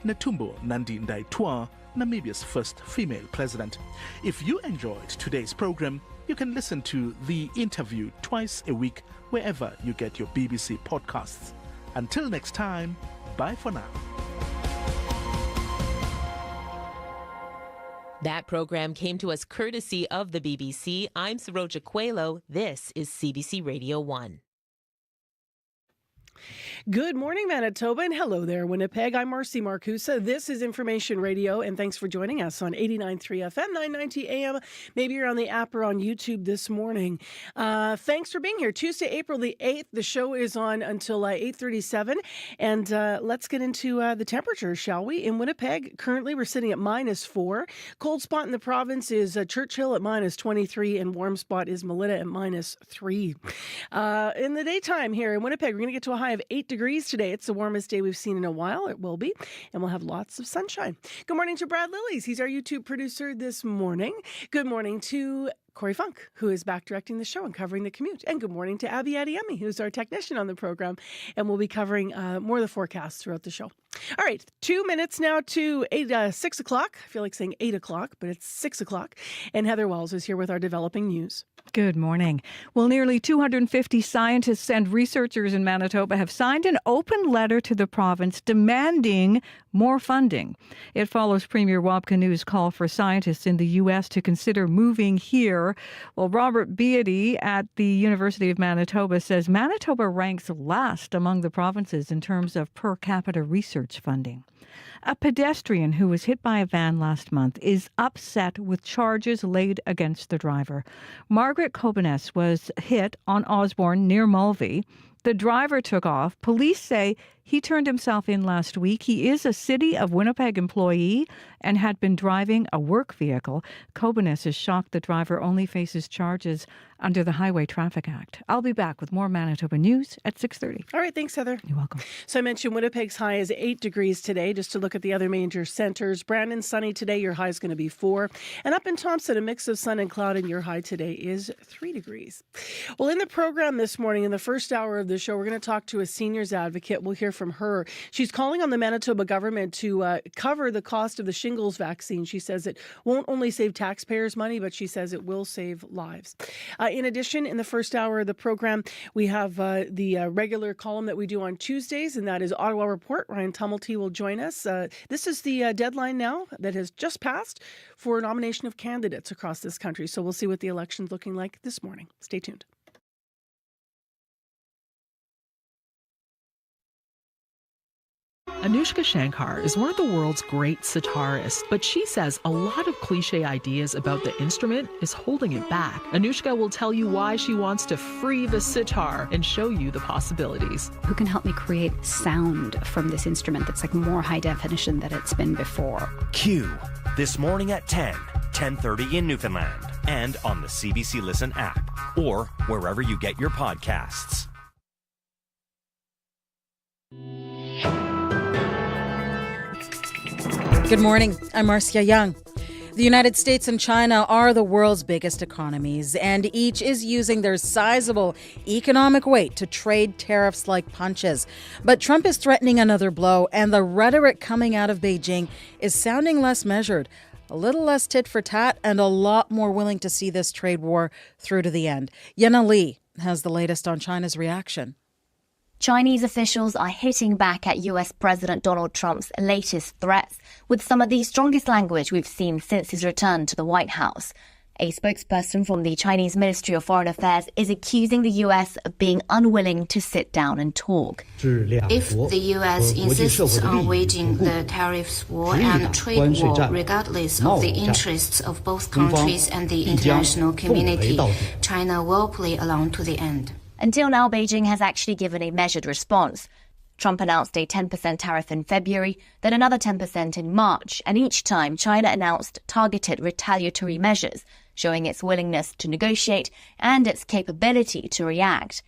Netumbo Nandi-Ndaitwah, Namibia's first female president. If you enjoyed today's program, you can listen to the interview twice a week wherever you get your BBC podcasts. Until next time, bye for now. That program came to us courtesy of the BBC. I'm Saroja Coelho. This is CBC Radio 1. Good morning, Manitoba, and hello there, Winnipeg. I'm Marcy Marcusa. This is Information Radio, and thanks for joining us on 89.3 FM, 990 AM. Maybe you're on the app or on YouTube this morning. Thanks for being here. Tuesday, April the 8th. The show is on until 8:37, and let's get into the temperature, shall we? In Winnipeg, currently we're sitting at -4. Cold spot in the province is Churchill at -23, and warm spot is Melita at -3. In the daytime here in Winnipeg, we're going to get to a high of 8 degrees today. It's the warmest day we've seen in a while. It will be. And we'll have lots of sunshine. Good morning to Brad Lillies. He's our YouTube producer this morning. Good morning to Corey Funk, who is back directing the show and covering the commute. And good morning to Abby Adiemi, who's our technician on the program. And we'll be covering more of the forecast throughout the show. All right, 2 minutes now to 6 o'clock. I feel like saying 8 o'clock, but it's 6 o'clock. And Heather Wells is here with our developing news. Good morning. Well, nearly 250 scientists and researchers in Manitoba have signed an open letter to the province demanding more funding. It follows Premier Rob Canu's call for scientists in the U.S. to consider moving here. Well, Robert Beatty at the University of Manitoba says Manitoba ranks last among the provinces in terms of per capita research funding. A pedestrian who was hit by a van last month is upset with charges laid against the driver. Margaret Kobanes was hit on Osborne near Mulvey. The driver took off. Police say he turned himself in last week. He is a City of Winnipeg employee and had been driving a work vehicle. Kobanes is shocked the driver only faces charges under the Highway Traffic Act. I'll be back with more Manitoba news at 6:30. All right, thanks, Heather. You're welcome. So I mentioned Winnipeg's high is 8 degrees today. Just to look at the other major centers. Brandon, sunny today. Your high is going to be 4. And up in Thompson, a mix of sun and cloud, and your high today is 3 degrees. Well, in the program this morning, in the first hour of the show, we're going to talk to a seniors advocate. We'll hear from her. She's calling on the Manitoba government to cover the cost of the shingles vaccine. She says it won't only save taxpayers money, but she says it will save lives. In addition, in the first hour of the program, we have the regular column that we do on Tuesdays, and that is Ottawa Report. Ryan Tumulty will join us. This is the deadline now that has just passed for nomination of candidates across this country. So we'll see what the election's looking like this morning. Stay tuned. Anushka Shankar is one of the world's great sitarists, but she says a lot of cliche ideas about the instrument is holding it back. Anushka will tell you why she wants to free the sitar and show you the possibilities. Who can help me create sound from this instrument that's like more high definition than it's been before? Q, this morning at 10:30 in Newfoundland, and on the CBC Listen app, or wherever you get your podcasts. Good morning. I'm Marcia Young. The United States and China are the world's biggest economies, and each is using their sizable economic weight to trade tariffs like punches. But Trump is threatening another blow, and the rhetoric coming out of Beijing is sounding less measured, a little less tit for tat, and a lot more willing to see this trade war through to the end. Yana Li has the latest on China's reaction. Chinese officials are hitting back at US President Donald Trump's latest threats with some of the strongest language we've seen since his return to the White House. A spokesperson from the Chinese Ministry of Foreign Affairs is accusing the US of being unwilling to sit down and talk. If the US insists on waging the tariffs war and trade war regardless of the interests of both countries and the international community, China will play along to the end. Until now, Beijing has actually given a measured response. Trump announced a 10% tariff in February, then another 10% in March, and each time China announced targeted retaliatory measures, showing its willingness to negotiate and its capability to react.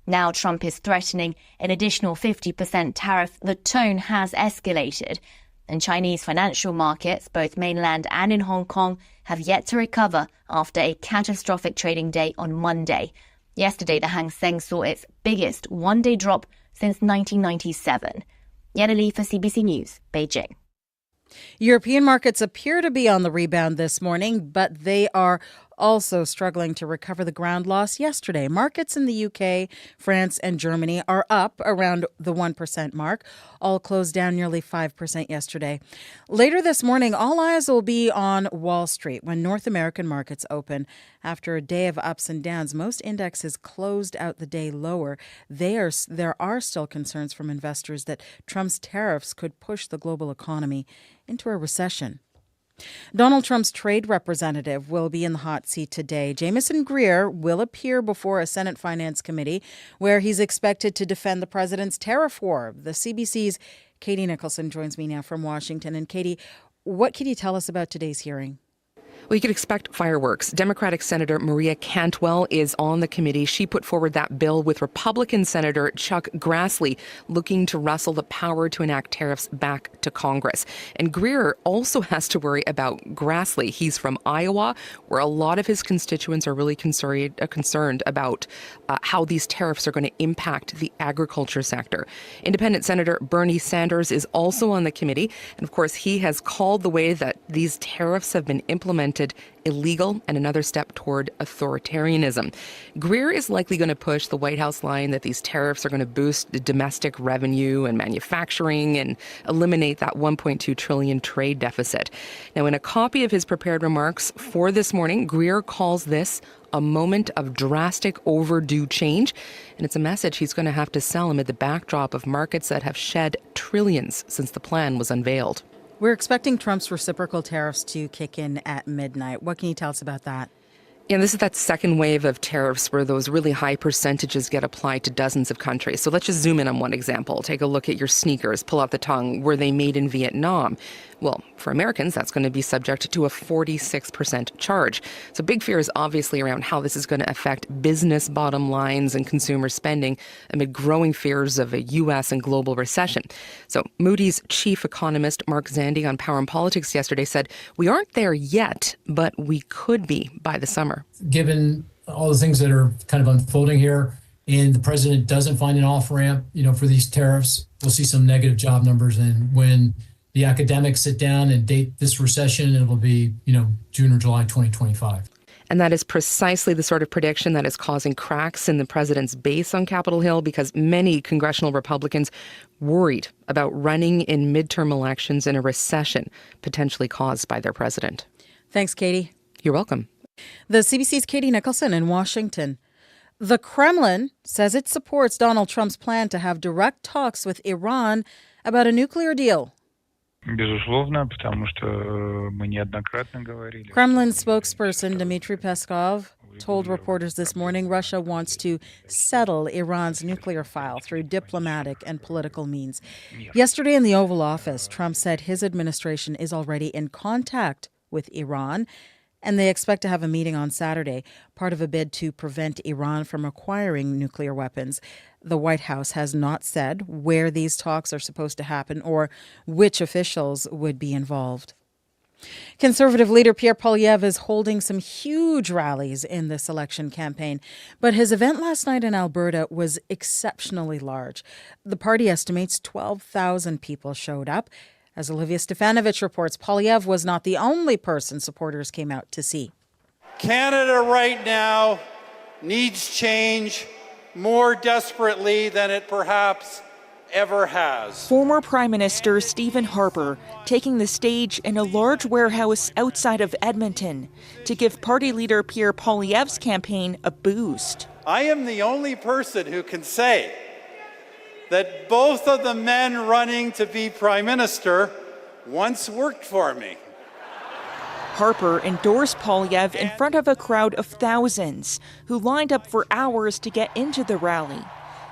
Now Trump is threatening an additional 50% tariff. The tone has escalated, and Chinese financial markets, both mainland and in Hong Kong, have yet to recover after a catastrophic trading day on Monday. Yesterday, the Hang Seng saw its biggest one-day drop since 1997. Yana Li for CBC News, Beijing. European markets appear to be on the rebound this morning, but they are also struggling to recover the ground lost yesterday. Markets in the UK, France, and Germany are up around the 1% mark. All closed down nearly 5% yesterday. Later this morning, all eyes will be on Wall Street when North American markets open. After a day of ups and downs, most indexes closed out the day lower. There are still concerns from investors that Trump's tariffs could push the global economy into a recession. Donald Trump's trade representative will be in the hot seat today. Jamieson Greer will appear before a Senate Finance Committee where he's expected to defend the president's tariff war. The CBC's Katie Nicholson joins me now from Washington. And Katie, what can you tell us about today's hearing? Well, you could expect fireworks. Democratic Senator Maria Cantwell is on the committee. She put forward that bill with Republican Senator Chuck Grassley looking to wrestle the power to enact tariffs back to Congress. And Greer also has to worry about Grassley. He's from Iowa, where a lot of his constituents are really concerned about how these tariffs are going to impact the agriculture sector. Independent Senator Bernie Sanders is also on the committee. And of course, he has called the way that these tariffs have been implemented illegal and another step toward authoritarianism. Greer is likely going to push the White House line that these tariffs are going to boost the domestic revenue and manufacturing and eliminate that $1.2 trillion trade deficit. Now, in a copy of his prepared remarks for this morning, Greer calls this a moment of drastic overdue change, and it's a message he's going to have to sell amid the backdrop of markets that have shed trillions since the plan was unveiled. We're expecting Trump's reciprocal tariffs to kick in at midnight. What can you tell us about that? Yeah, this is that second wave of tariffs where those really high percentages get applied to dozens of countries. So let's just zoom in on one example. Take a look at your sneakers, pull out the tongue. Were they made in Vietnam? Well, for Americans, that's going to be subject to a 46% charge. So big fear is obviously around how this is going to affect business bottom lines and consumer spending amid growing fears of a U.S. and global recession. So Moody's chief economist Mark Zandi on Power and Politics yesterday said, "We aren't there yet, but we could be by the summer." Given all the things that are kind of unfolding here, and the president doesn't find an off-ramp, for these tariffs, we'll see some negative job numbers. And when the academics sit down and date this recession, it will be, June or July 2025. And that is precisely the sort of prediction that is causing cracks in the president's base on Capitol Hill, because many congressional Republicans worried about running in midterm elections in a recession potentially caused by their president. Thanks, Katie. You're welcome. The CBC's Katie Nicholson in Washington. The Kremlin says it supports Donald Trump's plan to have direct talks with Iran about a nuclear deal. Безусловно, потому что мы неоднократно говорили. Kremlin spokesperson Dmitry Peskov told reporters this morning Russia wants to settle Iran's nuclear file through diplomatic and political means. Yesterday in the Oval Office, Trump said his administration is already in contact with Iran, and they expect to have a meeting on Saturday, part of a bid to prevent Iran from acquiring nuclear weapons. The White House has not said where these talks are supposed to happen or which officials would be involved. Conservative leader Pierre Poilievre is holding some huge rallies in this election campaign, but his event last night in Alberta was exceptionally large. The party estimates 12,000 people showed up. As Olivia Stefanovich reports, Poilievre was not the only person supporters came out to see. Canada right now needs change more desperately than it perhaps ever has. Former Prime Minister Stephen Harper taking the stage in a large warehouse outside of Edmonton to give party leader Pierre Poilievre's campaign a boost. I am the only person who can say that both of the men running to be Prime Minister once worked for me. Harper endorsed Poilievre in front of a crowd of thousands who lined up for hours to get into the rally.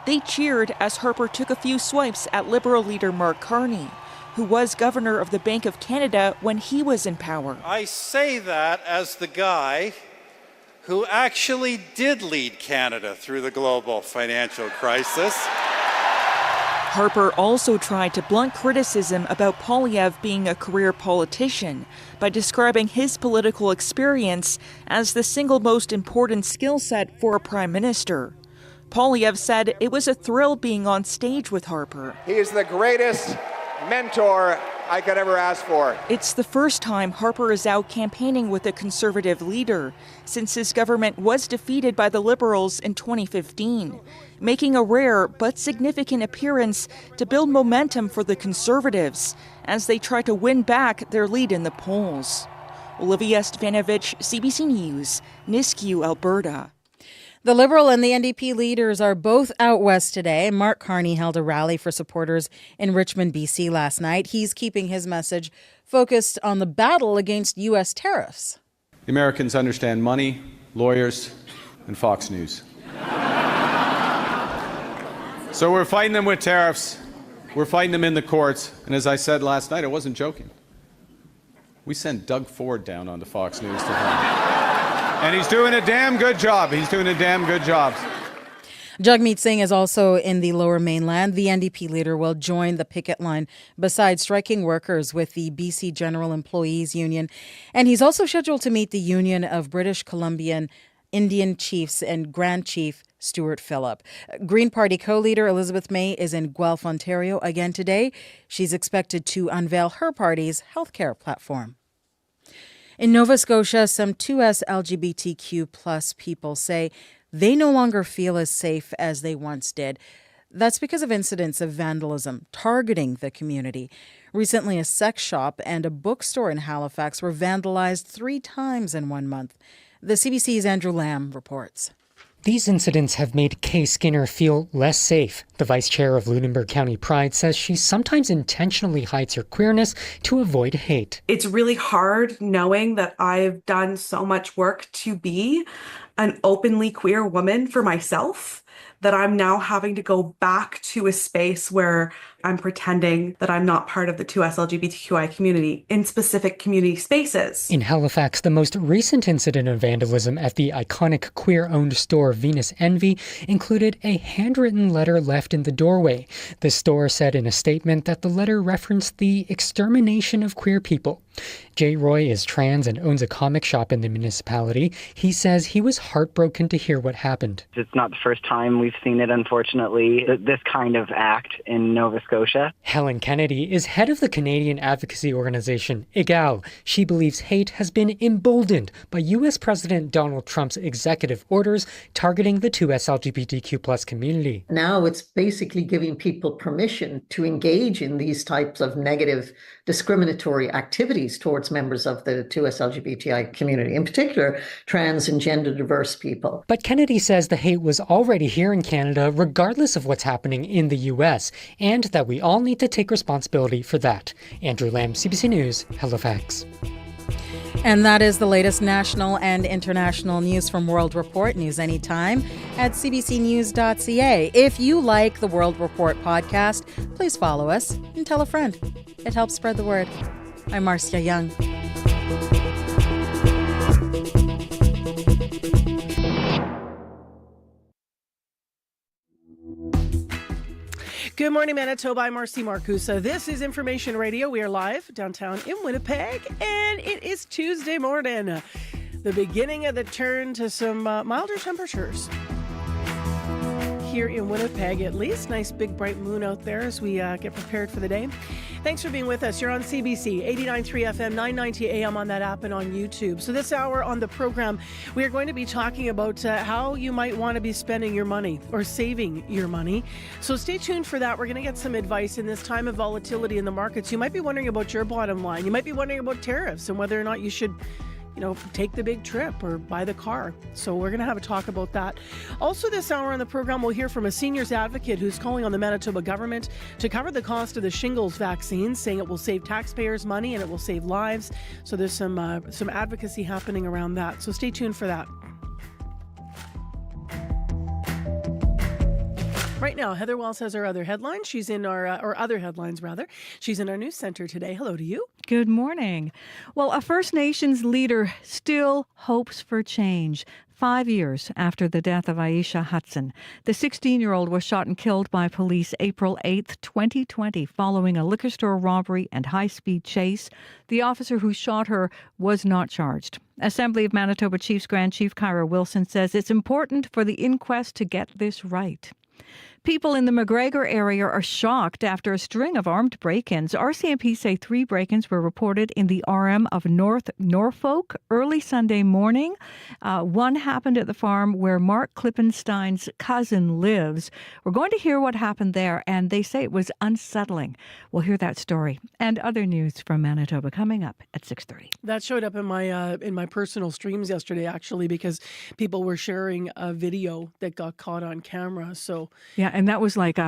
They cheered as Harper took a few swipes at Liberal leader Mark Carney, who was governor of the Bank of Canada when he was in power. I say that as the guy who actually did lead Canada through the global financial crisis. Harper also tried to blunt criticism about Poilievre being a career politician by describing his political experience as the single most important skill set for a prime minister. Poilievre said it was a thrill being on stage with Harper. He is the greatest mentor I could ever ask for. It's the first time Harper is out campaigning with a Conservative leader since his government was defeated by the Liberals in 2015, making a rare but significant appearance to build momentum for the Conservatives as they try to win back their lead in the polls. Olivia Stvanovich, CBC News, Nisku, Alberta. The Liberal and the NDP leaders are both out west today. Mark Carney held a rally for supporters in Richmond, BC last night. He's keeping his message focused on the battle against U.S. tariffs. The Americans understand money, lawyers, and Fox News. So we're fighting them with tariffs. We're fighting them in the courts. And as I said last night, I wasn't joking. We sent Doug Ford down onto Fox News to and he's doing a damn good job. Jagmeet Singh is also in the Lower Mainland. The NDP leader will join the picket line beside striking workers with the BC General Employees Union. And he's also scheduled to meet the Union of British Columbian Indian Chiefs and Grand Chief Stuart Phillip. Green Party co-leader Elizabeth May is in Guelph, Ontario again today. She's expected to unveil her party's healthcare platform. In Nova Scotia, some 2S LGBTQ plus people say they no longer feel as safe as they once did. That's because of incidents of vandalism targeting the community. Recently, a sex shop and a bookstore in Halifax were vandalized 3 times in 1 month. The CBC's Andrew Lamb reports. These incidents have made Kay Skinner feel less safe. The vice chair of Lunenburg County Pride says she sometimes intentionally hides her queerness to avoid hate. It's really hard knowing that I've done so much work to be an openly queer woman for myself, that I'm now having to go back to a space where I'm pretending that I'm not part of the 2S LGBTQI community in specific community spaces. In Halifax, the most recent incident of vandalism at the iconic queer-owned store Venus Envy included a handwritten letter left in the doorway. The store said in a statement that the letter referenced the extermination of queer people. Jay Roy is trans and owns a comic shop in the municipality. He says he was heartbroken to hear what happened. It's not the first time we've seen it, unfortunately, this kind of act in Nova Scotia. Helen Kennedy is head of the Canadian advocacy organization EGAL. She believes hate has been emboldened by U.S. President Donald Trump's executive orders targeting the 2S LGBTQ plus community. Now it's basically giving people permission to engage in these types of negative discriminatory activities towards members of the 2S LGBTI community, in particular trans and gender diverse people. But Kennedy says the hate was already here in Canada regardless of what's happening in the U.S., and that we all need to take responsibility for that. Andrew Lamb, CBC News, Halifax. And that is the latest national and international news from World Report. News anytime at cbcnews.ca. If you like the World Report podcast, please follow us and tell a friend. It helps spread the word. I'm Marcia Young. Good morning, Manitoba. I'm Marcy Marcusa. This is Information Radio. We are live downtown in Winnipeg, and it is Tuesday morning, the beginning of the turn to some milder temperatures. Here in Winnipeg, at least. Nice big bright moon out there as we get prepared for the day. Thanks for being with us. You're on CBC, 89.3 FM, 990 AM on that app and on YouTube. So this hour on the program, we are going to be talking about how you might want to be spending your money or saving your money. So stay tuned for that. We're going to get some advice in this time of volatility in the markets. You might be wondering about your bottom line. You might be wondering about tariffs and whether or not you should take the big trip or buy the car. So we're going to have a talk about that. Also this hour on the program, we'll hear from a seniors advocate who's calling on the Manitoba government to cover the cost of the shingles vaccine, saying it will save taxpayers money and it will save lives. So there's some advocacy happening around that. So stay tuned for that. Right now, Heather Wells has our other headlines. She's in our other headlines, rather. She's in our news center today. Hello to you. Good morning. Well, a First Nations leader still hopes for change. 5 years after the death of Aisha Hudson, the 16-year-old was shot and killed by police April 8th, 2020, following a liquor store robbery and high-speed chase. The officer who shot her was not charged. Assembly of Manitoba Chiefs Grand Chief Kyra Wilson says it's important for the inquest to get this right. People in the McGregor area are shocked after a string of armed break-ins. RCMP say 3 break-ins were reported in the RM of North Norfolk early Sunday morning. One happened at the farm where Mark Klippenstein's cousin lives. We're going to hear what happened there, and they say it was unsettling. We'll hear that story and other news from Manitoba coming up at 6:30. That showed up in my personal streams yesterday, actually, because people were sharing a video that got caught on camera. So yeah, and that was like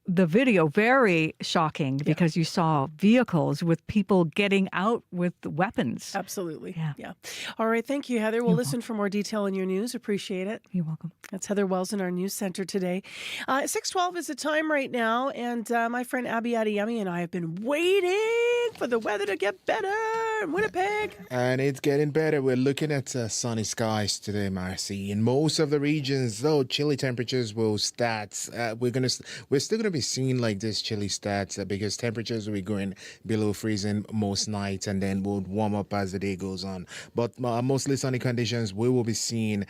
the video very shocking because you saw vehicles with people getting out with weapons. Absolutely. Yeah. All right. Thank you, Heather. We'll listen for more detail in your news. Appreciate it. You're welcome. That's Heather Wells in our news center today. 6:12 is the time right now. And my friend Abby Adeyemi and I have been waiting for the weather to get better in Winnipeg. And it's getting better. We're looking at sunny skies today, Marcy. In most of the regions, though, chilly temperatures will start. We're still going to be seeing like this chilly stats because temperatures will be going below freezing most nights and then will warm up as the day goes on. But mostly sunny conditions we will be seeing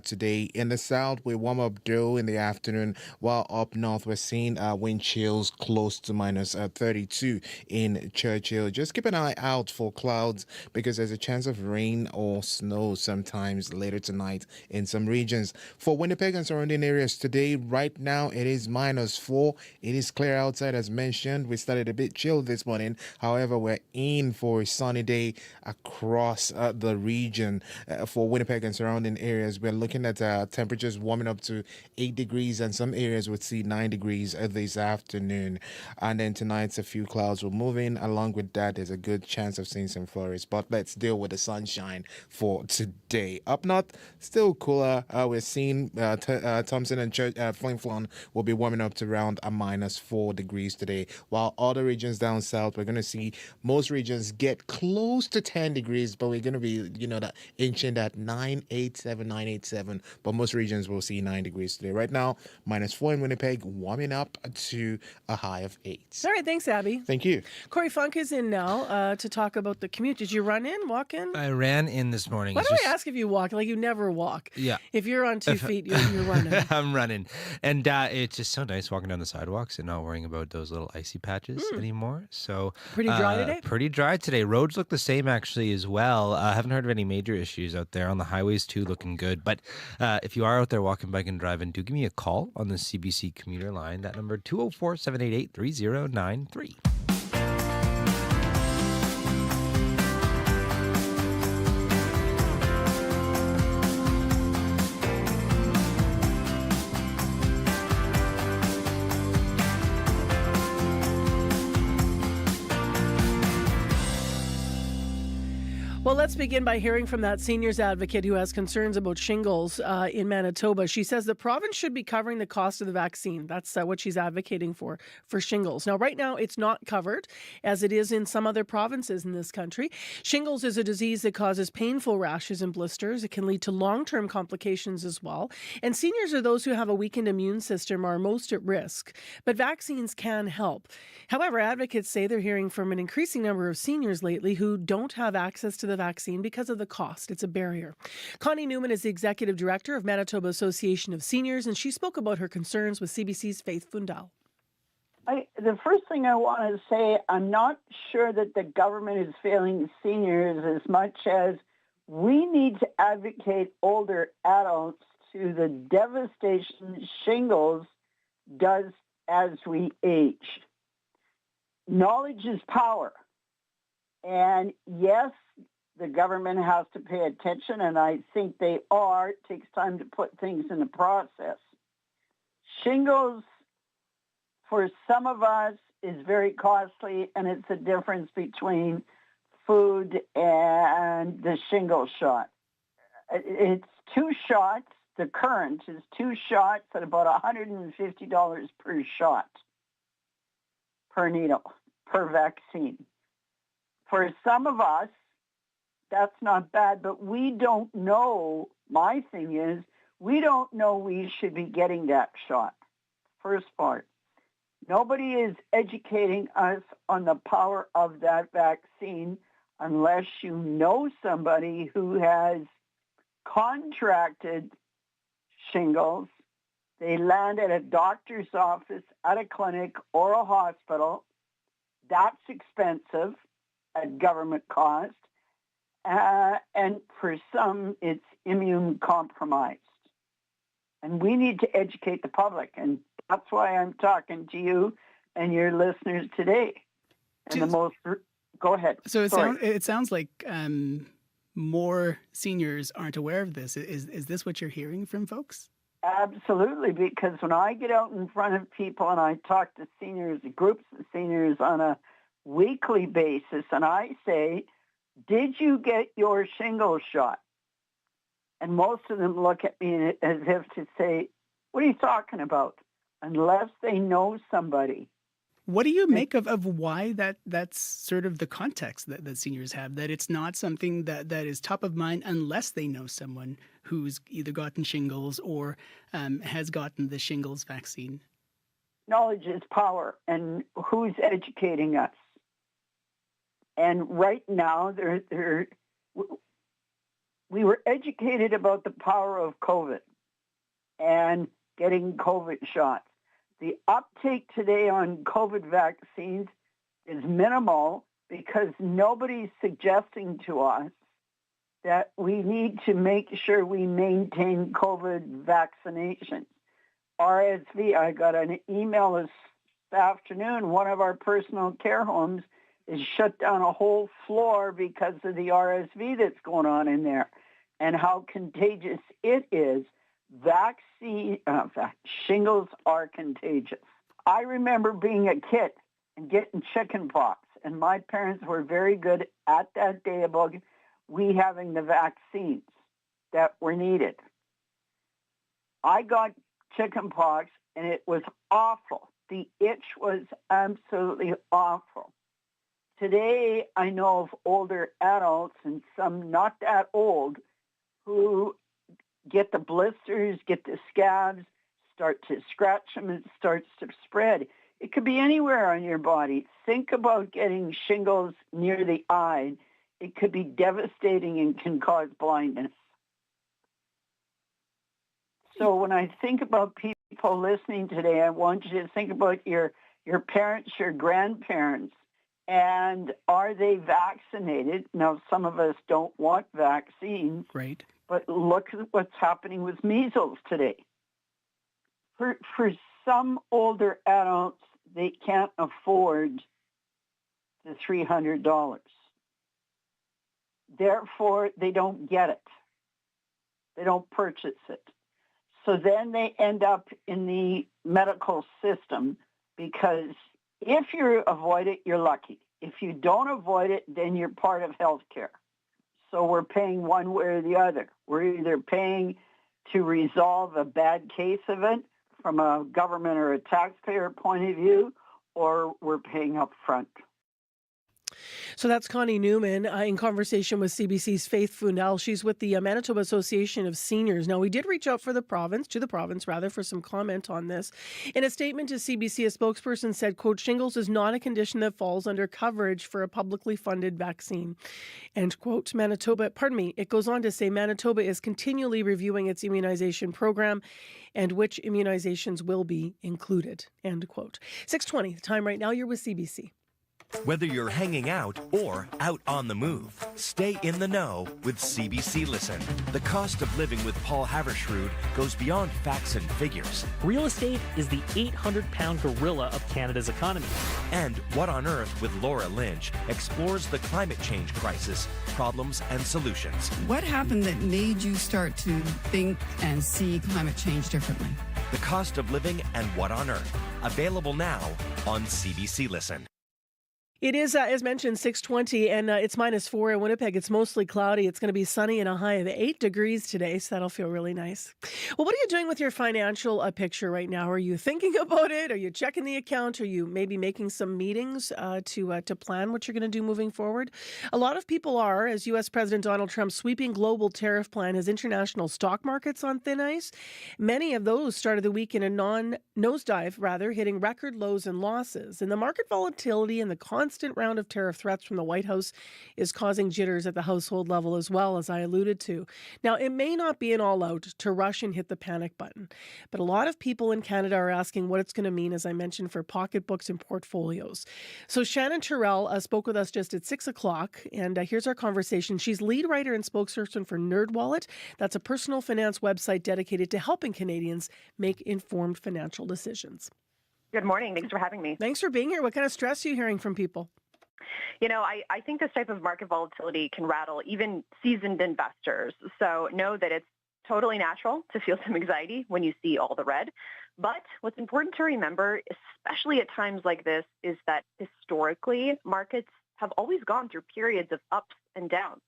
today. In the south, we warm up though in the afternoon, while up north we're seeing wind chills close to minus 32 in Churchill. Just keep an eye out for clouds because there's a chance of rain or snow sometimes later tonight in some regions. For Winnipeg and surrounding areas today, right now it is -4. It is clear outside as mentioned. We started a bit chill this morning. However, we're in for a sunny day across the region. For Winnipeg and surrounding areas, we're looking at temperatures warming up to 8 degrees and some areas would see 9 degrees this afternoon. And then tonight's a few clouds will move in. Along with that, there's a good chance of seeing some flurries. But let's deal with the sunshine for today. Up north, still cooler. We're seeing Thompson and Flin Flon will be warming up to around a -4 degrees today, while other regions down south, we're going to see most regions get close to 10 degrees, but we're going to be, that inching that 987, but most regions will see 9 degrees today. Right now, -4 in Winnipeg, warming up to a high of 8. All right, thanks, Abby. Thank you. Corey Funk is in now to talk about the commute. Did you walk in? I ran in this morning. Why do I ask if you walk? Like you never walk. Yeah. If you're on 2 feet, you're running. I'm running. And it's just so nice walking down the sidewalks and not worrying about those little icy patches anymore. So pretty dry today? Pretty dry today. Roads look the same actually as well. I haven't heard of any major issues out there. On the highways too, looking good. But if you are out there walking, biking, driving, do give me a call on the CBC commuter line. That number 204-788-3093. Well, let's begin by hearing from that seniors advocate who has concerns about shingles in Manitoba. She says the province should be covering the cost of the vaccine. That's what she's advocating for shingles. Now, right now, it's not covered, as it is in some other provinces in this country. Shingles is a disease that causes painful rashes and blisters. It can lead to long-term complications as well. And seniors are those who have a weakened immune system are most at risk. But vaccines can help. However, advocates say they're hearing from an increasing number of seniors lately who don't have access to the vaccine because of the cost. It's a barrier. Connie Newman is the executive director of Manitoba Association of Seniors, and she spoke about her concerns with CBC's Faith Fundal. The first thing I want to say, I'm not sure that the government is failing seniors as much as we need to advocate older adults to the devastation shingles does as we age. Knowledge is power. And yes, the government has to pay attention, and I think they are. It takes time to put things in the process. Shingles, for some of us, is very costly, and it's the difference between food and the shingle shot. It's 2 shots. The current is 2 shots at about $150 per shot, per needle, per vaccine. For some of us, that's not bad, but we don't know. My thing is, we don't know we should be getting that shot. First part. Nobody is educating us on the power of that vaccine unless you know somebody who has contracted shingles They land at a doctor's office, at a clinic, or a hospital. That's expensive at government cost. And for some, it's immune compromised. And we need to educate the public. And that's why I'm talking to you and your listeners today. And go ahead. So it sounds like more seniors aren't aware of this. Is this what you're hearing from folks? Absolutely, because when I get out in front of people and I talk to seniors, groups of seniors on a weekly basis, and I say, did you get your shingles shot? And most of them look at me as if to say, what are you talking about? Unless they know somebody. What do you make of why that's sort of the context that seniors have, that it's not something that is top of mind unless they know someone who's either gotten shingles or has gotten the shingles vaccine? Knowledge is power, and who's educating us? And right now, we were educated about the power of COVID and getting COVID shots. The uptake today on COVID vaccines is minimal because nobody's suggesting to us that we need to make sure we maintain COVID vaccinations. RSV, I got an email this afternoon. One of our personal care homes is shut down a whole floor because of the RSV that's going on in there and how contagious it is. Shingles are contagious. I remember being a kid and getting chicken pox, and my parents were very good at that day about we having the vaccines that were needed. I got chicken pox, and it was awful. The itch was absolutely awful. Today, I know of older adults and some not that old who get the blisters, get the scabs, start to scratch them, and it starts to spread. It could be anywhere on your body. Think about getting shingles near the eye. It could be devastating and can cause blindness. So when I think about people listening today, I want you to think about your parents, your grandparents, and are they vaccinated? Now, some of us don't want vaccines. Right. But look at what's happening with measles today. For some older adults, they can't afford the $300. Therefore, they don't get it. They don't purchase it. So then they end up in the medical system because if you avoid it, you're lucky. If you don't avoid it, then you're part of healthcare. So we're paying one way or the other. We're either paying to resolve a bad case of it from a government or a taxpayer point of view, or we're paying up front. So that's Connie Newman in conversation with CBC's Faith Fundal. She's with the Manitoba Association of Seniors. Now, we did reach out to the province, for some comment on this. In a statement to CBC, a spokesperson said, quote, shingles is not a condition that falls under coverage for a publicly funded vaccine. End quote. It goes on to say Manitoba is continually reviewing its immunization program and which immunizations will be included. End quote. 6:20, the time right now. You're with CBC. Whether you're hanging out or out on the move, stay in the know with CBC Listen. The cost of living with Paul Havershrud goes beyond facts and figures. Real estate is the 800-pound gorilla of Canada's economy. And What on Earth with Laura Lynch explores the climate change crisis, problems and solutions. What happened that made you start to think and see climate change differently? The cost of living and What on Earth. Available now on CBC Listen. It is, as mentioned, 6:20, and it's -4 in Winnipeg. It's mostly cloudy. It's going to be sunny and a high of 8 degrees today, so that'll feel really nice. Well, what are you doing with your financial picture right now? Are you thinking about it? Are you checking the account? Are you maybe making some meetings to plan what you're going to do moving forward? A lot of people are, as U.S. President Donald Trump's sweeping global tariff plan has international stock markets on thin ice. Many of those started the week in a nosedive, hitting record lows and losses. And the market volatility and the constant round of tariff threats from the White House is causing jitters at the household level as well, as I alluded to. Now, it may not be an all-out to rush and hit the panic button, but a lot of people in Canada are asking what it's going to mean, as I mentioned, for pocketbooks and portfolios. So Shannon Terrell spoke with us just at 6 o'clock, and here's our conversation. She's lead writer and spokesperson for NerdWallet. That's a personal finance website dedicated to helping Canadians make informed financial decisions. Good morning. Thanks for having me. Thanks for being here. What kind of stress are you hearing from people? You know, I think this type of market volatility can rattle even seasoned investors. So know that it's totally natural to feel some anxiety when you see all the red. But what's important to remember, especially at times like this, is that historically markets have always gone through periods of ups and downs.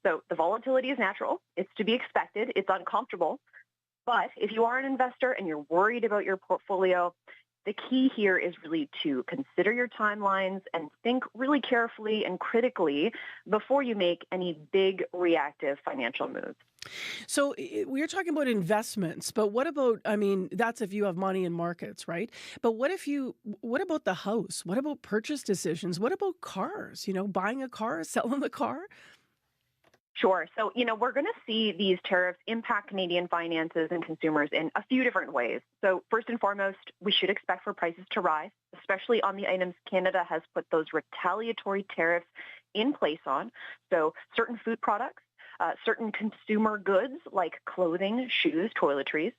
So the volatility is natural. It's to be expected. It's uncomfortable. But if you are an investor and you're worried about your portfolio, the key here is really to consider your timelines and think really carefully and critically before you make any big reactive financial moves. So we're talking about investments, but what about, I mean, that's if you have money in markets, right? But what about the house? What about purchase decisions? What about cars? You know, buying a car, selling the car? Sure. So, you know, we're going to see these tariffs impact Canadian finances and consumers in a few different ways. So first and foremost, we should expect for prices to rise, especially on the items Canada has put those retaliatory tariffs in place on. So certain food products, certain consumer goods like clothing, shoes, toiletries,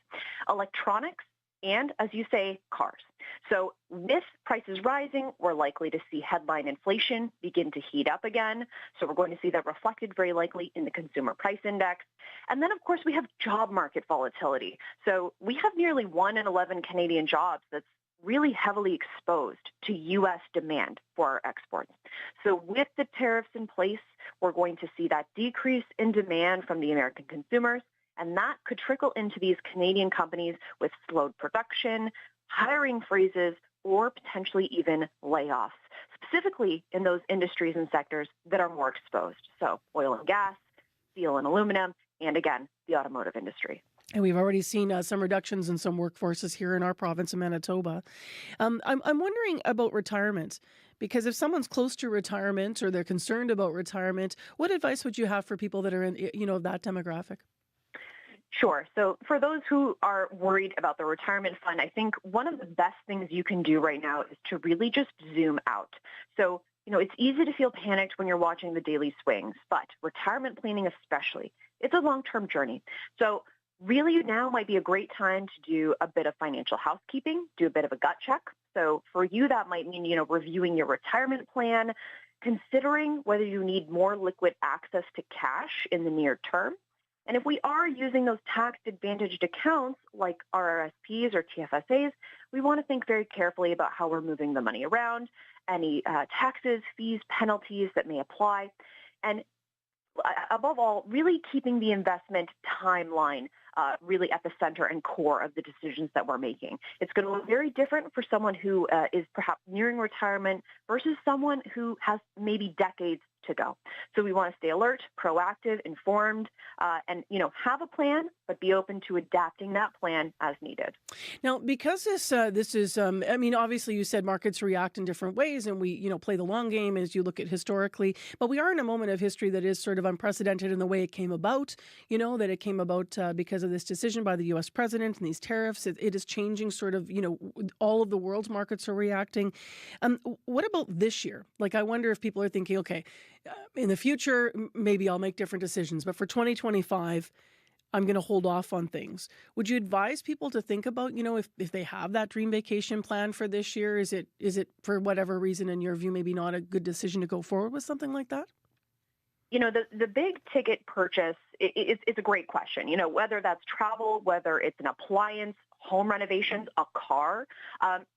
electronics, and, as you say, cars. So with prices rising, we're likely to see headline inflation begin to heat up again. So we're going to see that reflected very likely in the consumer price index. And then, of course, we have job market volatility. So we have nearly 1 in 11 Canadian jobs that's really heavily exposed to U.S. demand for our exports. So with the tariffs in place, we're going to see that decrease in demand from the American consumers. And that could trickle into these Canadian companies with slowed production, hiring freezes, or potentially even layoffs, specifically in those industries and sectors that are more exposed. So oil and gas, steel and aluminum, and again, the automotive industry. And we've already seen some reductions in some workforces here in our province of Manitoba. I'm wondering about retirement, because if someone's close to retirement or they're concerned about retirement, what advice would you have for people that are in, that demographic? Sure. So for those who are worried about the retirement fund, I think one of the best things you can do right now is to really just zoom out. So, it's easy to feel panicked when you're watching the daily swings, but retirement planning especially, it's a long-term journey. So really now might be a great time to do a bit of financial housekeeping, do a bit of a gut check. So for you, that might mean, reviewing your retirement plan, considering whether you need more liquid access to cash in the near term. And if we are using those tax-advantaged accounts like RRSPs or TFSAs, we want to think very carefully about how we're moving the money around, any taxes, fees, penalties that may apply, and above all, really keeping the investment timeline really at the center and core of the decisions that we're making. It's going to look very different for someone who is perhaps nearing retirement versus someone who has maybe decades to go. So we want to stay alert, proactive, informed, and have a plan, but be open to adapting that plan as needed. Now, because this is, obviously you said markets react in different ways, and we play the long game as you look at historically. But we are in a moment of history that is sort of unprecedented in the way it came about. That it came about because of this decision by the U.S. president and these tariffs. It is changing sort of all of the world's markets are reacting. What about this year? Like, I wonder if people are thinking, okay, in the future, maybe I'll make different decisions. But for 2025, I'm going to hold off on things. Would you advise people to think about, if they have that dream vacation plan for this year, is it for whatever reason, in your view, maybe not a good decision to go forward with something like that? The big ticket purchase, it's a great question. Whether that's travel, whether it's an appliance, home renovations, a car.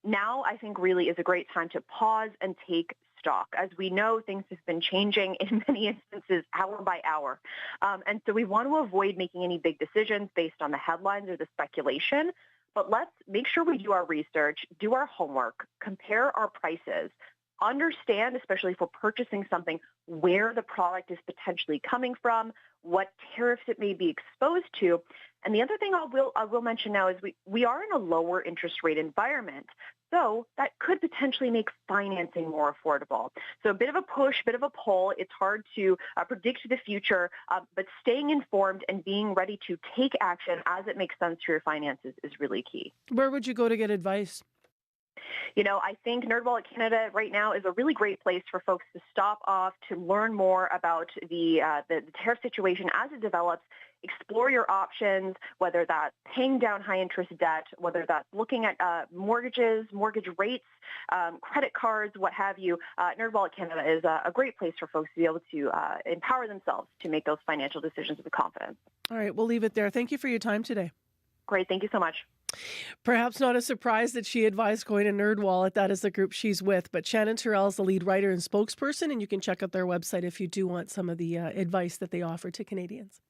Now, I think really is a great time to pause and take stock. As we know, things have been changing in many instances hour by hour. And so we want to avoid making any big decisions based on the headlines or the speculation. But let's make sure we do our research, do our homework, compare our prices, understand, especially if we're purchasing something, where the product is potentially coming from, what tariffs it may be exposed to. And the other thing I will mention now is we are in a lower interest rate environment. So that could potentially make financing more affordable. So a bit of a push, bit of a pull. It's hard to predict the future, but staying informed and being ready to take action as it makes sense for your finances is really key. Where would you go to get advice? I think NerdWallet Canada right now is a really great place for folks to stop off, to learn more about the tariff situation as it develops, explore your options, whether that's paying down high-interest debt, whether that's looking at mortgages, mortgage rates, credit cards, what have you. NerdWallet Canada is a great place for folks to be able to empower themselves to make those financial decisions with confidence. All right, we'll leave it there. Thank you for your time today. Great. Thank you so much. Perhaps not a surprise that she advised going to NerdWallet. That is the group she's with. But Shannon Terrell is the lead writer and spokesperson, and you can check out their website if you do want some of the advice that they offer to Canadians.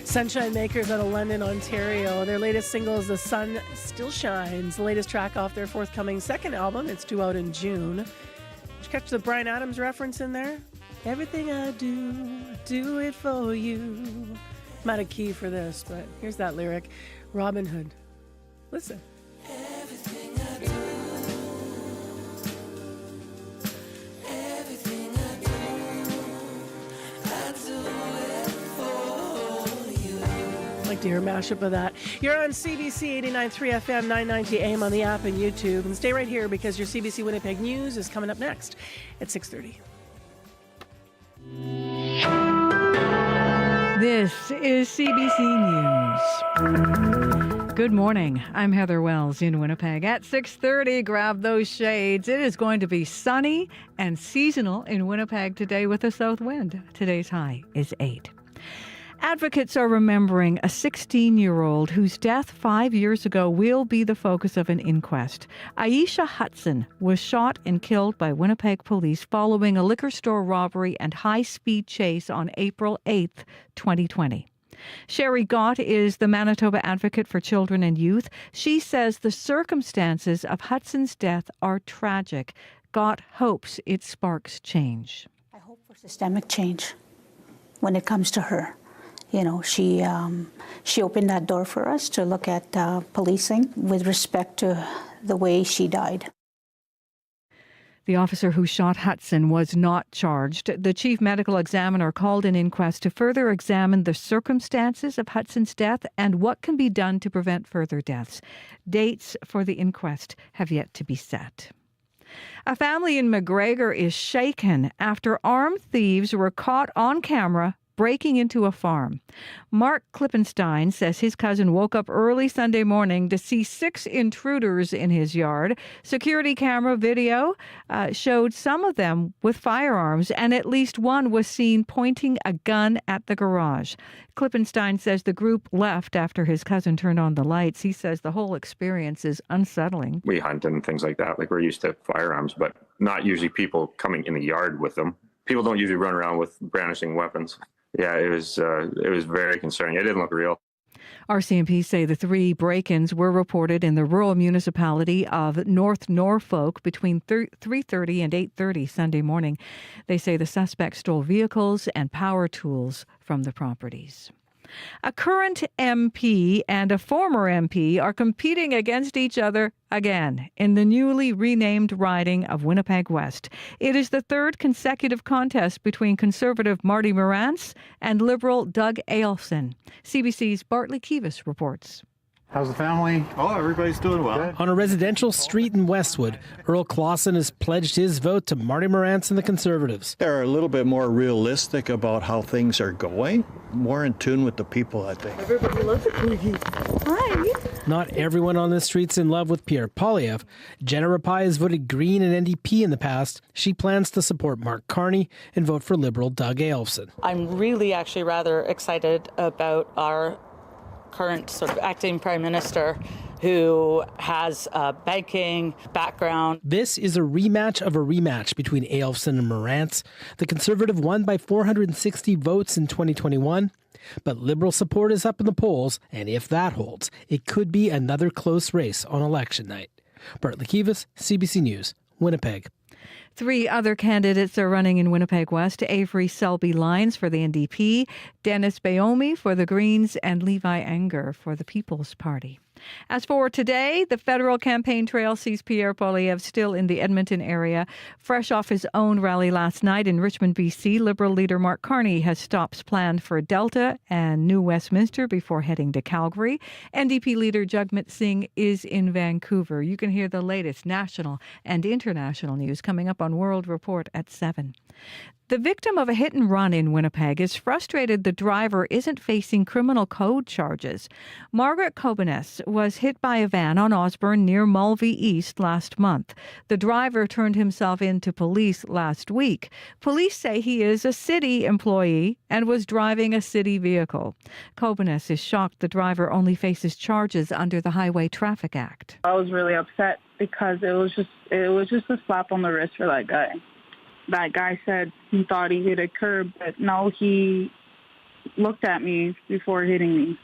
Sunshine Makers out of London, Ontario. Their latest single is The Sun Still Shines, the latest track off their forthcoming second album. It's due out in June. Did you catch the Bryan Adams reference in there? Everything I do it for you. I'm out of key for this, but here's that lyric. Robin Hood. Listen. Like to hear a mashup of that. You're on CBC 89.3 FM, 990 AM on the app and YouTube. And stay right here because your CBC Winnipeg News is coming up next at 6:30. This is CBC News. Good morning. I'm Heather Wells in Winnipeg. At 6:30, grab those shades. It is going to be sunny and seasonal in Winnipeg today with a south wind. Today's high is 8. Advocates are remembering a 16-year-old whose death 5 years ago will be the focus of an inquest. Aisha Hudson was shot and killed by Winnipeg police following a liquor store robbery and high-speed chase on April 8th, 2020. Sherry Gott is the Manitoba advocate for children and youth. She says the circumstances of Hudson's death are tragic. Gott hopes it sparks change. I hope for systemic change when it comes to her. You know, she opened that door for us to look at policing with respect to the way she died. The officer who shot Hudson was not charged. The chief medical examiner called an inquest to further examine the circumstances of Hudson's death and what can be done to prevent further deaths. Dates for the inquest have yet to be set. A family in McGregor is shaken after armed thieves were caught on camera breaking into a farm. Mark Klippenstein says his cousin woke up early Sunday morning to see 6 intruders in his yard. Security camera video showed some of them with firearms, and at least one was seen pointing a gun at the garage. Klippenstein says the group left after his cousin turned on the lights. He says the whole experience is unsettling. We hunt and things like that. Like, we're used to firearms, but not usually people coming in the yard with them. People don't usually run around with brandishing weapons. Yeah, it was very concerning. It didn't look real. RCMP say the 3 break-ins were reported in the rural municipality of North Norfolk between 3:30 and 8:30 Sunday morning. They say the suspects stole vehicles and power tools from the properties. A current MP and a former MP are competing against each other again in the newly renamed riding of Winnipeg West. It is the 3rd consecutive contest between Conservative Marty Morantz and Liberal Doug Ailson. CBC's Bartley Kivas reports. How's the family? Oh, everybody's doing well. Good. On a residential street in Westwood, Earl Clausen has pledged his vote to Marty Morantz and the Conservatives. They're a little bit more realistic about how things are going, more in tune with the people, I think. Everybody loves it. Hi. Not everyone on the street's in love with Pierre Poilievre. Jenna Rapai has voted Green and NDP in the past. She plans to support Mark Carney and vote for Liberal Doug Ailson. I'm really actually rather excited about our current sort of acting prime minister who has a banking background. This is a rematch between Ailson and Morantz. The Conservative won by 460 votes in 2021, but Liberal support is up in the polls, and if that holds, it could be another close race on election night. Bartley Kivas, CBC News, Winnipeg. 3 other candidates are running in Winnipeg West: Avery Selby Lyons for the NDP, Dennis Bayomi for the Greens, and Levi Anger for the People's Party. As for today, the federal campaign trail sees Pierre Poilievre still in the Edmonton area. Fresh off his own rally last night in Richmond, BC, Liberal leader Mark Carney has stops planned for Delta and New Westminster before heading to Calgary. NDP leader Jagmeet Singh is in Vancouver. You can hear the latest national and international news coming up on World Report at 7. The victim of a hit and run in Winnipeg is frustrated the driver isn't facing criminal code charges. Margaret Kobenes was hit by a van on Osborne near Mulvey East last month. The driver turned himself in to police last week. Police say he is a city employee and was driving a city vehicle. Kobenes is shocked the driver only faces charges under the Highway Traffic Act. I was really upset because it was just a slap on the wrist for that guy. That guy said he thought he hit a curb, but no, he looked at me before hitting me.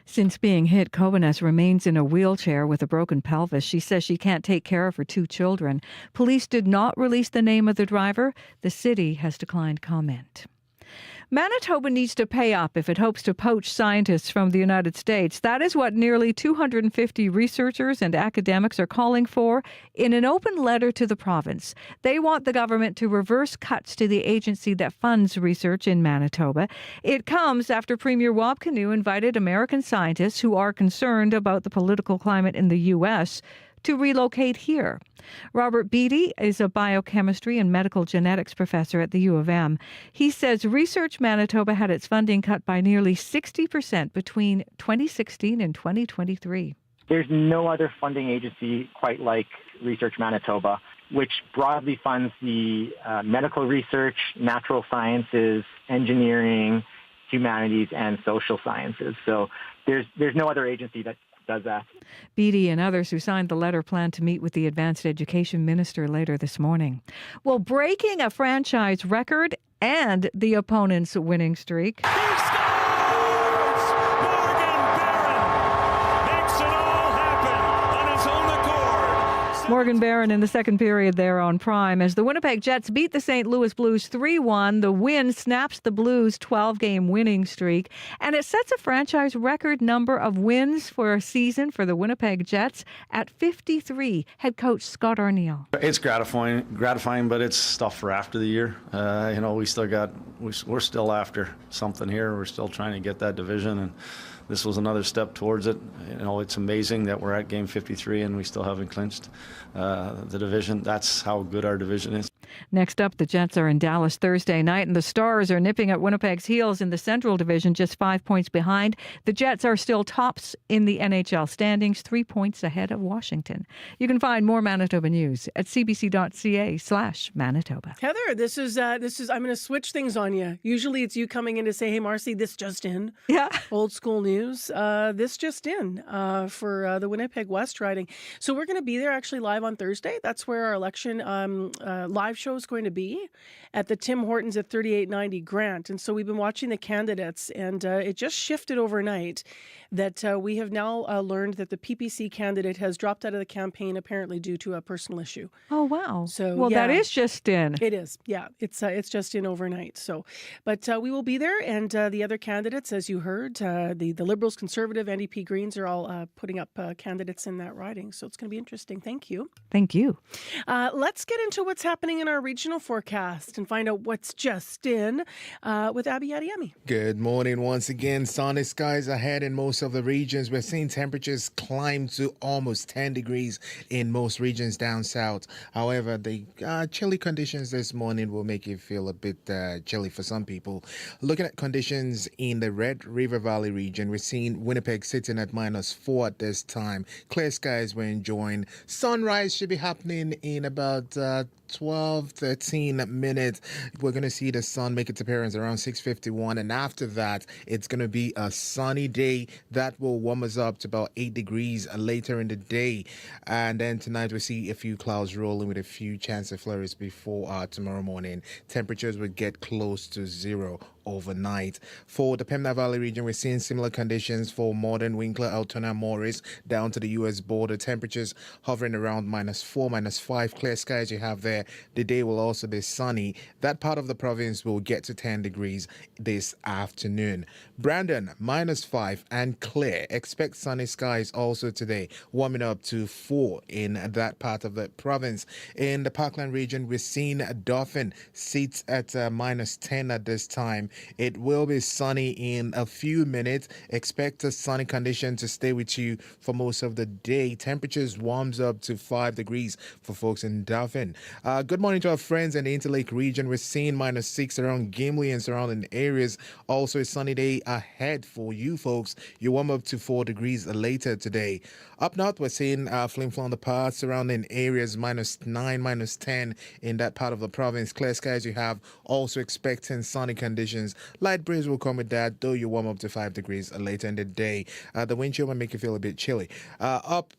Since being hit, Kobenes remains in a wheelchair with a broken pelvis. She says she can't take care of her 2 children. Police did not release the name of the driver. The city has declined comment. Manitoba needs to pay up if it hopes to poach scientists from the United States. That is what nearly 250 researchers and academics are calling for in an open letter to the province. They want the government to reverse cuts to the agency that funds research in Manitoba. It comes after Premier Wab Kinew invited American scientists who are concerned about the political climate in the U.S. to relocate here. Robert Beattie is a biochemistry and medical genetics professor at the U of M. He says Research Manitoba had its funding cut by nearly 60% between 2016 and 2023. There's no other funding agency quite like Research Manitoba, which broadly funds the medical research, natural sciences, engineering, humanities, and social sciences. So there's no other agency that does that. Beattie and others who signed the letter plan to meet with the Advanced Education Minister later this morning. Well, breaking a franchise record and the opponent's winning streak. Morgan Barron in the second period there on Prime. As the Winnipeg Jets beat the St. Louis Blues 3-1, the win snaps the Blues' 12-game winning streak, and it sets a franchise record number of wins for a season for the Winnipeg Jets at 53. Head coach Scott Arniel. It's gratifying, but it's stuff for after the year. We're still after something here. We're still trying to get that division, and this was another step towards it. It's amazing that we're at game 53 and we still haven't clinched the division. That's how good our division is. Next up, the Jets are in Dallas Thursday night, and the Stars are nipping at Winnipeg's heels in the Central Division, just 5 points behind. The Jets are still tops in the NHL standings, 3 points ahead of Washington. You can find more Manitoba news at cbc.ca/Manitoba. Heather, this is. I'm going to switch things on you. Usually, it's you coming in to say, "Hey, Marcy, this just in." Yeah. Old school news. This just in for the Winnipeg West riding. So we're going to be there actually live on Thursday. That's where our election live show is going to be at the Tim Hortons at 3890 Grant. And so we've been watching the candidates, and it just shifted overnight that we have now learned that the PPC candidate has dropped out of the campaign apparently due to a personal issue. Oh, wow. So well, yeah, that is just in. It is. Yeah, it's just in overnight. So, but we will be there, and the other candidates, as you heard, the Liberals, Conservative, NDP, Greens are all putting up candidates in that riding. So it's going to be interesting. Thank you. Thank you. Let's get into what's happening in our regional forecast and find out what's just in with Abby Adiemi. Good morning once again. Sunny skies ahead in most of the regions. We're seeing temperatures climb to almost 10 degrees in most regions down south. However, the chilly conditions this morning will make it feel a bit chilly for some people. Looking at conditions in the Red River Valley region, we're seeing Winnipeg sitting at -4 at this time. Clear skies we're enjoying. Sunrise should be happening in about 12-13 minutes. We're going to see the sun make its appearance around 6:51, and after that it's going to be a sunny day that will warm us up to about 8 degrees later in the day. And then tonight we see a few clouds rolling with a few chances of flurries before tomorrow morning. Temperatures will get close to zero overnight. For the Pembina Valley region, we're seeing similar conditions for Morden, Winkler, Altona, Morris, down to the U.S. border. Temperatures hovering around -4, -5. Clear skies you have there. The day will also be sunny. That part of the province will get to 10 degrees this afternoon. Brandon, -5 and clear. Expect sunny skies also today, warming up to 4 in that part of the province. In the Parkland region, we're seeing Dauphin sits at -10 at this time. It will be sunny in a few minutes. Expect a sunny condition to stay with you for most of the day. Temperatures warms up to 5 degrees for folks in Dauphin. Good morning to our friends in the Interlake region. We're seeing -6 around Gimli and surrounding areas. Also a sunny day ahead for you folks. You warm up to 4 degrees later today. Up north, we're seeing flim-flam the path surrounding areas -9, -10 in that part of the province. Clear skies you have. Also expecting sunny conditions. Light breeze will come with that, though you warm up to 5 degrees later in the day. The wind chill might make you feel a bit chilly. Up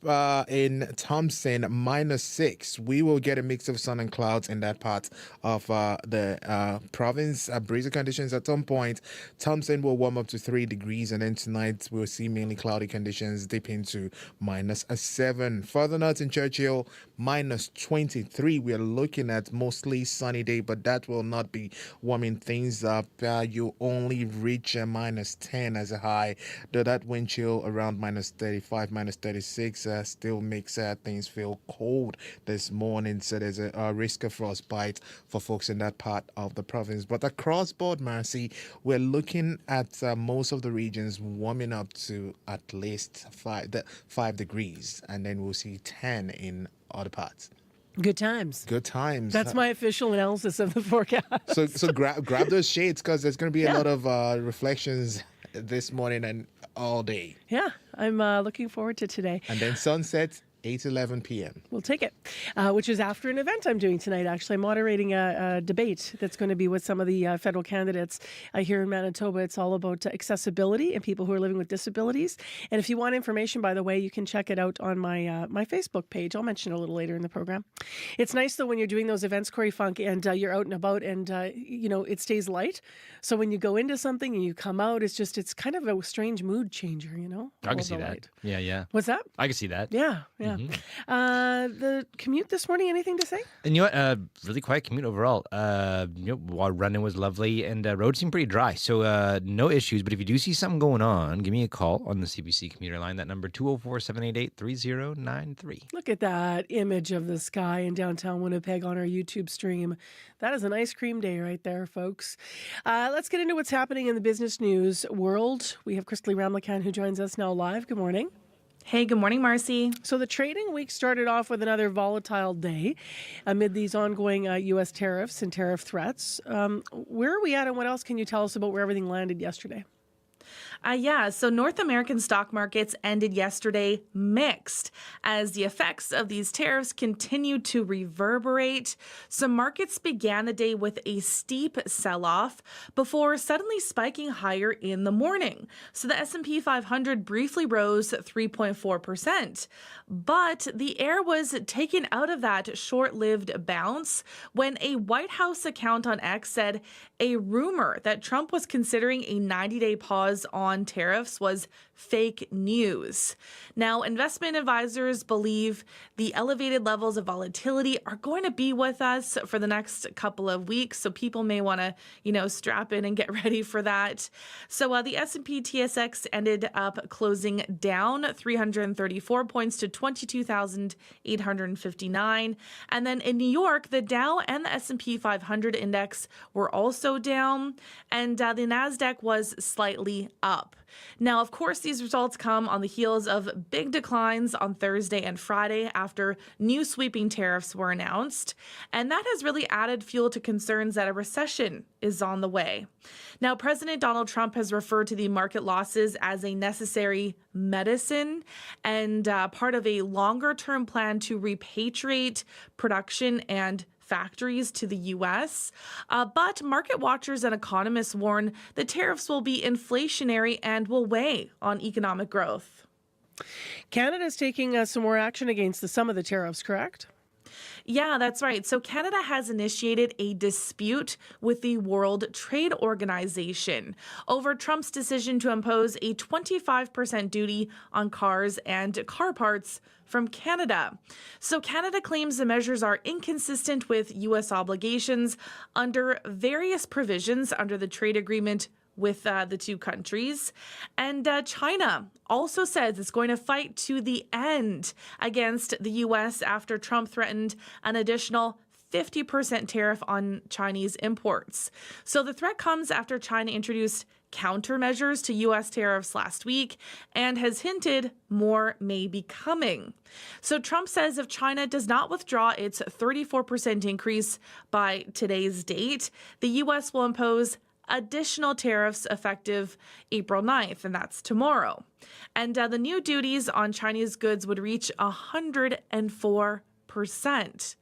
in Thompson, -6. We will get a mix of sun and clouds in that part of the province. Breezy conditions at some point. Thompson will warm up to 3 degrees, and then tonight we'll see mainly cloudy conditions dip into -7. Further north in Churchill, -23. We are looking at mostly sunny day, but that will not be warming things up. You only reach -10 as a high, though that wind chill around -35, -36 still makes things feel cold this morning. So there's a risk of frostbite for folks in that part of the province. But across board, Marcy, we're looking at most of the regions warming up to at least 5 degrees, and then we'll see 10 in other parts. Good times. Good times. That's my official analysis of the forecast. So grab those shades, because there's going to be a lot of reflections this morning and all day. Yeah, I'm looking forward to today. And then sunset 8:11 p.m. We'll take it, which is after an event I'm doing tonight. Actually, I'm moderating a debate that's going to be with some of the federal candidates here in Manitoba. It's all about accessibility and people who are living with disabilities. And if you want information, by the way, you can check it out on my my Facebook page. I'll mention it a little later in the program. It's nice, though, when you're doing those events, Corey Funk, and you're out and about, and it stays light. So when you go into something and you come out, it's kind of a strange mood changer, I can see that. Light. Yeah. What's that? I can see that. Yeah. Yeah. The commute this morning, anything to say? And you know what? Really quiet commute overall. While running was lovely, and roads seem pretty dry, so no issues. But if you do see something going on, give me a call on the CBC commuter line. That number 204-788-3093. Look at that image of the sky in downtown Winnipeg on our YouTube stream. That is an ice cream day right there, folks. Let's get into what's happening in the business news world. We have Christy Ramlakan who joins us now live. Good morning. Hey, good morning, Marcy. So the trading week started off with another volatile day amid these ongoing U.S. tariffs and tariff threats. Where are we at, and what else can you tell us about where everything landed yesterday? So North American stock markets ended yesterday mixed as the effects of these tariffs continued to reverberate. Some markets began the day with a steep sell-off before suddenly spiking higher in the morning. So the S&P 500 briefly rose 3.4%, but the air was taken out of that short-lived bounce when a White House account on X said a rumor that Trump was considering a 90-day pause on tariffs was fake news. Now, investment advisors believe the elevated levels of volatility are going to be with us for the next couple of weeks, so people may want to, strap in and get ready for that. So the S&P TSX ended up closing down 334 points to 22,859. And then in New York, the Dow and the S&P 500 index were also down, and the NASDAQ was slightly up. Now, of course, these results come on the heels of big declines on Thursday and Friday after new sweeping tariffs were announced. And that has really added fuel to concerns that a recession is on the way. Now, President Donald Trump has referred to the market losses as a necessary medicine and part of a longer-term plan to repatriate production and factories to the U.S. But market watchers and economists warn the tariffs will be inflationary and will weigh on economic growth. Canada's taking some more action against some of the tariffs, correct? Yeah, that's right. So Canada has initiated a dispute with the World Trade Organization over Trump's decision to impose a 25% duty on cars and car parts from Canada. So Canada claims the measures are inconsistent with U.S. obligations under various provisions under the trade agreement with the two countries. And China also says it's going to fight to the end against the U.S. after Trump threatened an additional 50% tariff on Chinese imports. So the threat comes after China introduced countermeasures to U.S. tariffs last week and has hinted more may be coming. So Trump says if China does not withdraw its 34% increase by today's date, the U.S. will impose additional tariffs effective April 9th, and that's tomorrow. And the new duties on Chinese goods would reach 104%.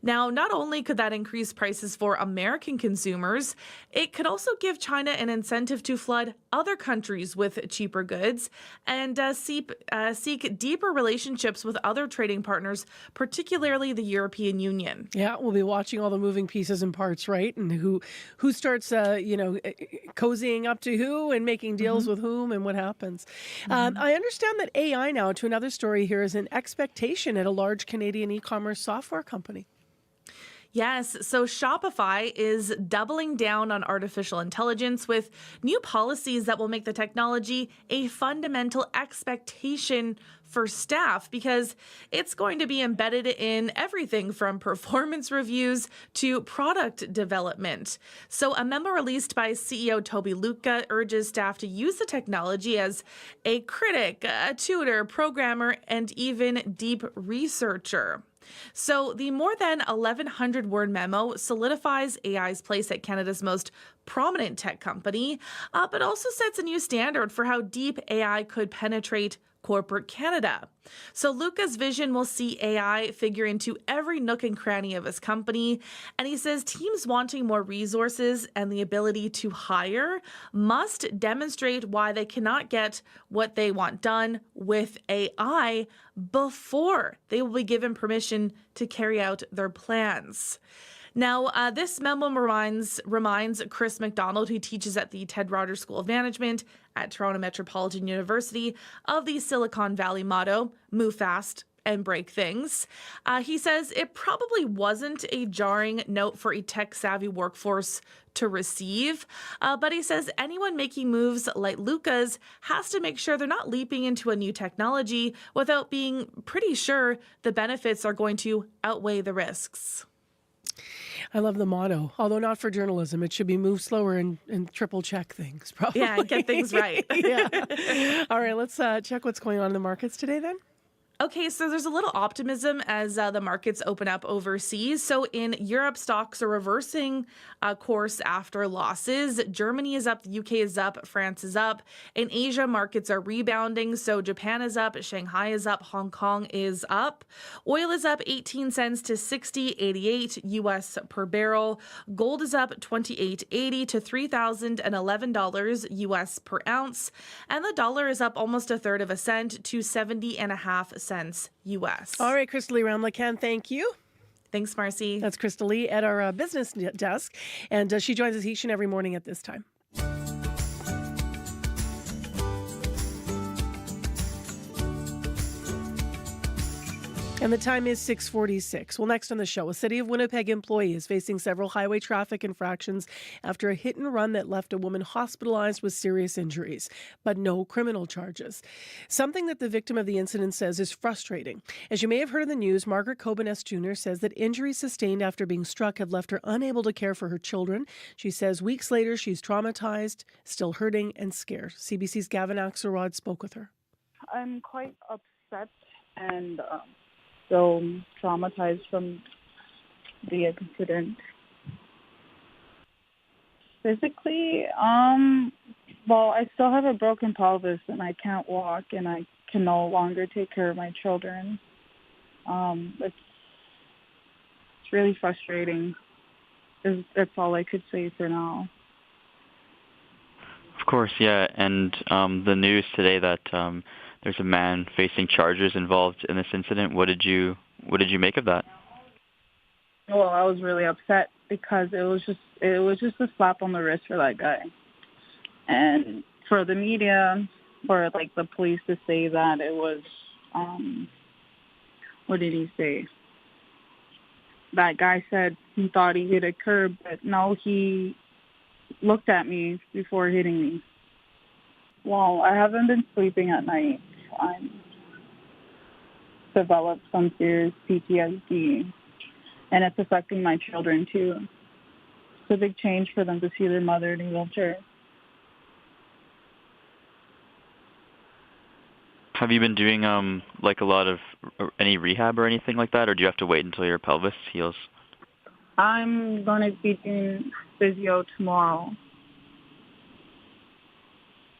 Now, not only could that increase prices for American consumers, it could also give China an incentive to flood other countries with cheaper goods and seek deeper relationships with other trading partners, particularly the European Union. Yeah, we'll be watching all the moving pieces and parts, right? And who starts, cozying up to who and making deals with whom and what happens. I understand that AI now, to another story here, is an expectation at a large Canadian e-commerce software company. Yes, so Shopify is doubling down on artificial intelligence with new policies that will make the technology a fundamental expectation for staff because it's going to be embedded in everything from performance reviews to product development. So a memo released by CEO Toby Luca urges staff to use the technology as a critic, a tutor, programmer, and even deep researcher. So the more than 1,100-word memo solidifies AI's place at Canada's most prominent tech company, but also sets a new standard for how deep AI could penetrate corporate Canada. So Luca's vision will see AI figure into every nook and cranny of his company. And he says teams wanting more resources and the ability to hire must demonstrate why they cannot get what they want done with AI before they will be given permission to carry out their plans. Now, this memo reminds Chris McDonald, who teaches at the Ted Rogers School of Management at Toronto Metropolitan University, of the Silicon Valley motto, move fast and break things. He says it probably wasn't a jarring note for a tech-savvy workforce to receive, but he says anyone making moves like Luca's has to make sure they're not leaping into a new technology without being pretty sure the benefits are going to outweigh the risks. I love the motto, although not for journalism. It should be move slower and triple check things, probably. Yeah, and get things right. Yeah. All right, let's check what's going on in the markets today then. Okay, so there's a little optimism as the markets open up overseas. So in Europe, stocks are reversing course after losses. Germany is up, the UK is up, France is up. In Asia, markets are rebounding. So Japan is up, Shanghai is up, Hong Kong is up. Oil is up 18 cents to $60.88 US per barrel. Gold is up $28.80 to $3,011 US per ounce. And the dollar is up almost a third of a cent to 70.5 cents US. All right, Crystal Lee Ramlakan, thank you. Thanks, Marcy. That's Crystal Lee at our business desk, and she joins us each and every morning at this time. And the time is 6:46. Well, next on the show, a City of Winnipeg employee is facing several highway traffic infractions after a hit and run that left a woman hospitalized with serious injuries, but no criminal charges. Something that the victim of the incident says is frustrating. As you may have heard in the news, Margaret Cobeness Jr. says that injuries sustained after being struck have left her unable to care for her children. She says weeks later she's traumatized, still hurting and scared. CBC's Gavin Axelrod spoke with her. I'm quite upset and so traumatized from the incident. Physically, well, I still have a broken pelvis and I can't walk and I can no longer take care of my children. It's really frustrating. That's all I could say for now. Of course, yeah, and the news today that there's a man facing charges involved in this incident. What did you make of that? Well, I was really upset because it was just a slap on the wrist for that guy, and for the media or like the police to say that it was what did he say? That guy said he thought he hit a curb, but no, he looked at me before hitting me. Well, I haven't been sleeping at night. I've developed some serious PTSD, and it's affecting my children too. It's a big change for them to see their mother in a wheelchair. Have you been doing like a lot of any rehab or anything like that, or do you have to wait until your pelvis heals? I'm going to be doing physio tomorrow.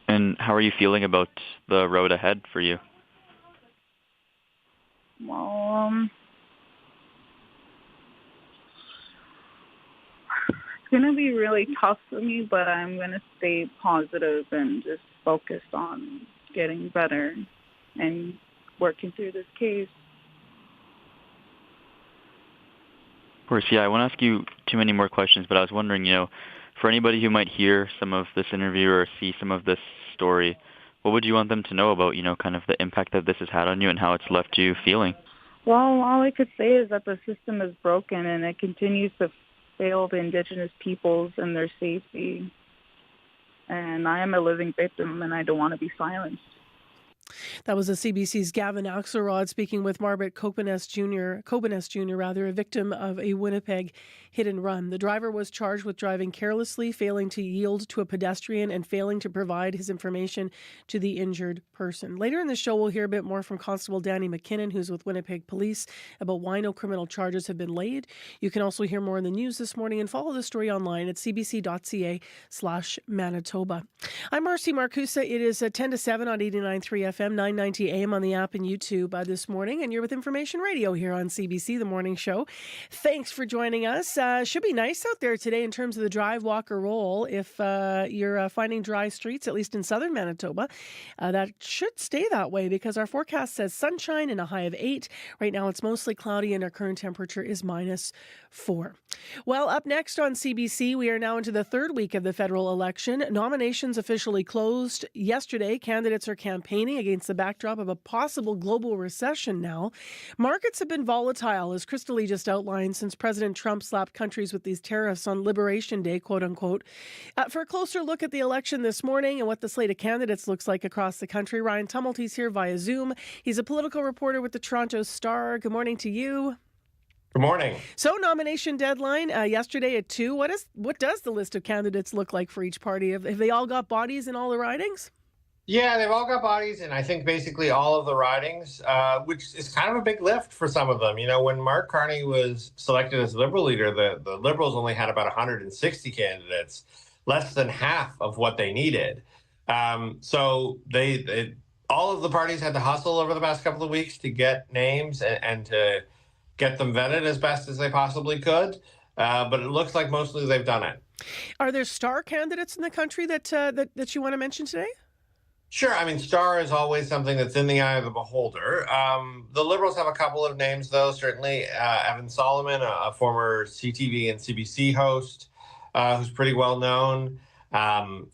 And how are you feeling about the road ahead for you? Well, it's going to be really tough for me, but I'm going to stay positive and just focus on getting better and working through this case. Of course, yeah. I won't ask you too many more questions, but I was wondering, for anybody who might hear some of this interview or see some of this story, what would you want them to know about, kind of the impact that this has had on you and how it's left you feeling? Well, all I could say is that the system is broken and it continues to fail the Indigenous peoples and their safety. And I am a living victim and I don't want to be silenced. That was a CBC's Gavin Axelrod speaking with Margaret Cobeness Jr., a victim of a Winnipeg hit and run. The driver was charged with driving carelessly, failing to yield to a pedestrian, and failing to provide his information to the injured person. Later in the show, we'll hear a bit more from Constable Danny McKinnon, who's with Winnipeg Police, about why no criminal charges have been laid. You can also hear more in the news this morning and follow the story online at cbc.ca/Manitoba. I'm Marcy Marcusa. It is 10 to 7 on 89.3 FM, 990 AM on the app and YouTube this morning, and you're with Information Radio here on CBC, the morning show. Thanks for joining us. Should be nice out there today in terms of the drive, walk, or roll. If you're finding dry streets, at least in southern Manitoba, that should stay that way because our forecast says sunshine and a high of 8. Right now it's mostly cloudy and our current temperature is -4. Well, up next on CBC, we are now into the third week of the federal election. Nominations officially closed yesterday. Candidates are campaigning against the backdrop of a possible global recession now. Markets have been volatile, as Crystal just outlined, since President Trump slapped countries with these tariffs on Liberation Day, quote unquote. For a closer look at the election this morning and what the slate of candidates looks like across the country, Ryan Tumulty's here via Zoom. He's a political reporter with the Toronto Star. Good morning to you. Good morning. So, nomination deadline yesterday at 2. What does the list of candidates look like for each party? Have they all got bodies in all the ridings? Yeah, they've all got bodies, and I think basically all of the ridings, which is kind of a big lift for some of them. You know, when Mark Carney was selected as Liberal leader, the Liberals only had about 160 candidates, less than half of what they needed. So they all of the parties had to hustle over the past couple of weeks to get names and to get them vetted as best as they possibly could. But it looks like mostly they've done it. Are there star candidates in the country that you want to mention today? Sure. I mean, star is always something that's in the eye of the beholder. The Liberals have a couple of names, though, certainly. Evan Solomon, a former CTV and CBC host, who's pretty well known.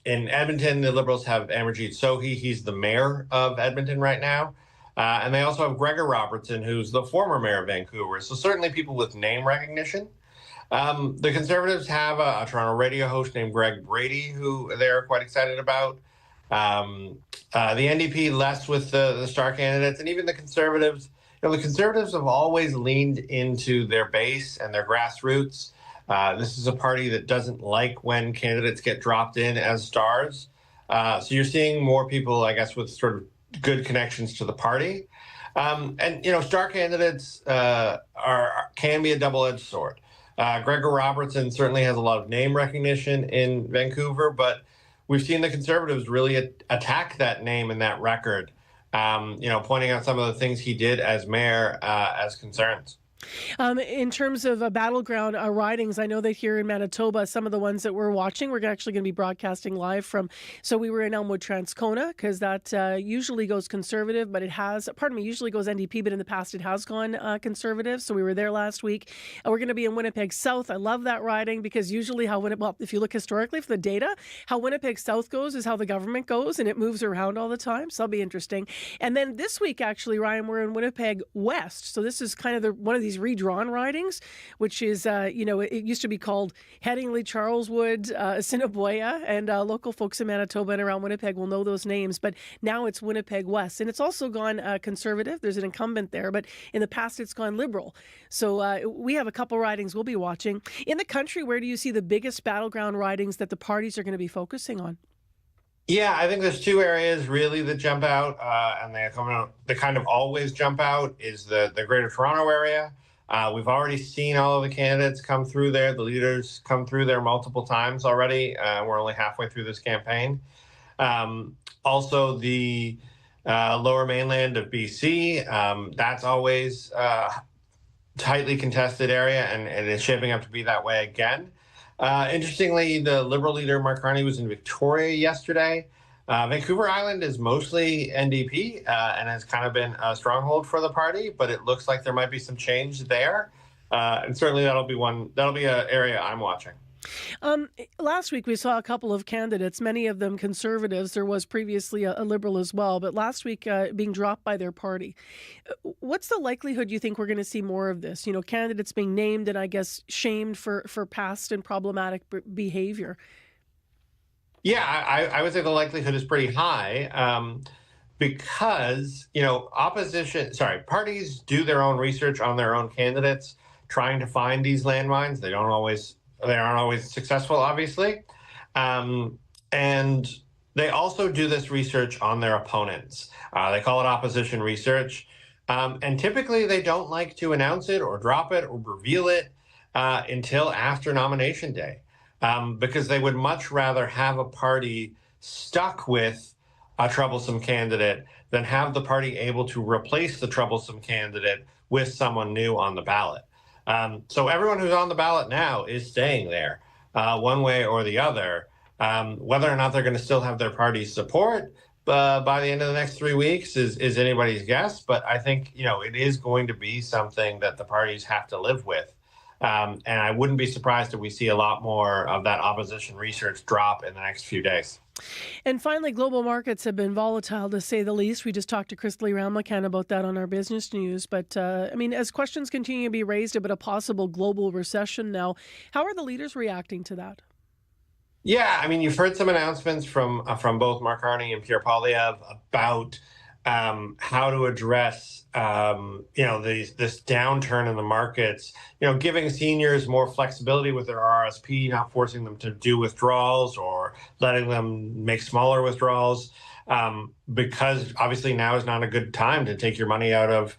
In Edmonton, the Liberals have Amarjeet Sohi. He's the mayor of Edmonton right now. And they also have Gregor Robertson, who's the former mayor of Vancouver. So certainly people with name recognition. The Conservatives have a Toronto radio host named Greg Brady, who they're quite excited about. The NDP less with the star candidates, and even the Conservatives. You know, the Conservatives have always leaned into their base and their grassroots. This is a party that doesn't like when candidates get dropped in as stars. So you're seeing more people, I guess, with sort of good connections to the party. And, you know, star candidates can be a double-edged sword. Gregor Robertson certainly has a lot of name recognition in Vancouver, but we've seen the Conservatives really attack that name and that record, you know, pointing out some of the things he did as mayor as concerns. In terms of battleground ridings, I know that here in Manitoba, some of the ones that we're watching, we're actually going to be broadcasting live from. So we were in Elmwood Transcona because that usually goes Conservative, but usually goes NDP, but in the past it has gone Conservative. So we were there last week. We're going to be in Winnipeg South. I love that riding because usually if you look historically for the data, how Winnipeg South goes is how the government goes, and it moves around all the time. So that'll be interesting. And then this week, actually, Ryan, we're in Winnipeg West. So this is kind of one of these redrawn ridings, which is, it used to be called Headingley, Charleswood, Assiniboia, and local folks in Manitoba and around Winnipeg will know those names, but now it's Winnipeg West. And it's also gone Conservative. There's an incumbent there, but in the past it's gone Liberal. So we have a couple ridings we'll be watching. In the country, where do you see the biggest battleground ridings that the parties are going to be focusing on? Yeah, I think there's two areas really that jump out, and they kind of always jump out, is the Greater Toronto area. We've already seen all of the candidates come through there, the leaders come through there multiple times already. We're only halfway through this campaign. Also, the lower mainland of BC, that's always a tightly contested area, and it's shaping up to be that way again. Interestingly, the Liberal leader, Mark Carney, was in Victoria yesterday. Vancouver Island is mostly NDP and has kind of been a stronghold for the party, but it looks like there might be some change there. And certainly that'll be an area I'm watching. Last week we saw a couple of candidates, many of them Conservatives. There was previously a Liberal as well, but last week being dropped by their party. What's the likelihood you think we're going to see more of this? You know, candidates being named and I guess shamed for past and problematic behavior. Yeah, I would say the likelihood is pretty high because, you know, parties do their own research on their own candidates, trying to find these landmines. They aren't always successful, obviously. And they also do this research on their opponents. They call it opposition research. And typically they don't like to announce it or drop it or reveal it until after nomination day. Because they would much rather have a party stuck with a troublesome candidate than have the party able to replace the troublesome candidate with someone new on the ballot. So everyone who's on the ballot now is staying there one way or the other. Whether or not they're going to still have their party's support by the end of the next 3 weeks is anybody's guess. But I think, you know, it is going to be something that the parties have to live with. And I wouldn't be surprised if we see a lot more of that opposition research drop in the next few days. And finally, global markets have been volatile, to say the least. We just talked to Christley Ramlakan about that on our business news. But, as questions continue to be raised about a possible global recession now, how are the leaders reacting to that? Yeah, you've heard some announcements from both Mark Carney and Pierre Poilievre about how to address this downturn in the markets. Giving seniors more flexibility with their RSP, not forcing them to do withdrawals or letting them make smaller withdrawals, because obviously now is not a good time to take your money out of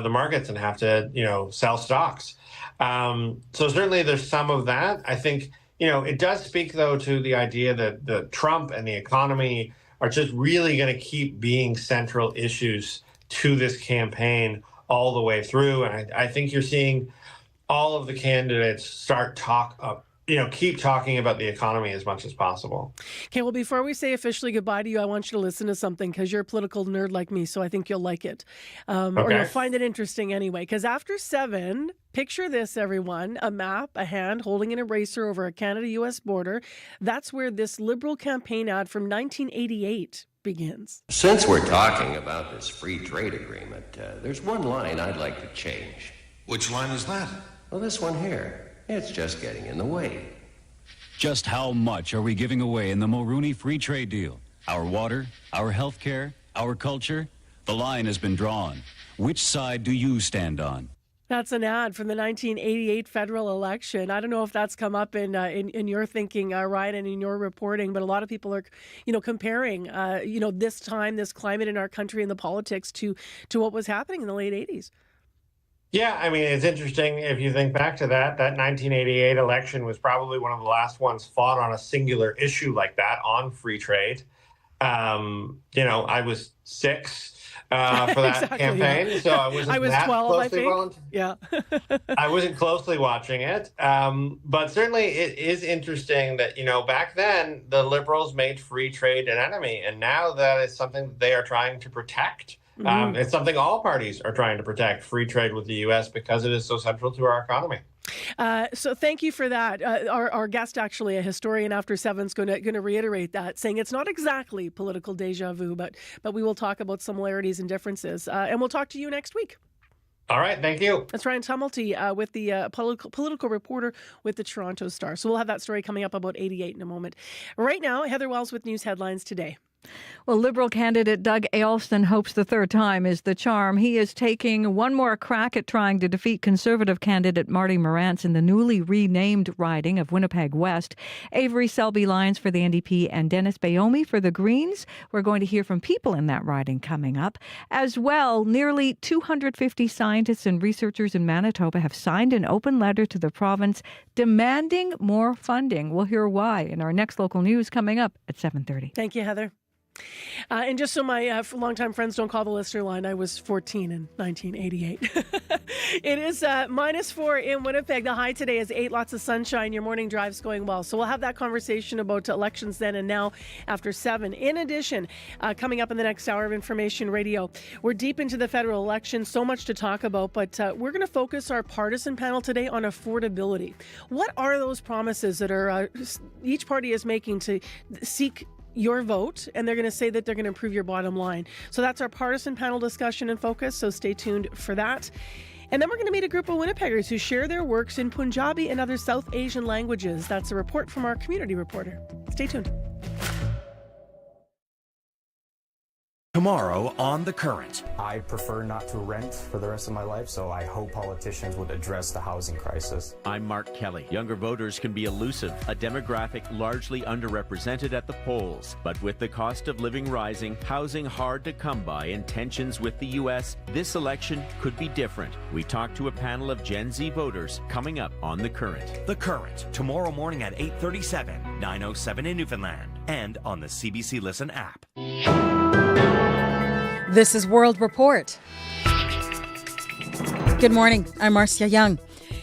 the markets and have to sell stocks. So certainly there's some of that. I think it does speak, though, to the idea that the Trump and the economy are just really going to keep being central issues to this campaign all the way through. And I think you're seeing all of the candidates keep talking about the economy as much as possible. Okay, well, before we say officially goodbye to you, I want you to listen to something, because you're a political nerd like me, so I think you'll like it. Or you'll find it interesting anyway, because after 7, picture this, everyone, a map, a hand holding an eraser over a Canada-U.S. border. That's where this Liberal campaign ad from 1988 begins. Since we're talking about this free trade agreement, there's one line I'd like to change. Which line is that? Well, this one here. It's just getting in the way. Just how much are we giving away in the Mulrooney Free Trade Deal? Our water, our health care, our culture? The line has been drawn. Which side do you stand on? That's an ad from the 1988 federal election. I don't know if that's come up in your thinking, Ryan, and in your reporting, but a lot of people are, comparing, this time, this climate in our country and the politics to what was happening in the late 80s. Yeah, it's interesting if you think back to that 1988 election was probably one of the last ones fought on a singular issue like that, on free trade. I was 6 for that exactly, campaign, yeah. so I wasn't 12, I think. Yeah. I wasn't closely watching it, but certainly it is interesting that, back then the Liberals made free trade an enemy, and now that is something that they are trying to protect. It's something all parties are trying to protect, free trade with the U.S., because it is so central to our economy. So thank you for that. Our guest, actually, a historian after 7, is going to reiterate that, saying it's not exactly political deja vu, but we will talk about similarities and differences. And we'll talk to you next week. All right. Thank you. That's Ryan Tumulty with the political reporter with the Toronto Star. So we'll have that story coming up about 88 in a moment. Right now, Heather Wells with news headlines today. Well, Liberal candidate Doug Ailston hopes the third time is the charm. He is taking one more crack at trying to defeat Conservative candidate Marty Morantz in the newly renamed riding of Winnipeg West. Avery Selby-Lyons for the NDP and Dennis Bayomi for the Greens. We're going to hear from people in that riding coming up. As well, nearly 250 scientists and researchers in Manitoba have signed an open letter to the province demanding more funding. We'll hear why in our next local news coming up at 7:30. Thank you, Heather. And just so my longtime friends don't call the listener line, I was 14 in 1988. It is -4 in Winnipeg. The high today is 8, lots of sunshine. Your morning drive's going well. So we'll have that conversation about elections then and now after 7. In addition, coming up in the next hour of Information Radio, we're deep into the federal election, so much to talk about, but we're going to focus our partisan panel today on affordability. What are those promises that are each party is making to seek your vote, and they're going to say that they're going to improve your bottom line? So that's our partisan panel discussion and focus, so stay tuned for that. And then we're going to meet a group of Winnipeggers who share their works in Punjabi and other South Asian languages. That's a report from our community reporter. Stay tuned. Tomorrow on The Current. I prefer not to rent for the rest of my life, so I hope politicians would address the housing crisis. I'm Mark Kelly. Younger voters can be elusive, a demographic largely underrepresented at the polls. But with the cost of living rising, housing hard to come by, and tensions with the U.S., this election could be different. We talked to a panel of Gen Z voters coming up on The Current. The Current, tomorrow morning at 8:37, 9:07 in Newfoundland, and on the CBC Listen app. This is World Report. Good morning. I'm Marcia Young.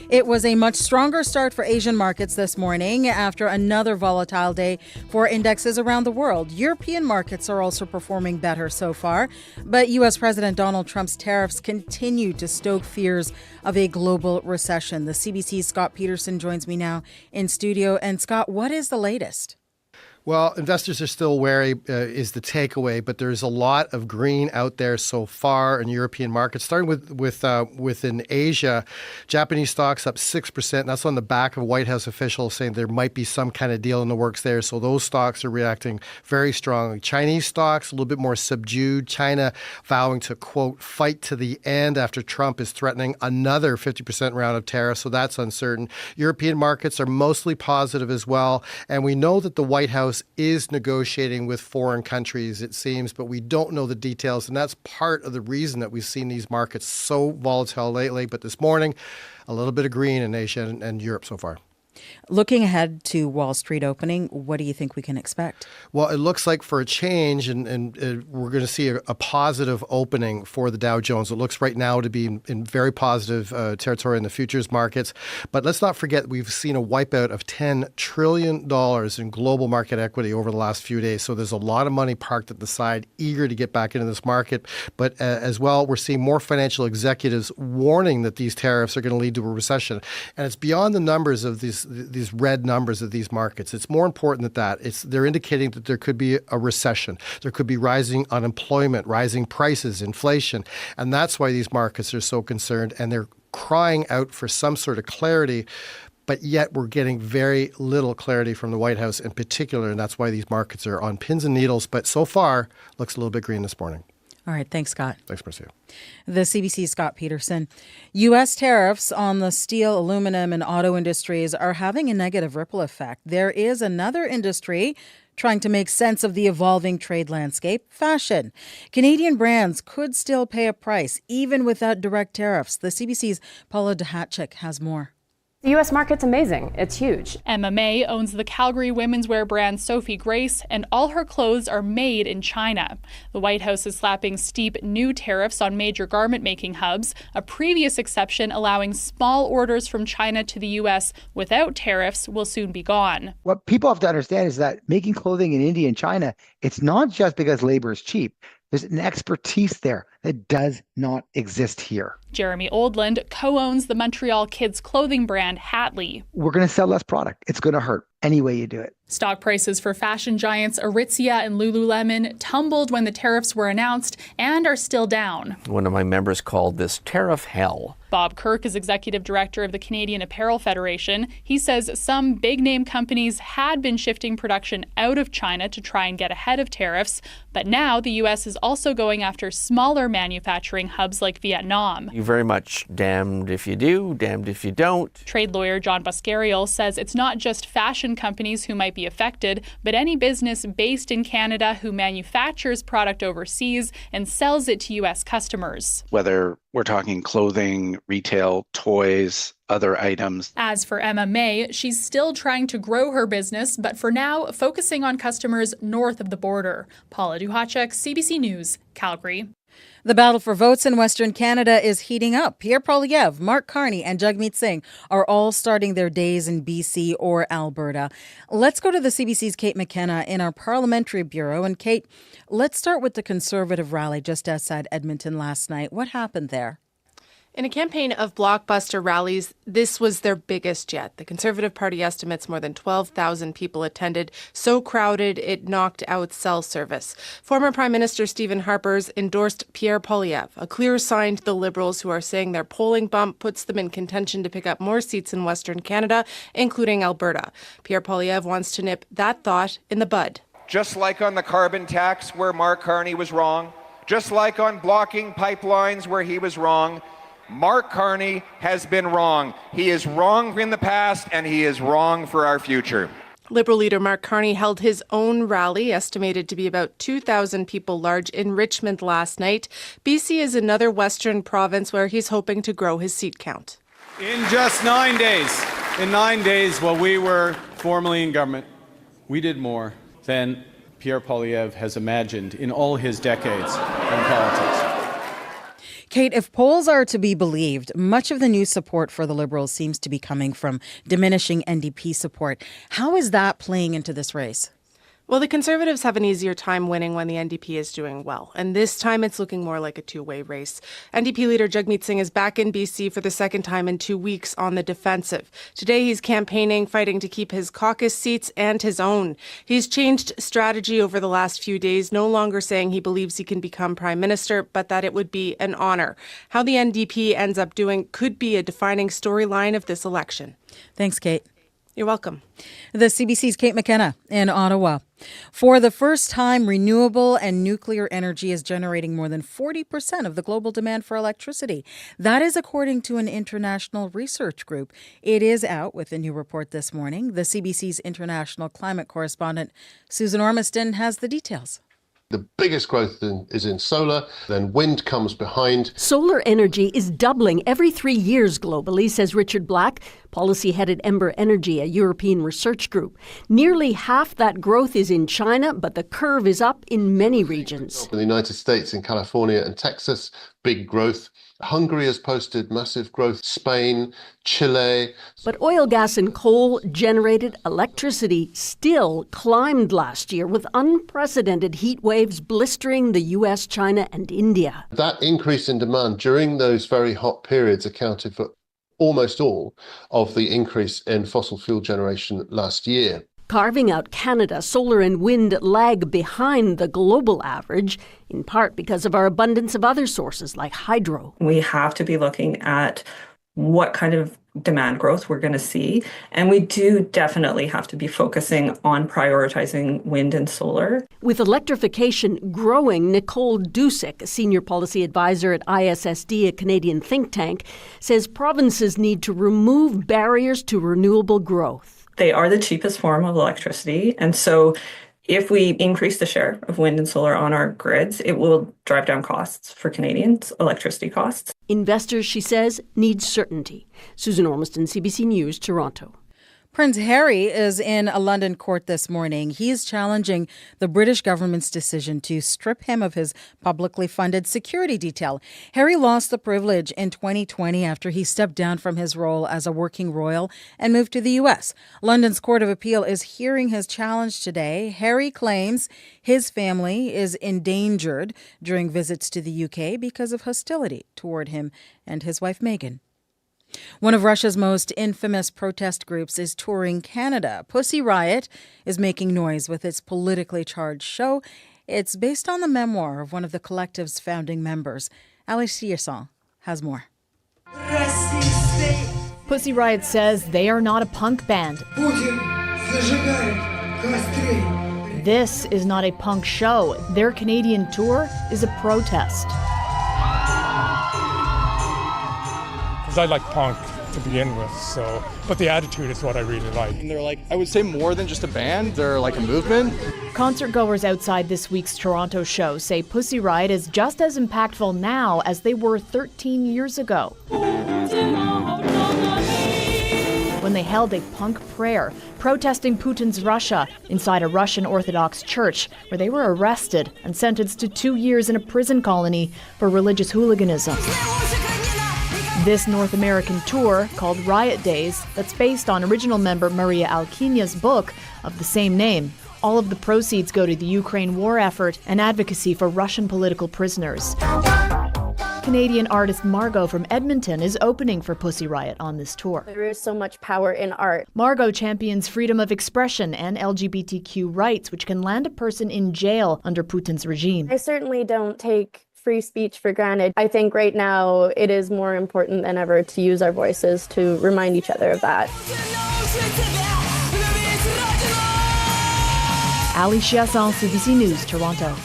It was a much stronger start for Asian markets this morning after another volatile day for indexes around the world. European markets are also performing better so far, but U.S. President Donald Trump's tariffs continue to stoke fears of a global recession. The CBC's Scott Peterson joins me now in studio. And Scott, what is the latest? Well, investors are still wary is the takeaway, but there's a lot of green out there so far in European markets. Starting within Asia, Japanese stocks up 6%. That's on the back of White House officials saying there might be some kind of deal in the works there. So those stocks are reacting very strongly. Chinese stocks a little bit more subdued. China vowing to, quote, fight to the end after Trump is threatening another 50% round of tariffs. So that's uncertain. European markets are mostly positive as well. And we know that the White House is negotiating with foreign countries, it seems, but we don't know the details. And that's part of the reason that we've seen these markets so volatile lately. But this morning, a little bit of green in Asia and Europe so far. Looking ahead to Wall Street opening, what do you think we can expect? Well, it looks like for a change, and we're going to see a positive opening for the Dow Jones. It looks right now to be in very positive territory in the futures markets. But let's not forget we've seen a wipeout of $10 trillion in global market equity over the last few days. So there's a lot of money parked at the side, eager to get back into this market. But as well, we're seeing more financial executives warning that these tariffs are going to lead to a recession. And it's beyond the numbers of these red numbers of these markets. It's more important than that. They're indicating that there could be a recession. There could be rising unemployment, rising prices, inflation. And that's why these markets are so concerned. And they're crying out for some sort of clarity. But yet we're getting very little clarity from the White House in particular. And that's why these markets are on pins and needles. But so far, looks a little bit green this morning. All right. Thanks, Scott. Thanks, Marcia. The CBC's Scott Peterson. U.S. tariffs on the steel, aluminum, and auto industries are having a negative ripple effect. There is another industry trying to make sense of the evolving trade landscape, fashion. Canadian brands could still pay a price, even without direct tariffs. The CBC's Paula Duhatschek has more. The U.S. market's amazing. It's huge. MMA owns the Calgary women's wear brand Sophie Grace, and all her clothes are made in China. The White House is slapping steep new tariffs on major garment-making hubs, a previous exception allowing small orders from China to the U.S. without tariffs will soon be gone. What people have to understand is that making clothing in India and China, it's not just because labor is cheap. There's an expertise there that does not exist here. Jeremy Oldland co-owns the Montreal kids clothing brand Hatley. We're going to sell less product. It's going to hurt any way you do it. Stock prices for fashion giants Aritzia and Lululemon tumbled when the tariffs were announced and are still down. One of my members called this tariff hell. Bob Kirk is executive director of the Canadian Apparel Federation. He says some big-name companies had been shifting production out of China to try and get ahead of tariffs, but now the U.S. is also going after smaller manufacturing hubs like Vietnam. You're very much damned if you do, damned if you don't. Trade lawyer John Buscariel says it's not just fashion companies who might be affected, but any business based in Canada who manufactures product overseas and sells it to U.S. customers. Whether we're talking clothing, retail, toys, other items. As for MMA, she's still trying to grow her business, but for now, focusing on customers north of the border. Paula Duhatschek, CBC News, Calgary. The battle for votes in Western Canada is heating up. Pierre Poilievre, Mark Carney, and Jagmeet Singh are all starting their days in BC or Alberta. Let's go to the CBC's Kate McKenna in our parliamentary bureau. And Kate, let's start with the Conservative rally just outside Edmonton last night. What happened there? In a campaign of blockbuster rallies, this was their biggest yet. The Conservative Party estimates more than 12,000 people attended, so crowded it knocked out cell service. Former Prime Minister Stephen Harper's endorsed Pierre Poilievre, a clear sign to the Liberals who are saying their polling bump puts them in contention to pick up more seats in Western Canada, including Alberta. Pierre Poilievre wants to nip that thought in the bud. Just like on the carbon tax where Mark Carney was wrong, just like on blocking pipelines where he was wrong, Mark Carney has been wrong. He is wrong in the past, and he is wrong for our future. Liberal leader Mark Carney held his own rally, estimated to be about 2,000 people large, in Richmond last night. BC is another Western province where he's hoping to grow his seat count. In just 9 days, while we were formally in government, we did more than Pierre Poilievre has imagined in all his decades in politics. Kate, if polls are to be believed, much of the new support for the Liberals seems to be coming from diminishing NDP support. How is that playing into this race? Well, the Conservatives have an easier time winning when the NDP is doing well. And this time it's looking more like a two-way race. NDP leader Jagmeet Singh is back in BC for the second time in 2 weeks on the defensive. Today he's campaigning, fighting to keep his caucus seats and his own. He's changed strategy over the last few days, no longer saying he believes he can become prime minister, but that it would be an honor. How the NDP ends up doing could be a defining storyline of this election. Thanks, Kate. You're welcome. The CBC's Kate McKenna in Ottawa. For the first time, renewable and nuclear energy is generating more than 40% of the global demand for electricity. That is according to an international research group. It is out with a new report this morning. The CBC's international climate correspondent, Susan Ormiston, has the details. The biggest growth is in solar, then wind comes behind. Solar energy is doubling every 3 years globally, says Richard Black, policy-headed Ember Energy, a European research group. Nearly half that growth is in China, but the curve is up in many regions. In the United States, in California and Texas, big growth. Hungary has posted massive growth, Spain, Chile. But oil, gas and coal-generated electricity still climbed last year with unprecedented heat waves blistering the US, China and India. That increase in demand during those very hot periods accounted for almost all of the increase in fossil fuel generation last year. Carving out Canada, solar and wind lag behind the global average, in part because of our abundance of other sources like hydro. We have to be looking at what kind of demand growth we're going to see. And we do definitely have to be focusing on prioritizing wind and solar. With electrification growing, Nicole Dusick, a senior policy advisor at ISSD, a Canadian think tank, says provinces need to remove barriers to renewable growth. They are the cheapest form of electricity. And so if we increase the share of wind and solar on our grids, it will drive down costs for Canadians, electricity costs. Investors, she says, need certainty. Susan Ormiston, CBC News, Toronto. Prince Harry is in a London court this morning. He is challenging the British government's decision to strip him of his publicly funded security detail. Harry lost the privilege in 2020 after he stepped down from his role as a working royal and moved to the U.S. London's Court of Appeal is hearing his challenge today. Harry claims his family is endangered during visits to the UK because of hostility toward him and his wife Meghan. One of Russia's most infamous protest groups is touring Canada. Pussy Riot is making noise with its politically charged show. It's based on the memoir of one of the collective's founding members. Aisha Hudson has more. Pussy Riot says they are not a punk band. This is not a punk show. Their Canadian tour is a protest. I like punk to begin with, but the attitude is what I really like. And they're like, I would say more than just a band, they're like a movement. Concert goers outside this week's Toronto show say Pussy Riot is just as impactful now as they were 13 years ago, when they held a punk prayer protesting Putin's Russia inside a Russian Orthodox church, where they were arrested and sentenced to 2 years in a prison colony for religious hooliganism. This North American tour, called Riot Days, that's based on original member Maria Alkinya's book of the same name. All of the proceeds go to the Ukraine war effort and advocacy for Russian political prisoners. Canadian artist Margot from Edmonton is opening for Pussy Riot on this tour. There is so much power in art. Margot champions freedom of expression and LGBTQ rights, which can land a person in jail under Putin's regime. I certainly don't take free speech for granted. I think right now it is more important than ever to use our voices to remind each other of that. Aisha Hudson, CBC News, Toronto.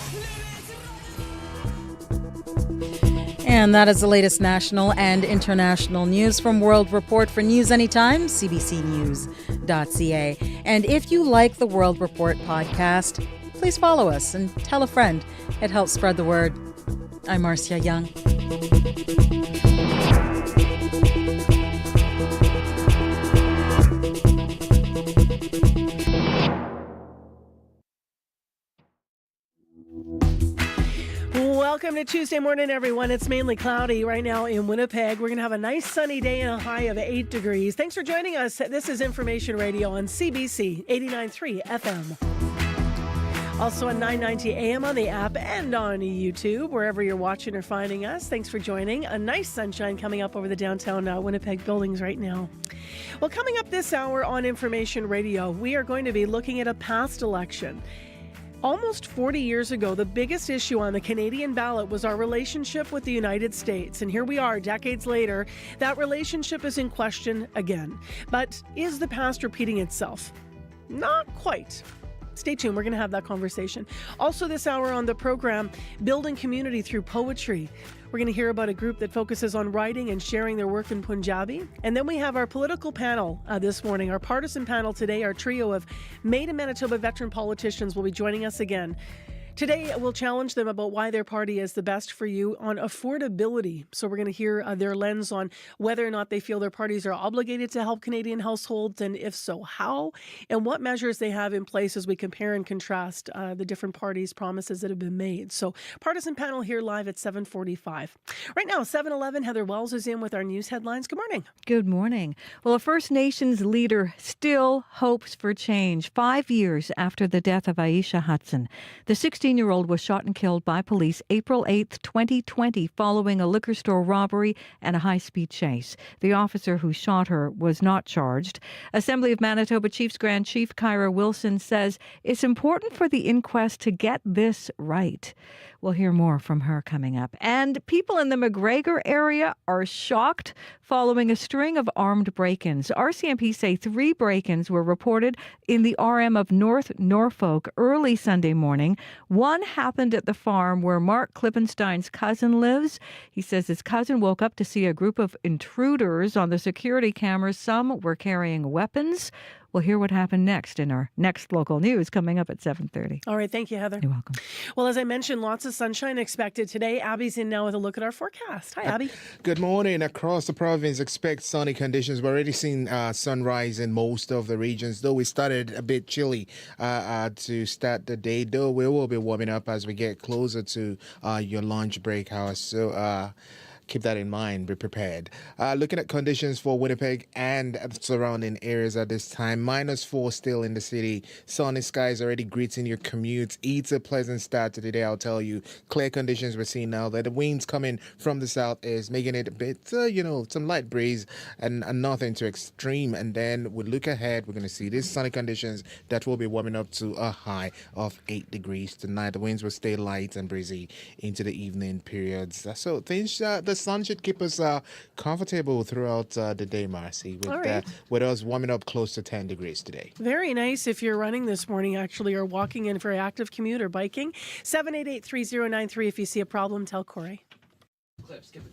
And that is the latest national and international news from World Report. For news anytime, cbcnews.ca. And if you like the World Report podcast, please follow us and tell a friend. It helps spread the word. I'm Marcia Young. Welcome to Tuesday morning, everyone. It's mainly cloudy right now in Winnipeg. We're going to have a nice sunny day and a high of 8 degrees. Thanks for joining us. This is Information Radio on CBC 89.3 FM. Also at 9:90 a.m. on the app and on YouTube, wherever you're watching or finding us. Thanks for joining. A nice sunshine coming up over the downtown Winnipeg buildings right now. Well, coming up this hour on Information Radio, we are going to be looking at a past election. Almost 40 years ago, the biggest issue on the Canadian ballot was our relationship with the United States. And here we are, decades later, that relationship is in question again. But is the past repeating itself? Not quite. Stay tuned. We're going to have that conversation. Also this hour on the program, building community through poetry. We're going to hear about a group that focuses on writing and sharing their work in Punjabi. And then we have our political panel this morning. Our partisan panel today, our trio of Made in Manitoba veteran politicians will be joining us again. Today, we'll challenge them about why their party is the best for you on affordability. So we're going to hear their lens on whether or not they feel their parties are obligated to help Canadian households, and if so, how, and what measures they have in place as we compare and contrast the different parties' promises that have been made. So partisan panel here live at 7:45. Right now, 7:11, Heather Wells is in with our news headlines. Good morning. Good morning. Well, a First Nations leader still hopes for change 5 years after the death of Aisha Hudson. The 16-year-old was shot and killed by police April 8th, 2020, following a liquor store robbery and a high-speed chase. The officer who shot her was not charged. Assembly of Manitoba Chiefs Grand Chief Kyra Wilson says it's important for the inquest to get this right. We'll hear more from her coming up. And people in the McGregor area are shocked following a string of armed break-ins. RCMP say 3 break-ins were reported in the RM of North Norfolk early Sunday morning. One happened at the farm where Mark Klippenstein's cousin lives. He says his cousin woke up to see a group of intruders on the security cameras. Some were carrying weapons. We'll hear what happened next in our next local news coming up at 7:30. All right. Thank you, Heather. You're welcome. Well, as I mentioned, lots of sunshine expected today. Abby's in now with a look at our forecast. Hi, Abby. Good morning. Across the province, expect sunny conditions. We're already seeing sunrise in most of the regions, though we started a bit chilly to start the day, though we will be warming up as we get closer to your lunch break hours. So, keep that in mind. Be prepared. Looking at conditions for Winnipeg and surrounding areas at this time. -4 still in the city. Sunny skies already greeting your commute. It's a pleasant start to the day, I'll tell you. Clear conditions we're seeing now. That the winds coming from the south is making it a bit, some light breeze and nothing too extreme. And then we look ahead. We're going to see these sunny conditions that will be warming up to a high of 8 degrees tonight. The winds will stay light and breezy into the evening periods. So things, the sun should keep us comfortable throughout the day, Marcy, with us warming up close to 10 degrees today. Very nice if you're running this morning, actually, or walking in for an active commute or biking. 788-3093 if you see a problem, tell Corey. Skip it.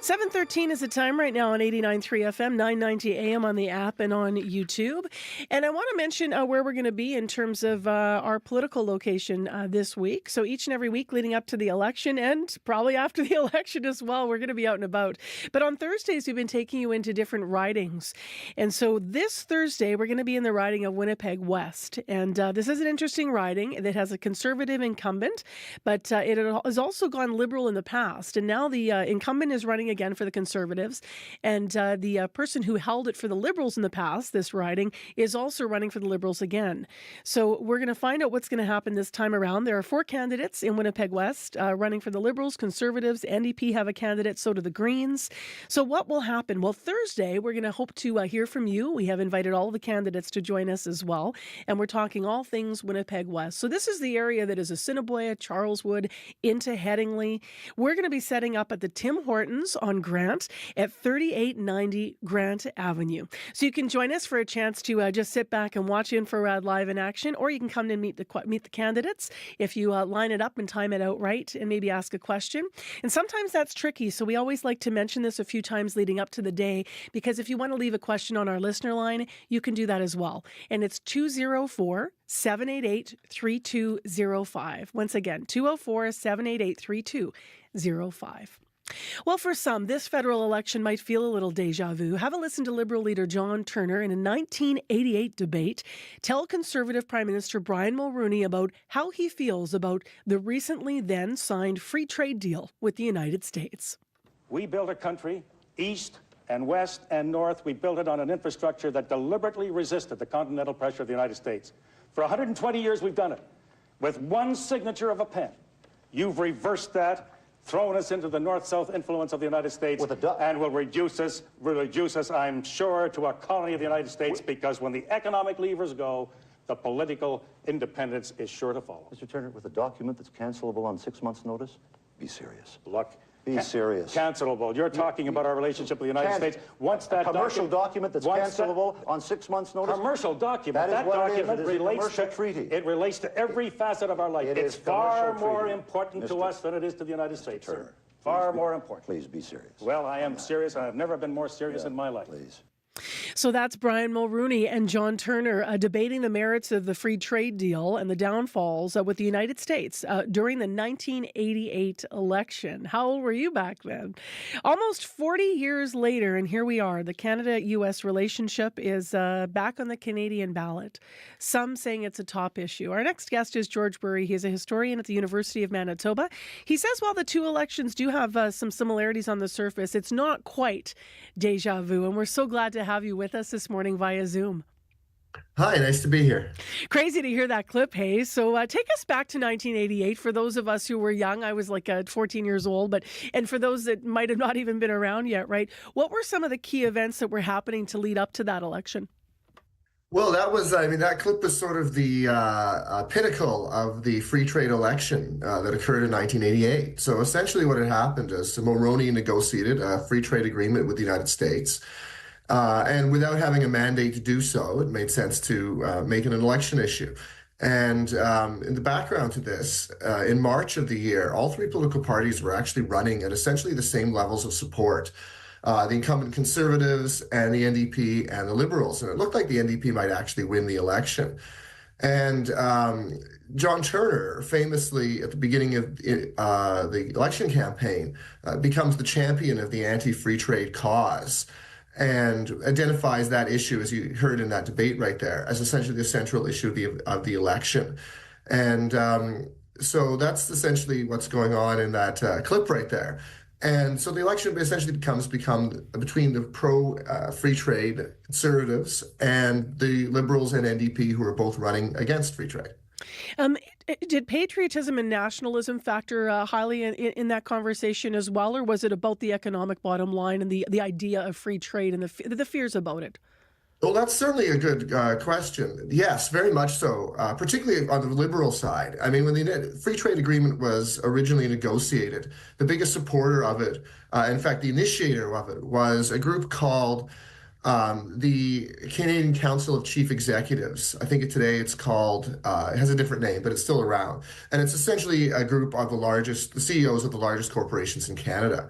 7:13 is the time right now on 89.3 FM, 990 AM on the app and on YouTube. And I want to mention where we're going to be in terms of our political location this week. So each and every week leading up to the election and probably after the election as well, we're going to be out and about. But on Thursdays, we've been taking you into different ridings. And so this Thursday, we're going to be in the riding of Winnipeg West. And this is an interesting riding that has a Conservative incumbent, but it has also gone Liberal in the past. And now the incumbent is running again for the Conservatives. And the person who held it for the Liberals in the past, this riding, is also running for the Liberals again. So we're going to find out what's going to happen this time around. There are 4 candidates in Winnipeg West running for the Liberals, Conservatives, NDP have a candidate, so do the Greens. So what will happen? Well, Thursday, we're going to hope to hear from you. We have invited all the candidates to join us as well. And we're talking all things Winnipeg West. So this is the area that is Assiniboia, Charleswood, into Headingley. We're going to be setting up at the Tim Hortons on Grant at 3890 Grant Avenue. So you can join us for a chance to just sit back and watch Infrared live in action, or you can come and meet the candidates if you line it up and time it out right and maybe ask a question. And sometimes that's tricky, so we always like to mention this a few times leading up to the day, because if you want to leave a question on our listener line, you can do that as well. And it's 204-788-3205. Once again, 204-788-3205. Well, for some, this federal election might feel a little deja vu. Have a listen to Liberal leader John Turner in a 1988 debate tell Conservative Prime Minister Brian Mulroney about how he feels about the recently then signed free trade deal with the United States. We built a country, east and west and north. We built it on an infrastructure that deliberately resisted the continental pressure of the United States. For 120 years, we've done it. With one signature of a pen, you've reversed that, thrown us into the north-south influence of the United States, and will reduce us, I'm sure, to a colony of the United States, because when the economic levers go, the political independence is sure to follow. Mr. Turner, with a document that's cancelable on 6 months' notice, be serious. Look, be serious. Cancelable. You're talking about our relationship with the United States. Once that commercial document that's cancelable on 6 months' notice. Commercial document. That document relates to treaty. It relates to every facet of our life. It's far more important to us than it is to the United States, sir. Far more important. Please be serious. Well, I am serious, and I've never been more serious in my life. Please. So that's Brian Mulroney and John Turner debating the merits of the free trade deal and the downfalls with the United States during the 1988 election. How old were you back then? Almost 40 years later, and here we are. The Canada-U.S. relationship is back on the Canadian ballot. Some saying it's a top issue. Our next guest is George Burry. He is a historian at the University of Manitoba. He says while the two elections do have some similarities on the surface, it's not quite deja vu, and we're so glad to have you with us this morning via Zoom. Hi, nice to be here. Crazy to hear that clip, Hayes. So take us back to 1988. For those of us who were young, I was like 14 years old, and for those that might have not even been around yet, right? What were some of the key events that were happening to lead up to that election? Well, that clip was sort of the pinnacle of the free trade election that occurred in 1988. So essentially what had happened is Mulroney negotiated a free trade agreement with the United States. And without having a mandate to do so, it made sense to make it an election issue. And in the background to this, in March of the year, all three political parties were actually running at essentially the same levels of support. The incumbent Conservatives and the NDP and the Liberals. And it looked like the NDP might actually win the election. And John Turner, famously at the beginning of the election campaign, becomes the champion of the anti-free trade cause, and identifies that issue, as you heard in that debate right there, as essentially the central issue of the election. And so that's essentially what's going on in that clip right there. And so the election essentially becomes between the pro-free trade Conservatives and the Liberals and NDP, who are both running against free trade. Did patriotism and nationalism factor highly in that conversation as well, or was it about the economic bottom line and the idea of free trade and the fears about it? Well, that's certainly a good question. Yes, very much so, particularly on the Liberal side. I mean, when the free trade agreement was originally negotiated, the biggest supporter of it, in fact, the initiator of it, was a group called the Canadian Council of Chief Executives. I think today it's called, it has a different name, but it's still around. And it's essentially a group of the CEOs of the largest corporations in Canada.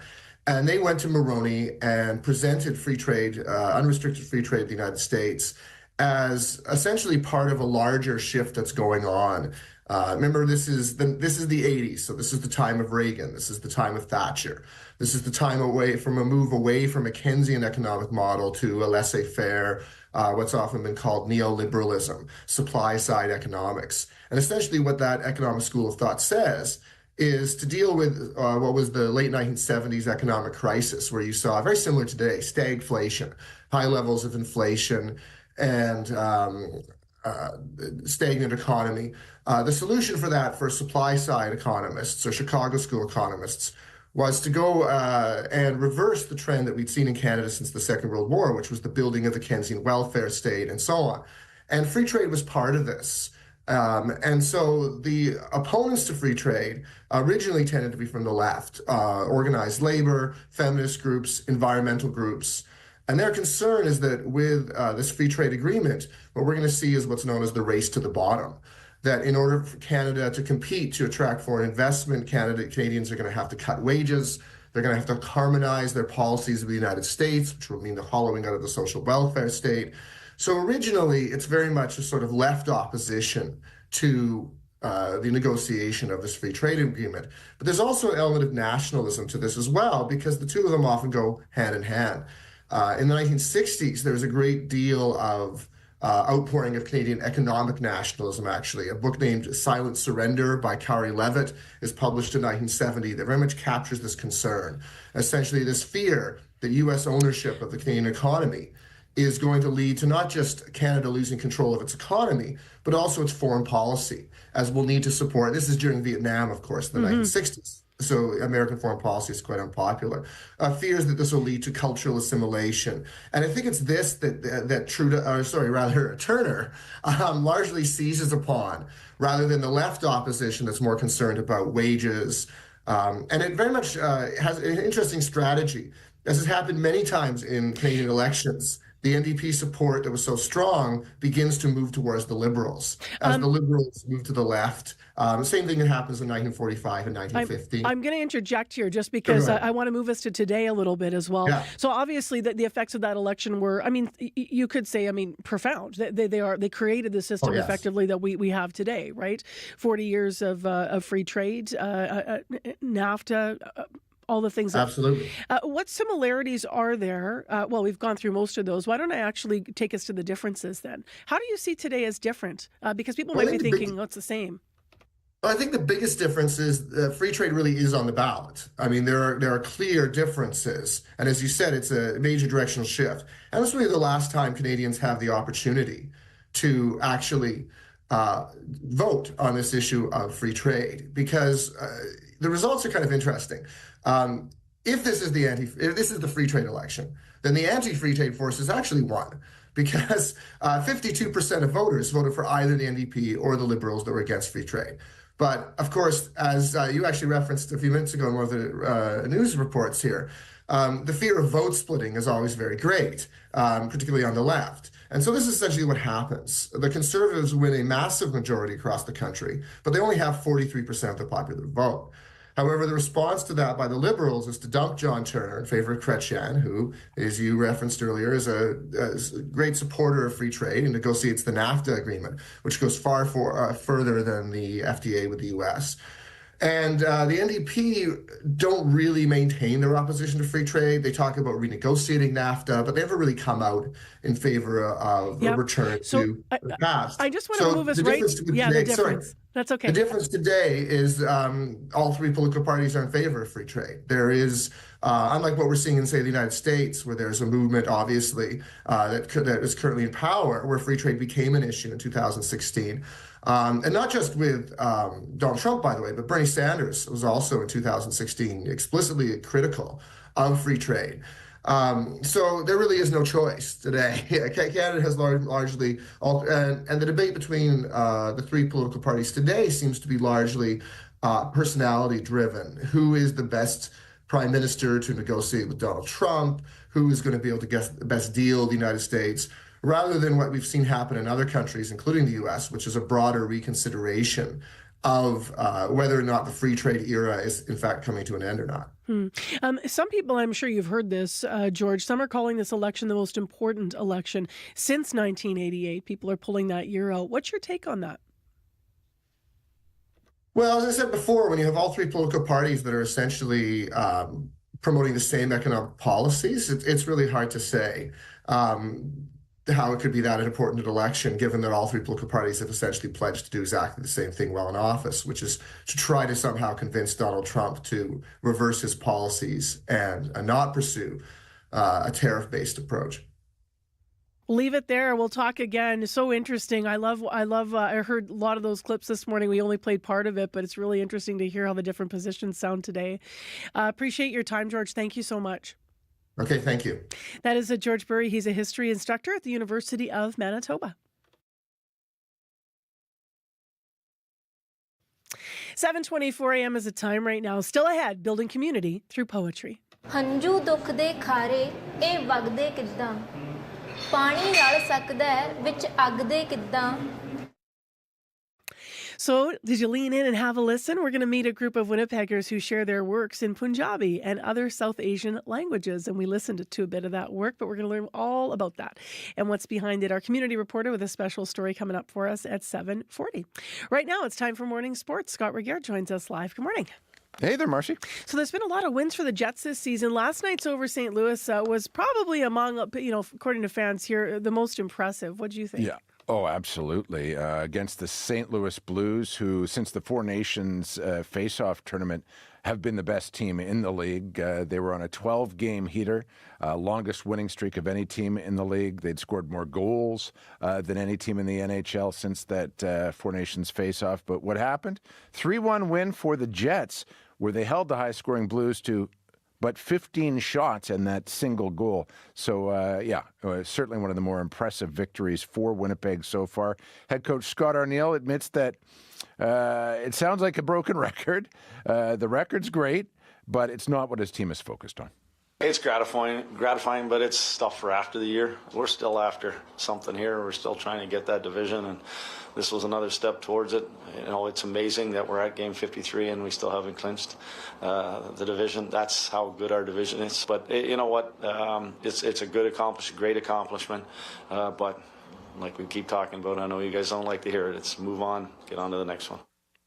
And they went to Mulroney and presented free trade, unrestricted free trade in the United States as essentially part of a larger shift that's going on. Remember, this is the 80s, so this is the time of Reagan. This is the time of Thatcher. This is the time move away from a Keynesian economic model to a laissez-faire, what's often been called neoliberalism, supply-side economics. And essentially what that economic school of thought says is to deal with what was the late 1970s economic crisis, where you saw, very similar today, stagflation, high levels of inflation, and stagnant economy. The solution for that for supply-side economists, or Chicago School economists, was to go and reverse the trend that we'd seen in Canada since the Second World War, which was the building of the Keynesian welfare state and so on. And free trade was part of this. And so the opponents to free trade originally tended to be from the left, organized labor, feminist groups, environmental groups. And their concern is that with this free trade agreement, what we're going to see is what's known as the race to the bottom. That in order for Canada to compete, to attract foreign investment, Canadians are going to have to cut wages. They're going to have to harmonize their policies with the United States, which will mean the hollowing out of the social welfare state. So originally, it's very much a sort of left opposition to the negotiation of this free trade agreement. But there's also an element of nationalism to this as well, because the two of them often go hand in hand. In the 1960s, there was a great deal of outpouring of Canadian economic nationalism, actually. A book named Silent Surrender by Kari Levitt is published in 1970 that very much captures this concern. Essentially, this fear that U.S. ownership of the Canadian economy is going to lead to not just Canada losing control of its economy, but also its foreign policy, as we'll need to support. This is during Vietnam, of course, in the 1960s. So American foreign policy is quite unpopular. Fears that this will lead to cultural assimilation. And I think it's this that Turner largely seizes upon, rather than the left opposition that's more concerned about wages. And it very much has an interesting strategy. As has happened many times in Canadian elections, the NDP support that was so strong begins to move towards the Liberals as the Liberals move to the left. The same thing that happens in 1945 and 1950. I'm going to interject here just because I want to move us to today a little bit as well. Yeah. So obviously the effects of that election were, I mean, you could say, profound. They created the system effectively that we have today, right? 40 years of free trade, NAFTA, all the things. Absolutely. What similarities are there? Well, we've gone through most of those. Why don't I actually take us to the differences then? How do you see today as different? Because people might be thinking, it's the same. Well, I think the biggest difference is that free trade really is on the ballot. I mean, there are clear differences. And as you said, it's a major directional shift. And this will be the last time Canadians have the opportunity to actually vote on this issue of free trade, because the results are kind of interesting. If this is the free trade election, then the anti-free trade forces actually won, because 52% of voters voted for either the NDP or the Liberals that were against free trade. But of course, as you actually referenced a few minutes ago in one of the news reports here, the fear of vote splitting is always very great, particularly on the left. And so this is essentially what happens. The Conservatives win a massive majority across the country, but they only have 43% of the popular vote. However, the response to that by the Liberals is to dump John Turner in favor of Chrétien, who, as you referenced earlier, is a great supporter of free trade and negotiates the NAFTA agreement, which goes far further than the FTA with the U.S. And the NDP don't really maintain their opposition to free trade. They talk about renegotiating NAFTA, but they never really come out in favor of a return to the past. I just want to move us right. The difference. That's okay. The difference today is all three political parties are in favor of free trade. There is, unlike what we're seeing in, say, the United States, where there's a movement, obviously, that is currently in power, where free trade became an issue in 2016. And not just with Donald Trump, by the way, but Bernie Sanders was also in 2016 explicitly critical of free trade. So there really is no choice today. Canada has largely, and the debate between the three political parties today seems to be largely personality driven. Who is the best prime minister to negotiate with Donald Trump? Who is going to be able to get the best deal of the United States? Rather than what we've seen happen in other countries, including the U.S., which is a broader reconsideration of whether or not the free trade era is in fact coming to an end or not. Some people, I'm sure you've heard this, George, some are calling this election the most important election since 1988. People are pulling that year out. What's your take on that? Well, as I said before, when you have all three political parties that are essentially promoting the same economic policies, it's really hard to say how it could be that an important election, given that all three political parties have essentially pledged to do exactly the same thing while in office, which is to try to somehow convince Donald Trump to reverse his policies and not pursue a tariff-based approach. Leave it there. We'll talk again. So interesting. I heard a lot of those clips this morning. We only played part of it, but it's really interesting to hear how the different positions sound today. Appreciate your time, George. Thank you so much. Okay, thank you. That is George Burry. He's a history instructor at the University of Manitoba. 7:24 a.m. is the time right now. Still ahead, building community through poetry. ਹੰਝੂ ਦੁੱਖ ਦੇ ਖਾਰੇ ਇਹ ਵਗਦੇ ਕਿੱਦਾਂ ਪਾਣੀ ਰਲ ਸਕਦਾ ਵਿੱਚ ਅੱਗ ਦੇ ਕਿੱਦਾਂ So, did you lean in and have a listen? We're going to meet a group of Winnipeggers who share their works in Punjabi and other South Asian languages. And we listened to a bit of that work, but we're going to learn all about that and what's behind it. Our community reporter with a special story coming up for us at 7:40. Right now, it's time for morning sports. Scott Regier joins us live. Good morning. Hey there, Marcy. So there's been a lot of wins for the Jets this season. Last night's over St. Louis was probably among, according to fans here, the most impressive. What do you think? Yeah. Oh, absolutely. Against the St. Louis Blues, who, since the Four Nations face-off tournament, have been the best team in the league. They were on a 12-game heater, longest winning streak of any team in the league. They'd scored more goals than any team in the NHL since that Four Nations face-off. But what happened? 3-1 win for the Jets, where they held the high-scoring Blues to but 15 shots and that single goal. So, certainly one of the more impressive victories for Winnipeg so far. Head coach Scott Arniel admits that it sounds like a broken record. The record's great, but it's not what his team is focused on. It's gratifying, but it's stuff for after the year. We're still after something here. We're still trying to get that division, and this was another step towards it. It's amazing that we're at game 53 and we still haven't clinched the division. That's how good our division is. But you know what? It's a great accomplishment. But like we keep talking about, I know you guys don't like to hear it. It's move on, get on to the next one.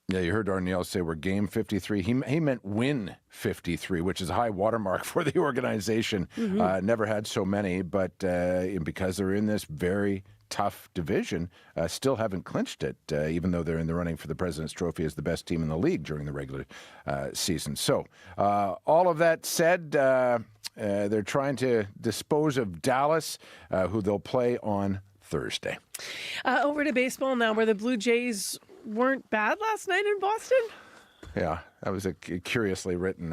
Yeah, you heard Arniel say we're game 53. He meant win 53, which is a high watermark for the organization. Mm-hmm. Never had so many, but because they're in this very tough division, still haven't clinched it, even though they're in the running for the President's Trophy as the best team in the league during the regular season. So all of that said, they're trying to dispose of Dallas, who they'll play on Thursday. Over to baseball now, where the Blue Jays weren't bad last night in Boston. Yeah, that was a curiously written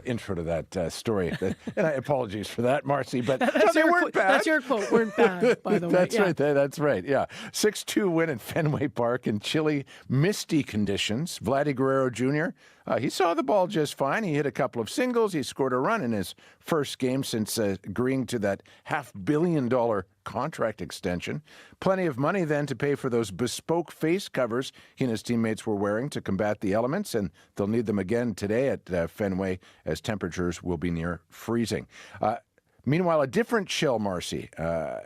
intro to that story. And apologies for that, Marcy, but they weren't bad. That's your quote, weren't bad, by the way. That's right. That's right, yeah. 6-2 win at Fenway Park in chilly, misty conditions. Vladdy Guerrero Jr., he saw the ball just fine. He hit a couple of singles. He scored a run in his first game since agreeing to that $500 million contract extension. Plenty of money then to pay for those bespoke face covers he and his teammates were wearing to combat the elements, and they'll need them again today at Fenway as temperatures will be near freezing. Meanwhile, a different chill, Marcy.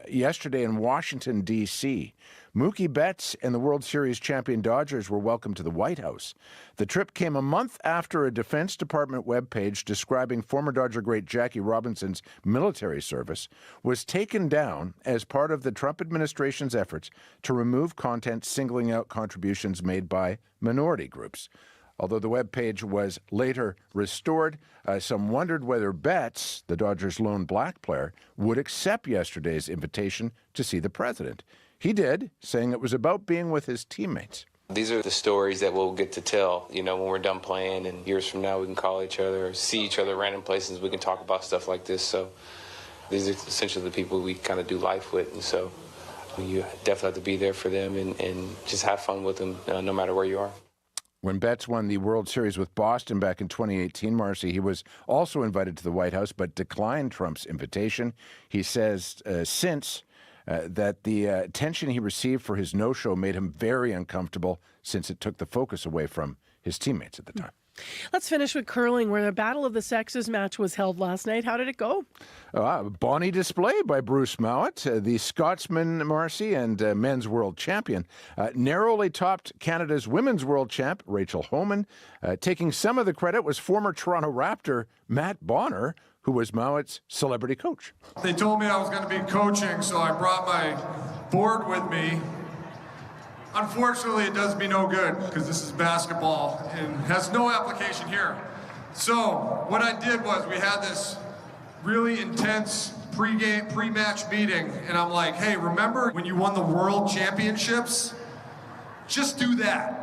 Yesterday in Washington, D.C., Mookie Betts and the World Series champion Dodgers were welcomed to the White House. The trip came a month after a Defense Department webpage describing former Dodger great Jackie Robinson's military service was taken down as part of the Trump administration's efforts to remove content singling out contributions made by minority groups. Although the webpage was later restored, some wondered whether Betts, the Dodgers' lone black player, would accept yesterday's invitation to see the president. He did, saying it was about being with his teammates. These are the stories that we'll get to tell, when we're done playing, and years from now we can call each other or see each other at random places. We can talk about stuff like this. So these are essentially the people we kind of do life with. And so you definitely have to be there for them and just have fun with them no matter where you are. When Betts won the World Series with Boston back in 2018, Marcy, he was also invited to the White House but declined Trump's invitation. He says that the attention he received for his no-show made him very uncomfortable since it took the focus away from his teammates at the time. Let's finish with curling, where the Battle of the Sexes match was held last night. How did it go? Bonny display by Bruce Mowat, the Scotsman, Marcy, and men's world champion. Narrowly topped Canada's women's world champ, Rachel Homan. Taking some of the credit was former Toronto Raptor Matt Bonner, who was Mowat's celebrity coach. They told me I was going to be coaching, so I brought my board with me. Unfortunately, it does me no good because this is basketball and has no application here. So what I did was we had this really intense pre-match meeting, and I'm like, hey, remember when you won the world championships? Just do that.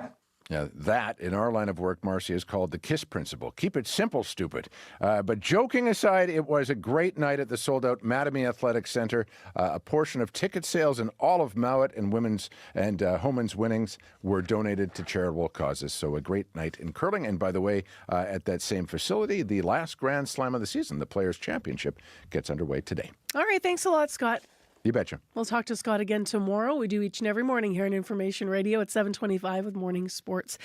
Now, that, in our line of work, Marcy, is called the KISS principle. Keep it simple, stupid. But joking aside, it was a great night at the sold-out Mattamy Athletic Center. A portion of ticket sales and all of Mowat and women's and Homan's winnings were donated to charitable causes. So a great night in curling. And by the way, at that same facility, the last Grand Slam of the season, the Players' Championship, gets underway today. All right, thanks a lot, Scott. You betcha. We'll talk to Scott again tomorrow. We do each and every morning here on Information Radio at 7:25 with Morning Sports.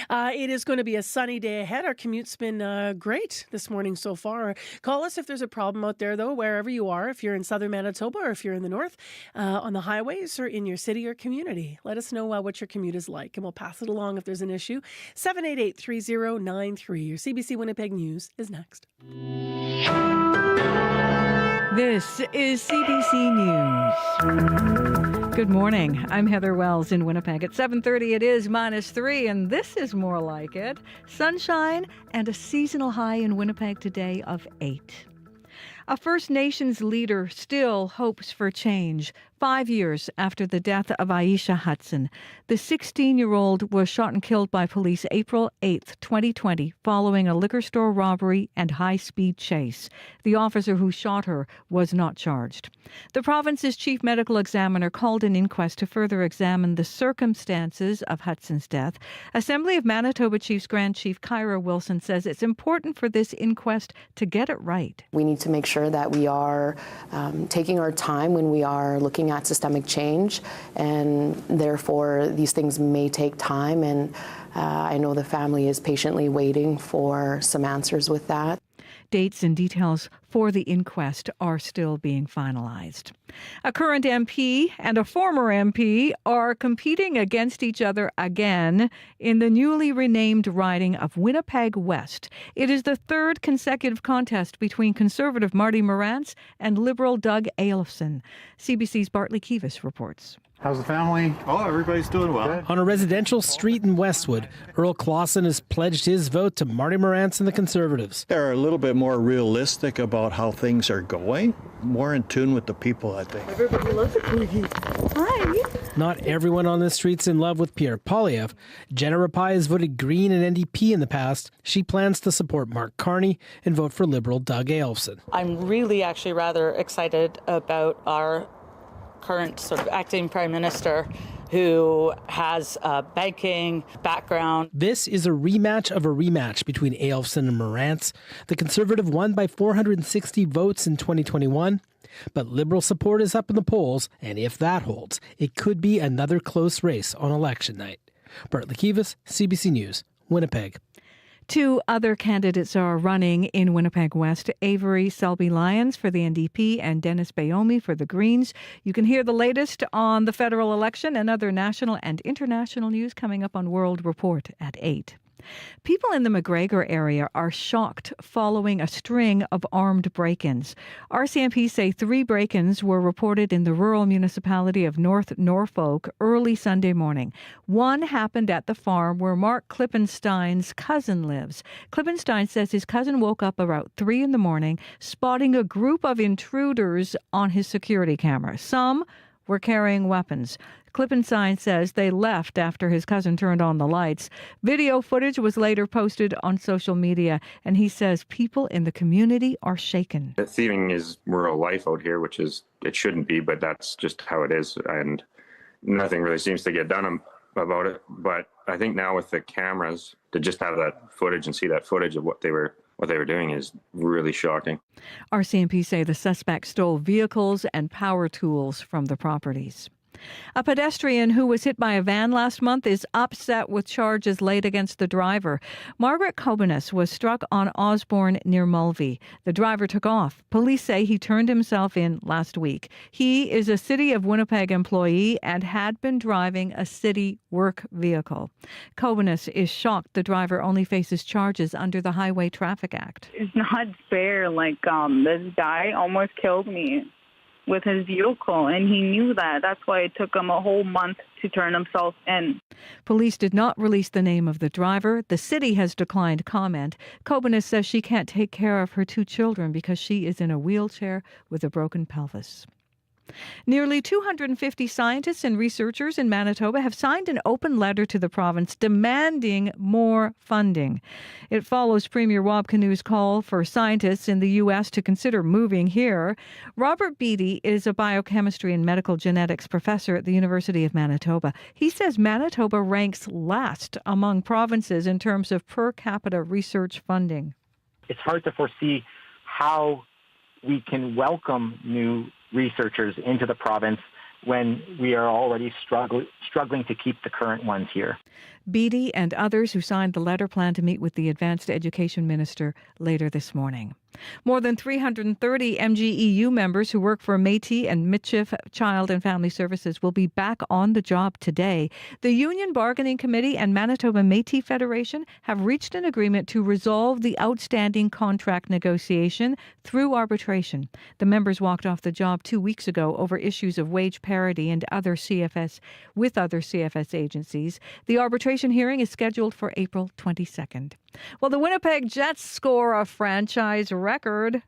It is going to be a sunny day ahead. Our commute's been great this morning so far. Call us if there's a problem out there, though, wherever you are, if you're in southern Manitoba or if you're in the north, on the highways or in your city or community. Let us know what your commute is like, and we'll pass it along if there's an issue. 788-3093. Your CBC Winnipeg News is next. This is CBC News. Good morning. I'm Heather Wells in Winnipeg. At 7:30 it is -3, and this is more like it. Sunshine and a seasonal high in Winnipeg today of 8. A First Nations leader still hopes for change. 5 years after the death of Aisha Hudson, the 16-year-old was shot and killed by police April 8, 2020, following a liquor store robbery and high-speed chase. The officer who shot her was not charged. The province's chief medical examiner called an inquest to further examine the circumstances of Hudson's death. Assembly of Manitoba Chiefs Grand Chief Kyra Wilson says it's important for this inquest to get it right. We need to make sure that we are taking our time when we are looking at systemic change, and therefore these things may take time, and I know the family is patiently waiting for some answers with that. Dates and details for the inquest are still being finalized. A current MP and a former MP are competing against each other again in the newly renamed riding of Winnipeg West. It is the third consecutive contest between Conservative Marty Morantz and Liberal Doug Ailofson. CBC's Bartley Kivas reports. How's the family? Oh, everybody's doing well. On a residential street in Westwood, Earl Clausen has pledged his vote to Marty Morantz and the Conservatives. They're a little bit more realistic about how things are going, more in tune with the people, I think. Everybody loves it. Hi. Not everyone on the street's in love with Pierre Poilievre. Jenna Rapai has voted Green and NDP in the past. She plans to support Mark Carney and vote for Liberal Doug Ailofson. I'm really actually rather excited about our current sort of acting prime minister who has a banking background. This is a rematch of a rematch between Ailofson and Morantz. The Conservative won by 460 votes in 2021, but Liberal support is up in the polls, and if that holds, it could be another close race on election night. Bartley Kivas, CBC News, Winnipeg. Two other candidates are running in Winnipeg West, Avery Selby-Lyons for the NDP and Dennis Bayomi for the Greens. You can hear the latest on the federal election and other national and international news coming up on World Report at 8. People in the McGregor area are shocked following a string of armed break-ins. RCMP say 3 break-ins were reported in the rural municipality of North Norfolk early Sunday morning. One happened at the farm where Mark Klippenstein's cousin lives. Klippenstein says his cousin woke up about 3 in the morning, spotting a group of intruders on his security camera. Some were carrying weapons. Klippenstein says they left after his cousin turned on the lights. Video footage was later posted on social media, and he says people in the community are shaken. Thieving is rural life out here, which is, it shouldn't be, but that's just how it is, and nothing really seems to get done about it. But I think now with the cameras, to just have that footage and see that footage of what they were doing is really shocking. RCMP say the suspect stole vehicles and power tools from the properties. A pedestrian who was hit by a van last month is upset with charges laid against the driver. Margaret Kobenis was struck on Osborne near Mulvey. The driver took off. Police say he turned himself in last week. He is a City of Winnipeg employee and had been driving a city work vehicle. Kobenis is shocked the driver only faces charges under the Highway Traffic Act. It's not fair. This guy almost killed me with his vehicle, and he knew that. That's why it took him a whole month to turn himself in. Police did not release the name of the driver. The city has declined comment. Kobenis says she can't take care of her 2 children because she is in a wheelchair with a broken pelvis. Nearly 250 scientists and researchers in Manitoba have signed an open letter to the province demanding more funding. It follows Premier Rob Canu's call for scientists in the U.S. to consider moving here. Robert Beattie is a biochemistry and medical genetics professor at the University of Manitoba. He says Manitoba ranks last among provinces in terms of per capita research funding. It's hard to foresee how we can welcome new researchers into the province when we are already struggling to keep the current ones here. Beattie and others who signed the letter plan to meet with the Advanced Education Minister later this morning. More than 330 MGEU members who work for Métis and Michif Child and Family Services will be back on the job today. The Union Bargaining Committee and Manitoba Métis Federation have reached an agreement to resolve the outstanding contract negotiation through arbitration. The members walked off the job 2 weeks ago over issues of wage parity and other CFS agencies. The arbitration hearing is scheduled for April 22nd. Well, the Winnipeg Jets score a franchise record.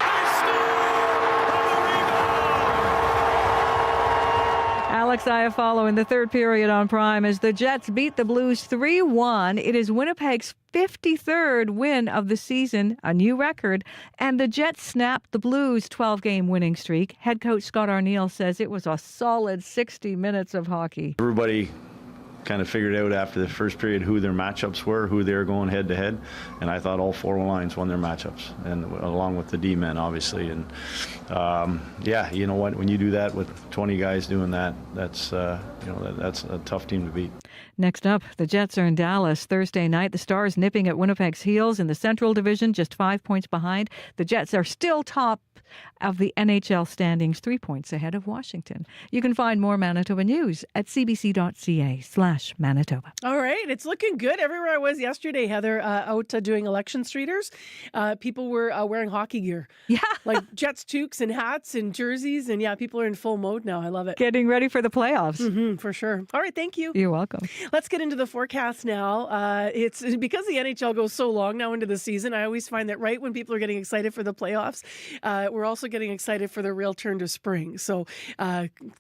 Alex Iafallo in the third period on Prime as the Jets beat the Blues 3-1. It is Winnipeg's 53rd win of the season, a new record, and the Jets snapped the Blues' 12-game winning streak. Head coach Scott Arniel says it was a solid 60 minutes of hockey. Everybody kind of figured out after the first period who their matchups were, who they were going head-to-head, and I thought all four lines won their matchups, and along with the D-men, obviously. And, yeah, you know what? When you do that with 20 guys doing that, that's a tough team to beat. Next up, the Jets are in Dallas Thursday night. The Stars nipping at Winnipeg's heels in the Central Division, just 5 points behind. The Jets are still top of the NHL standings, 3 points ahead of Washington. You can find more Manitoba news at cbc.ca/Manitoba. All right. It's looking good everywhere I was yesterday, Heather, out doing election streeters. People were wearing hockey gear. Yeah. Like Jets toques and hats and jerseys. And yeah, people are in full mode now. I love it. Getting ready for the playoffs. Mm-hmm, for sure. All right. Thank you. You're welcome. Let's get into the forecast now. It's because the NHL goes so long now into the season. I always find that right when people are getting excited for the playoffs, we're also getting excited for the real turn to spring. So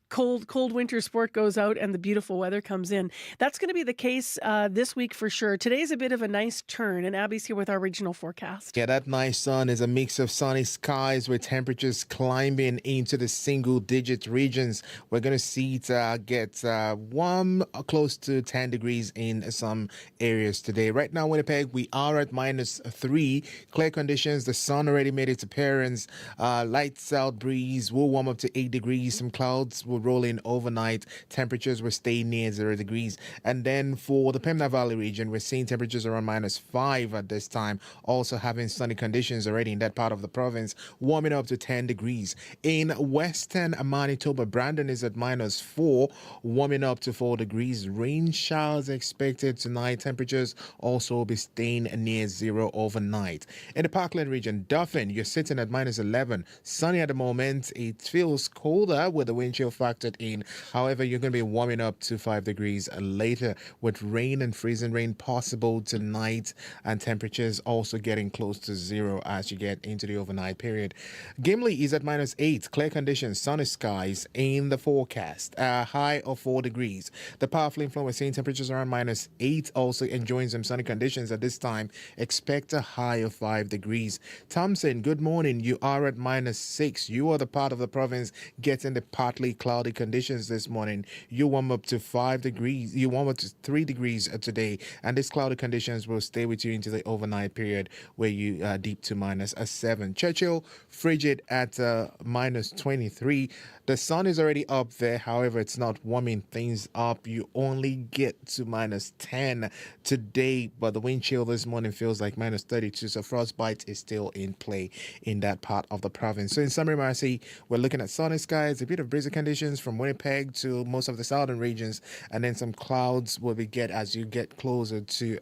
cold winter sport goes out and the beautiful weather comes in. That's going to be the case this week for sure. Today's a bit of a nice turn, and Abby's here with our regional forecast. Yeah, that nice sun is a mix of sunny skies with temperatures climbing into the single-digit regions. We're going to see it get warm, close to 10 degrees in some areas today. Right now, Winnipeg, we are at -3. Clear conditions. The sun already made its appearance. Light south breeze will warm up to 8 degrees. Some clouds will roll in overnight. Temperatures will stay near 0 degrees. And then for the Pembina Valley region, we're seeing temperatures around -5 at this time. Also having sunny conditions already in that part of the province, warming up to 10 degrees. In western Manitoba, Brandon is at -4, warming up to 4 degrees. Rain showers expected tonight. Temperatures also will be staying near 0 overnight. In the Parkland region, Dauphin, you're sitting at -11. Sunny at the moment. It feels colder with the wind chill factored in. However, you're going to be warming up to 5 degrees later with rain and freezing rain possible tonight, and temperatures also getting close to 0 as you get into the overnight period. Gimli is at -8. Clear conditions, sunny skies in the forecast. A high of 4 degrees. The powerful influence, we're seeing temperatures around -8, also enjoying some sunny conditions at this time. Expect a high of 5 degrees. Thompson, good morning. You are at -6. You are the part of the province getting the partly cloudy conditions this morning. You warm up to 5 degrees. You warm up to 3 degrees today, and these cloudy conditions will stay with you into the overnight period where you deep to -7. Churchill, frigid at -23. The sun is already up there. However, it's not warming things up. You only get to -10 today, but the wind chill this morning feels like -32. So frostbite is still in play in that part of the province. So in summary, Marcy, we're looking at sunny skies, a bit of breezy conditions from Winnipeg to most of the southern regions, and then some clouds will be get as you get closer to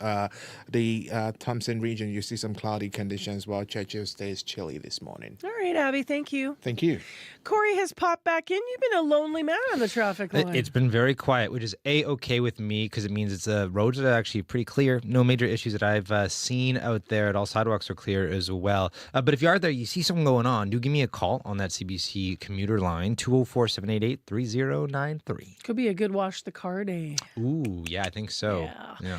the Thompson region. You see some cloudy conditions while Churchill stays chilly this morning. All right, Abby, thank you. Thank you. Corey has popped back in. You've been a lonely man on the traffic line. It's been very quiet, which is A-okay with me because it means roads are actually pretty clear. No major issues that I've seen out there at all. Sidewalks are clear as well. But if you are there, you see something going on, do give me a call on that CBC commuter line, 204-788-3093. Could be a good wash the car day. Ooh, yeah, I think so. Yeah.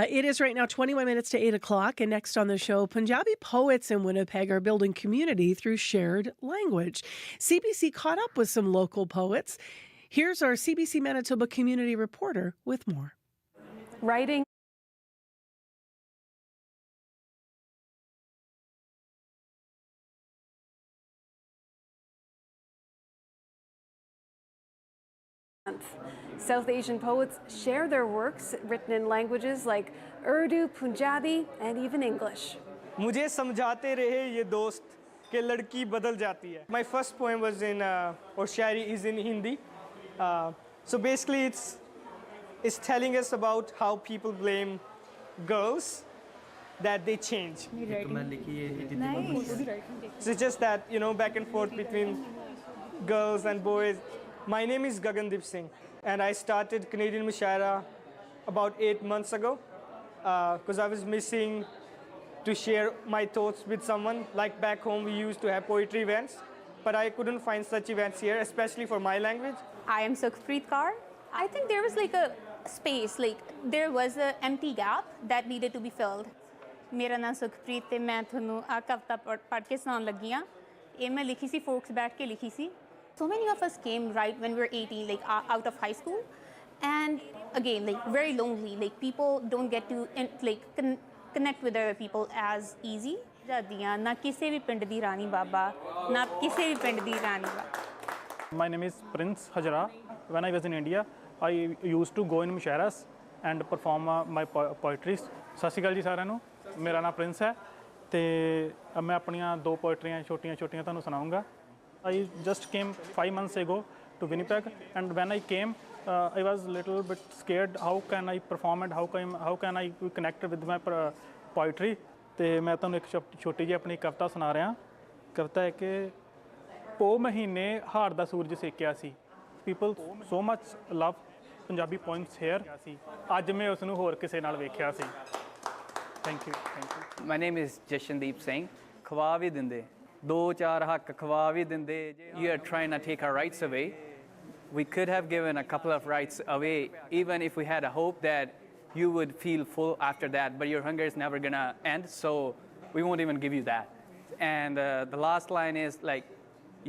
It is right now 21 minutes to 8 o'clock. And next on the show, Punjabi poets in Winnipeg are building community through shared language. CBC caught up with some local poets. Here's our CBC Manitoba community reporter with more. Writing South Asian poets share their works written in languages like Urdu, Punjabi, and even English. मुझे समझाते रहे ये दोस्त कि लड़की बदल जाती है. My first poem was in or Shayari is in Hindi. So basically it's telling us about how people blame girls that they change. Nice. So it's just that, you know, back and forth between girls and boys. My name is Gagandeep Singh, and I started Canadian Mushaira about 8 months ago because I was missing to share my thoughts with someone. Like back home, we used to have poetry events, but I couldn't find such events here, especially for my language. I am Sukhpreet Kaur. I think there was like a space, like there was an empty gap that needed to be filled. मेरा नाम सुखप्रीत है मैं ਤੁਹਾਨੂੰ ਆ ਕਵਿਤਾ ਪੜ੍ਹ ਕੇ ਸੁਣਾਉਣ ਲੱਗੀ ਹਾਂ ਇਹ ਮੈਂ ਲਿਖੀ ਸੀ ਫੋਕਸ ਬੈਠ ਕੇ ਲਿਖੀ ਸੀ So many of us came right when we were 18 like out of high school and again like very lonely like people don't get to like connect with other people as easy ਜਾਦੀਆਂ ਨਾ ਕਿਸੇ ਵੀ ਪਿੰਡ ਦੀ ਰਾਣੀ ਬਾਬਾ ਨਾ ਕਿਸੇ ਵੀ ਪਿੰਡ ਦੀ ਰਾਣੀ ਬਾਬਾ My name is Prince Hajra. When I was in India I used to go in mushairas and perform my poetry. ਸਤਿ ਸ਼੍ਰੀ ਅਕਾਲ ਜੀ ਸਾਰਿਆਂ ਨੂੰ ਮੇਰਾ ਨਾਮ ਪ੍ਰਿੰਸ ਹੈ ਤੇ ਮੈਂ ਆਪਣੀਆਂ ਦੋ ਪੋਇਟਰੀਆਂ ਛੋਟੀਆਂ ਤੁਹਾਨੂੰ ਸੁਣਾਉਂਗਾ I just came 5 months ago to Winnipeg and when I came I was a little bit scared how can I perform and how can I connect with my poetry ਤੇ ਮੈਂ ਤੁਹਾਨੂੰ ਇੱਕ ਛੋਟੀ ਜਿਹੀ ਆਪਣੀ ਕਵਿਤਾ ਸੁਣਾ ਰਿਹਾ ਕਵਿਤਾ ਹੈ ਕਿ ਪੋ ਮਹੀਨੇ ਹਾੜ ਦਾ ਸੂਰਜ ਸੇਕਿਆ ਸੀ people so much love Punjabi poems here ਸੀ ਅੱਜ ਮੈਂ ਉਸ ਨੂੰ ਹੋਰ ਕਿਸੇ ਨਾਲ ਵੇਖਿਆ ਸੀ Thank you. My name is Jashandeep Singh. ਖਵਾ ਵੀ ਦਿੰਦੇ ਦੋ ਚਾਰ ਹੱਕ ਖਵਾ ਵੀ ਦਿੰਦੇ You are trying to take our rights away. We could have given a couple of rights away even if we had a hope that you would feel full after that, but your hunger is never gonna end, so we won't even give you that. And the last line is like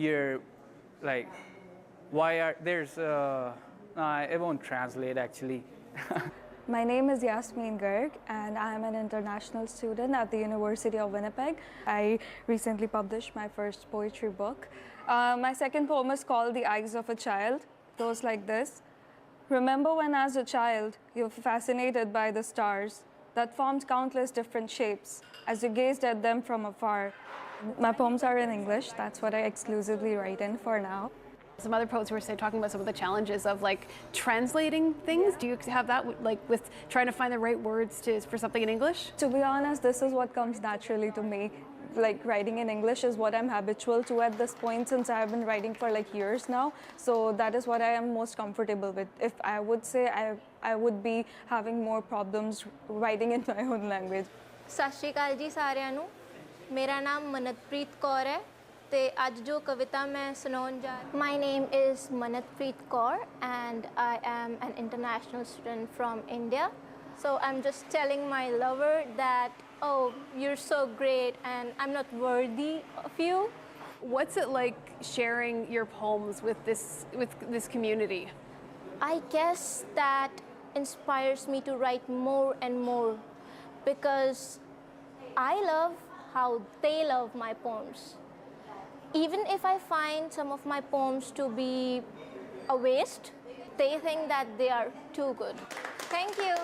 you're like why are there's it won't translate actually. My name is Yasmin Garg and I am an international student at the University of Winnipeg. I recently published my first poetry book. My second poem is called The Eyes of a Child. It goes like this. Remember when as a child you were fascinated by the stars that formed countless different shapes as you gazed at them from afar. My poems are in English. That's what I exclusively write in for now. Some other poets were talking about some of the challenges of like translating things. Do you have that like with trying to find the right words for something in English? To be honest, this is what comes naturally to me. Like writing in English is what I'm habitual to at this point since I've been writing for like years now. So that is what I am most comfortable with. If I would say I would be having more problems writing in my own language. ਸਤਿ ਸ਼੍ਰੀ ਅਕਾਲ ਜੀ ਸਾਰਿਆਂ ਨੂੰ ਮੇਰਾ ਨਾਮ ਮਨਤਪ੍ਰੀਤ ਕੌਰ ਹੈ ਤੇ ਅੱਜ ਜੋ ਕਵਿਤਾ ਮੈਂ ਸੁਣਾਉਣ ਜਾ ਰਹੀ My name is Manatpreet Kaur and I am an international student from India. So I'm just telling my lover that, oh, you're so great and I'm not worthy of you. What's it like sharing your poems with this community? I guess that inspires me to write more and more because I love how they love my poems. Even if I find some of my poems to be a waste, they think that they are too good. Thank you.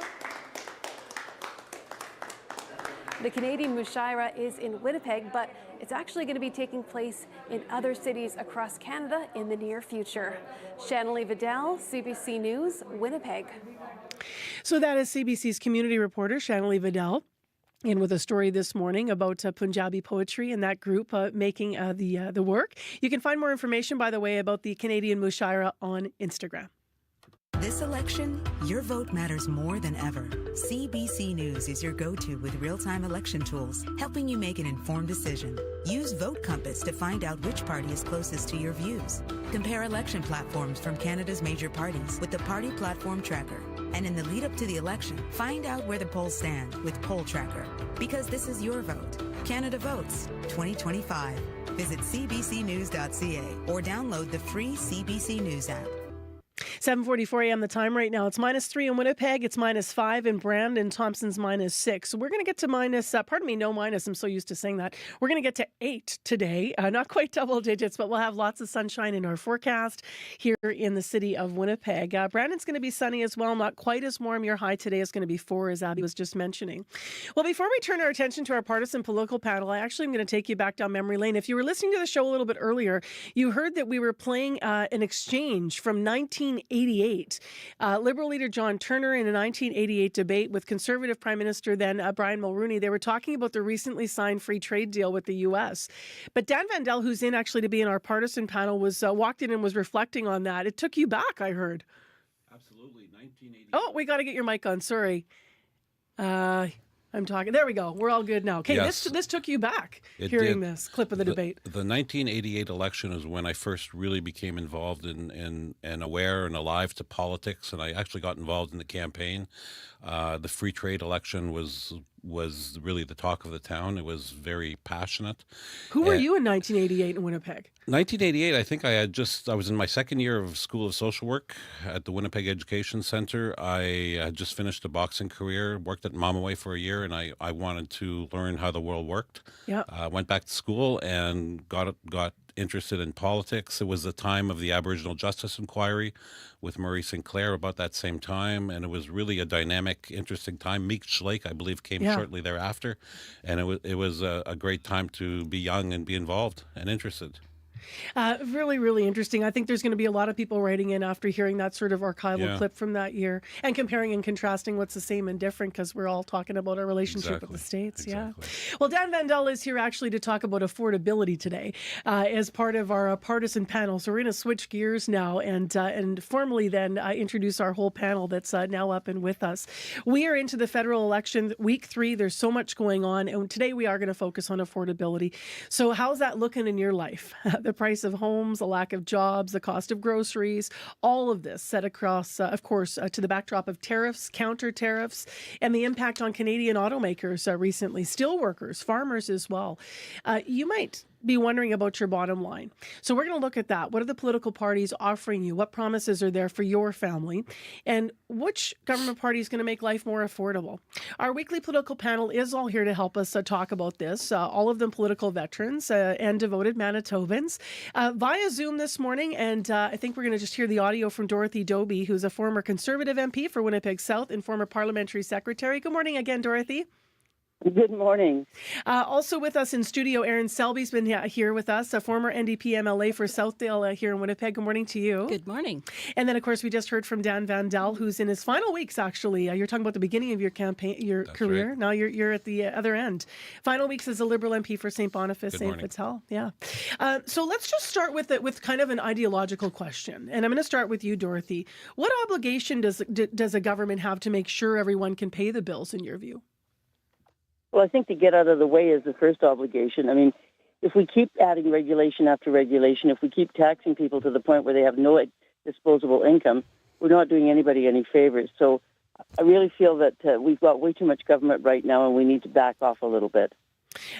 The Canadian Mushaira is in Winnipeg, but it's actually going to be taking place in other cities across Canada in the near future. Shanley Vidal, CBC News, Winnipeg. So that is CBC's community reporter, Shanley Vidal. And with a story this morning about Punjabi poetry and that group making the work. You can find more information, by the way, about the Canadian Mushaira on Instagram. This election, your vote matters more than ever. CBC News is your go-to with real-time election tools, helping you make an informed decision. Use Vote Compass to find out which party is closest to your views. Compare election platforms from Canada's major parties with the Party Platform Tracker. And in the lead-up to the election, find out where the polls stand with Poll Tracker. Because this is your vote. Canada votes 2025. Visit cbcnews.ca or download the free CBC News app. 7:44 a.m. the time right now. It's -3 in Winnipeg. It's -5 in Brandon. Thompson's -6. So we're going to get to no minus. I'm so used to saying that. We're going to get to 8 today. Not quite double digits, but we'll have lots of sunshine in our forecast here in the city of Winnipeg. Brandon's going to be sunny as well. Not quite as warm. Your high today is going to be 4, as Abby was just mentioning. Well, before we turn our attention to our partisan political panel, I actually am going to take you back down memory lane. If you were listening to the show a little bit earlier, you heard that we were playing an exchange from 1988. Liberal leader John Turner in a 1988 debate with Conservative Prime Minister then Brian Mulroney. They were talking about the recently signed free trade deal with the U.S. But Dan Vandel, who's in actually to be in our partisan panel, was walked in and was reflecting on that. It took you back, I heard. Absolutely, 1988. Oh, we got to get your mic on. Sorry. I'm talking. There we go. We're all good now. Okay, Yes. this took you back, It hearing did. this clip of the debate. The 1988 election is when I first really became involved in and aware and alive to politics, and I actually got involved in the campaign. The free trade election was really the talk of the town. It was very passionate. Who were you in 1988 in Winnipeg? 1988, I think I was in my second year of School of Social Work at the Winnipeg Education Center. I had just finished a boxing career, worked at Mamaway for a year, and I wanted to learn how the world worked. Yeah. Went back to school and got interested in politics. It was the time of the Aboriginal Justice Inquiry with Murray Sinclair about that same time, and it was really a dynamic, interesting time. Meek Schlake, I believe, came shortly thereafter, and it was a great time to be young and be involved and interested. Really, really interesting. I think there's going to be a lot of people writing in after hearing that sort of archival clip from that year and comparing and contrasting what's the same and different, because we're all talking about our relationship with the States. Exactly. Yeah. Well, Dan Vandel is here actually to talk about affordability today as part of our partisan panel. So we're going to switch gears now and formally then introduce our whole panel that's now up and with us. We are into the federal election, week 3. There's so much going on. And today we are going to focus on affordability. So how's that looking in your life? The price of homes, the lack of jobs, the cost of groceries, all of this set across, of course, to the backdrop of tariffs, counter tariffs, and the impact on Canadian automakers recently, steelworkers, farmers as well. You might be wondering about your bottom line. So we're going to look at that. What are the political parties offering you? What promises are there for your family? And which government party is going to make life more affordable? Our weekly political panel is all here to help us talk about this. All of them political veterans and devoted Manitobans. Via Zoom this morning, and I think we're going to just hear the audio from Dorothy Doby, who's a former Conservative MP for Winnipeg South and former Parliamentary Secretary. Good morning again, Dorothy. Good morning. Also with us in studio, Erin Selby's been here with us, a former NDP MLA for Southdale here in Winnipeg. Good morning to you. Good morning. And then, of course, we just heard from Dan Vandel, who's in his final weeks, actually. You're talking about the beginning of your campaign, your career. Right. Now you're at the other end. Final weeks as a Liberal MP for St. Boniface, St. Vital. Yeah. So let's just start with kind of an ideological question. And I'm going to start with you, Dorothy. What obligation does a government have to make sure everyone can pay the bills, in your view? Well, I think to get out of the way is the first obligation. I mean, if we keep adding regulation after regulation, if we keep taxing people to the point where they have no disposable income, we're not doing anybody any favors. So I really feel that we've got way too much government right now, and we need to back off a little bit.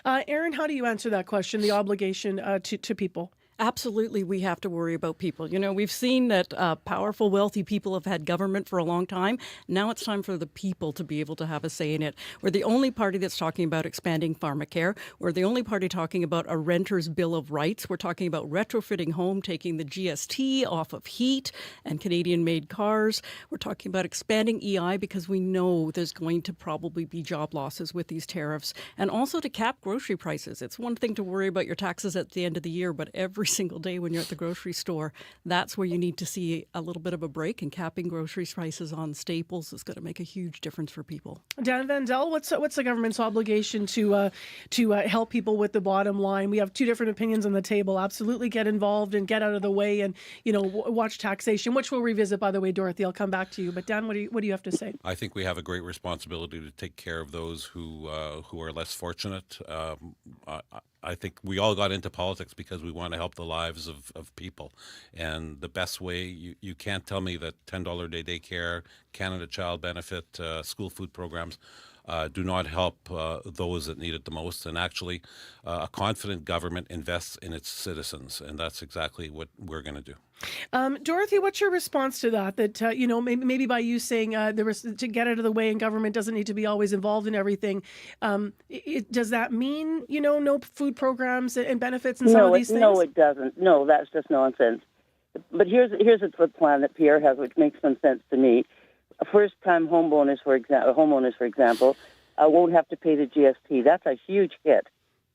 Erin, how do you answer that question, the obligation to people? Absolutely, we have to worry about people. You know, we've seen that powerful, wealthy people have had government for a long time. Now it's time for the people to be able to have a say in it. We're the only party that's talking about expanding pharmacare. We're the only party talking about a renter's bill of rights. We're talking about retrofitting home, taking the GST off of heat and Canadian-made cars. We're talking about expanding EI because we know there's going to probably be job losses with these tariffs. And also to cap grocery prices. It's one thing to worry about your taxes at the end of the year, but every single day when you're at the grocery store, that's where you need to see a little bit of a break, and capping grocery prices on staples is going to make a huge difference for people. Dan Vandel, what's the government's obligation to help people with the bottom line? We have two different opinions on the table. Absolutely get involved and get out of the way and, watch taxation, which we'll revisit, by the way, Dorothy. I'll come back to you. But Dan, what do you have to say? I think we have a great responsibility to take care of those who are less fortunate. I think we all got into politics because we want to help the lives of people. And the best way, you can't tell me that $10 a day daycare, Canada Child Benefit, school food programs do not help those that need it the most. And actually, a confident government invests in its citizens, and that's exactly what we're going to do. Dorothy, what's your response to that? That maybe by you saying there was to get out of the way and government doesn't need to be always involved in everything. Does that mean no food programs and benefits and some of these things? No, it doesn't. No, that's just nonsense. But here's a plan that Pierre has, which makes some sense to me. First-time homeowners, for example, won't have to pay the GST. That's a huge hit.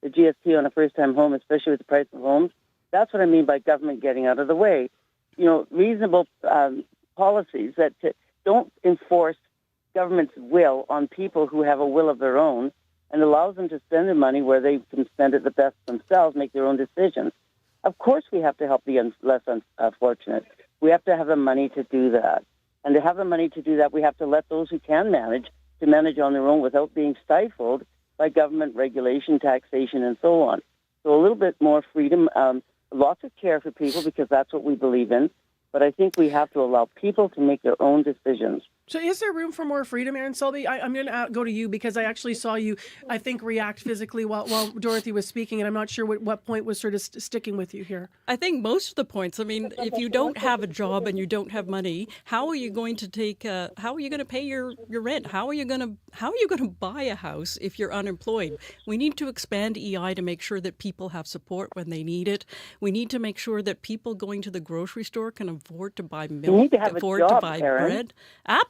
The GST on a first-time home, especially with the price of homes. That's what I mean by government getting out of the way. Reasonable policies that don't enforce government's will on people who have a will of their own and allows them to spend their money where they can spend it the best themselves, make their own decisions. Of course, we have to help the less unfortunate. We have to have the money to do that. And to have the money to do that, we have to let those who can manage to manage on their own without being stifled by government regulation, taxation, and so on. So a little bit more freedom, lots of care for people because that's what we believe in. But I think we have to allow people to make their own decisions. So is there room for more freedom, Aaron Selby? I'm going to go to you because I actually saw you, I think, react physically while Dorothy was speaking, and I'm not sure what point was sort of sticking with you here. I think most of the points. I mean, if you don't have a job and you don't have money, how are you going to pay your rent? How are you going to buy a house if you're unemployed? We need to expand EI to make sure that people have support when they need it. We need to make sure that people going to the grocery store can afford to buy milk, to buy bread.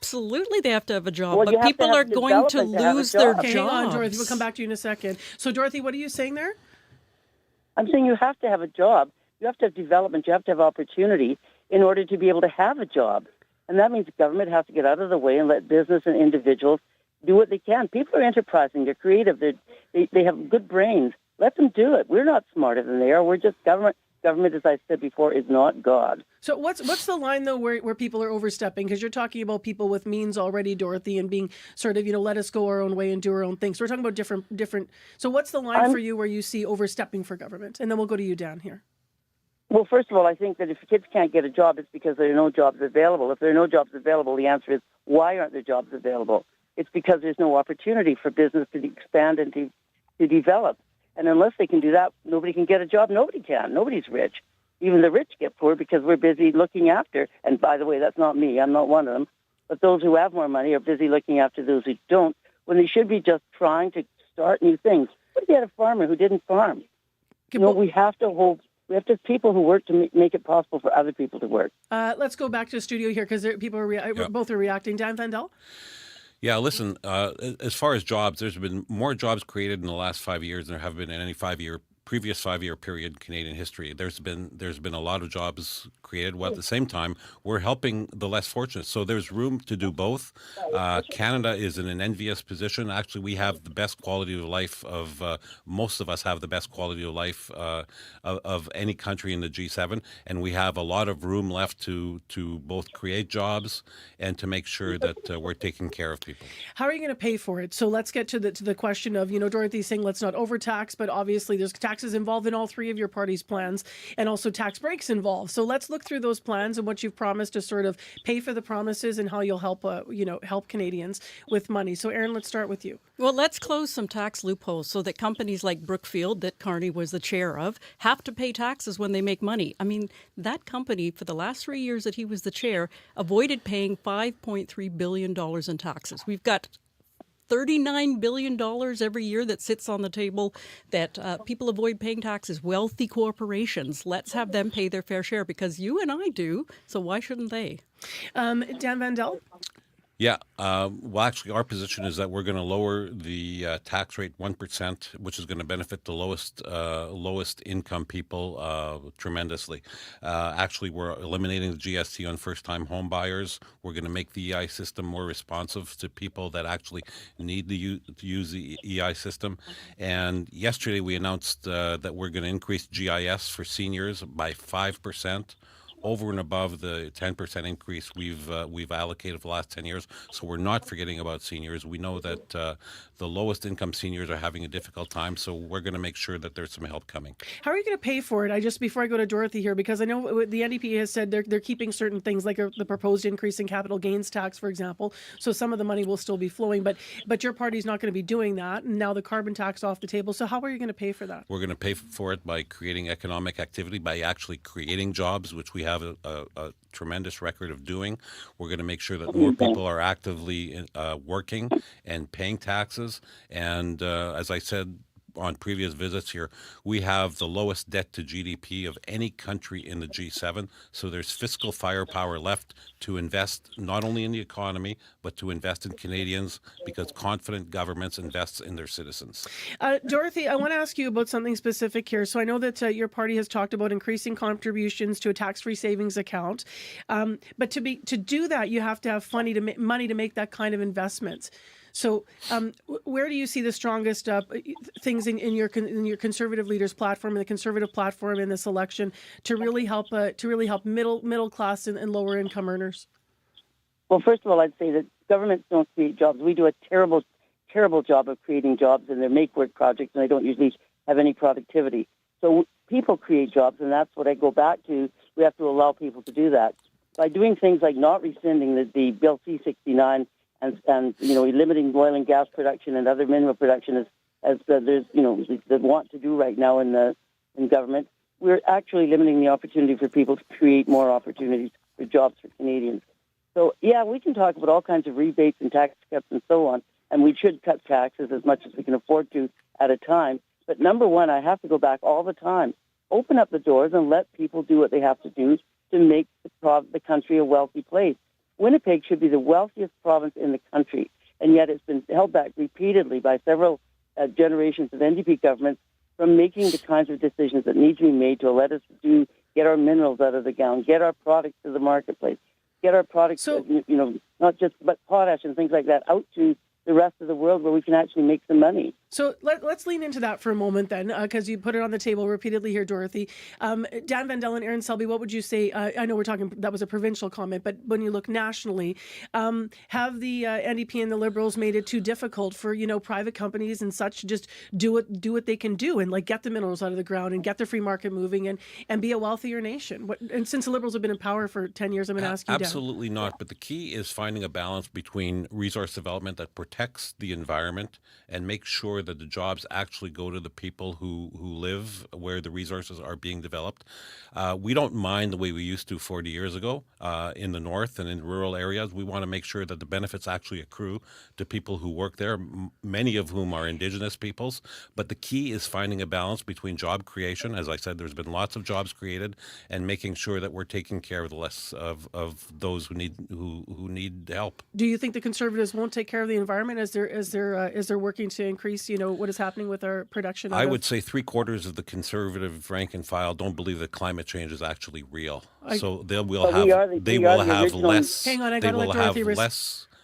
Absolutely, they have to have a job, but people are going to lose their jobs. Hang on, Dorothy. We'll come back to you in a second. So, Dorothy, what are you saying there? I'm saying you have to have a job. You have to have development. You have to have opportunity in order to be able to have a job. And that means the government has to get out of the way and let business and individuals do what they can. People are enterprising. They're creative. They have good brains. Let them do it. We're not smarter than they are. We're just government. Government, as I said before, is not God. So what's the line, though, where people are overstepping? Because you're talking about people with means already, Dorothy, and being sort of, let us go our own way and do our own things. So we're talking about different. So what's the line for you where you see overstepping for government? And then we'll go to you, Dan, here. Well, first of all, I think that if kids can't get a job, it's because there are no jobs available. If there are no jobs available, the answer is, why aren't there jobs available? It's because there's no opportunity for business to expand and to develop. And unless they can do that, nobody can get a job. Nobody can. Nobody's rich. Even the rich get poor because we're busy looking after. And by the way, that's not me. I'm not one of them. But those who have more money are busy looking after those who don't, when they should be just trying to start new things. What if you had a farmer who didn't farm? We have to have people who work to make it possible for other people to work. Let's go back to the studio here because people are both are reacting. Dan Vandal? Yeah, listen, as far as jobs, there's been more jobs created in the last 5 years than there have been in any previous 5-year period in Canadian history. There's been a lot of jobs created, while at the same time, we're helping the less fortunate. So there's room to do both. Canada is in an envious position. Actually, we have the best quality of life most of us have the best quality of life of any country in the G7. And we have a lot of room left to both create jobs and to make sure that we're taking care of people. How are you going to pay for it? So let's get to the question of, Dorothy's saying let's not overtax, but obviously there's taxes involved in all three of your party's plans and also tax breaks involved. So let's look through those plans and what you've promised to sort of pay for the promises and how you'll help, help Canadians with money. So Aaron, let's start with you. Well, let's close some tax loopholes so that companies like Brookfield, that Carney was the chair of, have to pay taxes when they make money. I mean, that company, for the last 3 years that he was the chair, avoided paying $5.3 billion in taxes. We've got $39 billion every year that sits on the table that people avoid paying taxes. Wealthy corporations, let's have them pay their fair share because you and I do, so why shouldn't they? Dan Vandal? Yeah. Well, actually, our position is that we're going to lower the tax rate 1%, which is going to benefit the lowest income people tremendously. Actually, we're eliminating the GST on first-time home buyers. We're going to make the EI system more responsive to people that actually need to use the EI system. And yesterday, we announced that we're going to increase GIS for seniors by 5%. over and above the 10% increase we've allocated for the last 10 years. So we're not forgetting about seniors. We know that the lowest income seniors are having a difficult time, so we're going to make sure that there's some help coming. How are you going to pay for it? Before I go to Dorothy here, because I know the NDP has said they're keeping certain things, like the proposed increase in capital gains tax, for example. So some of the money will still be flowing, but your party's not going to be doing that. And now the carbon tax off the table. So how are you going to pay for that? We're going to pay for it by creating economic activity, by actually creating jobs, which we have a tremendous record of doing. We're going to make sure that more people are actively working and paying taxes. And as I said on previous visits here, we have the lowest debt to GDP of any country in the G7. So there's fiscal firepower left to invest not only in the economy, but to invest in Canadians, because confident governments invest in their citizens. Dorothy, I want to ask you about something specific here. So I know that your party has talked about increasing contributions to a tax-free savings account. But to do that, you have to have money to make that kind of investment. So where do you see the strongest things in your Conservative leaders' platform and the Conservative platform in this election to really help middle class and lower income earners? Well, first of all, I'd say that governments don't create jobs. We do a terrible job of creating jobs in their make-work projects, and they don't usually have any productivity. So people create jobs, and that's what I go back to. We have to allow people to do that. By doing things like not rescinding the Bill C-69 and limiting oil and gas production and other mineral production as there's they want to do right now in government, we're actually limiting the opportunity for people to create more opportunities for jobs for Canadians. So yeah, we can talk about all kinds of rebates and tax cuts and so on, and we should cut taxes as much as we can afford to at a time. But number one, I have to go back all the time. Open up the doors and let people do what they have to do to make the country a wealthy place. Winnipeg should be the wealthiest province in the country, and yet it's been held back repeatedly by several generations of NDP governments from making the kinds of decisions that need to be made to let us get our minerals out of the ground, get our products to the marketplace, get our products, not just but potash and things like that, out to the rest of the world where we can actually make some money. So let's lean into that for a moment then, because you put it on the table repeatedly here, Dorothy. Dan Vandel and Aaron Selby, what would you say? I know that was a provincial comment, but when you look nationally, have the NDP and the Liberals made it too difficult for private companies and such to just do what they can do and get the minerals out of the ground and get the free market moving and be a wealthier nation? And since the Liberals have been in power for 10 years, I'm going to ask you, Dan. Absolutely not. But the key is finding a balance between resource development that protects the environment and makes sure that the jobs actually go to the people who live where the resources are being developed. We don't mind the way we used to 40 years ago in the north and in rural areas. We want to make sure that the benefits actually accrue to people who work there, many of whom are Indigenous peoples. But the key is finding a balance between job creation. As I said, there's been lots of jobs created, and making sure that we're taking care of the less of those who need help. Do you think the Conservatives won't take care of the environment as they're working to increase what is happening with our production? I would say 3/4 of the Conservative rank and file don't believe that climate change is actually real. So they will have less. Hang on, I got to let Dorothy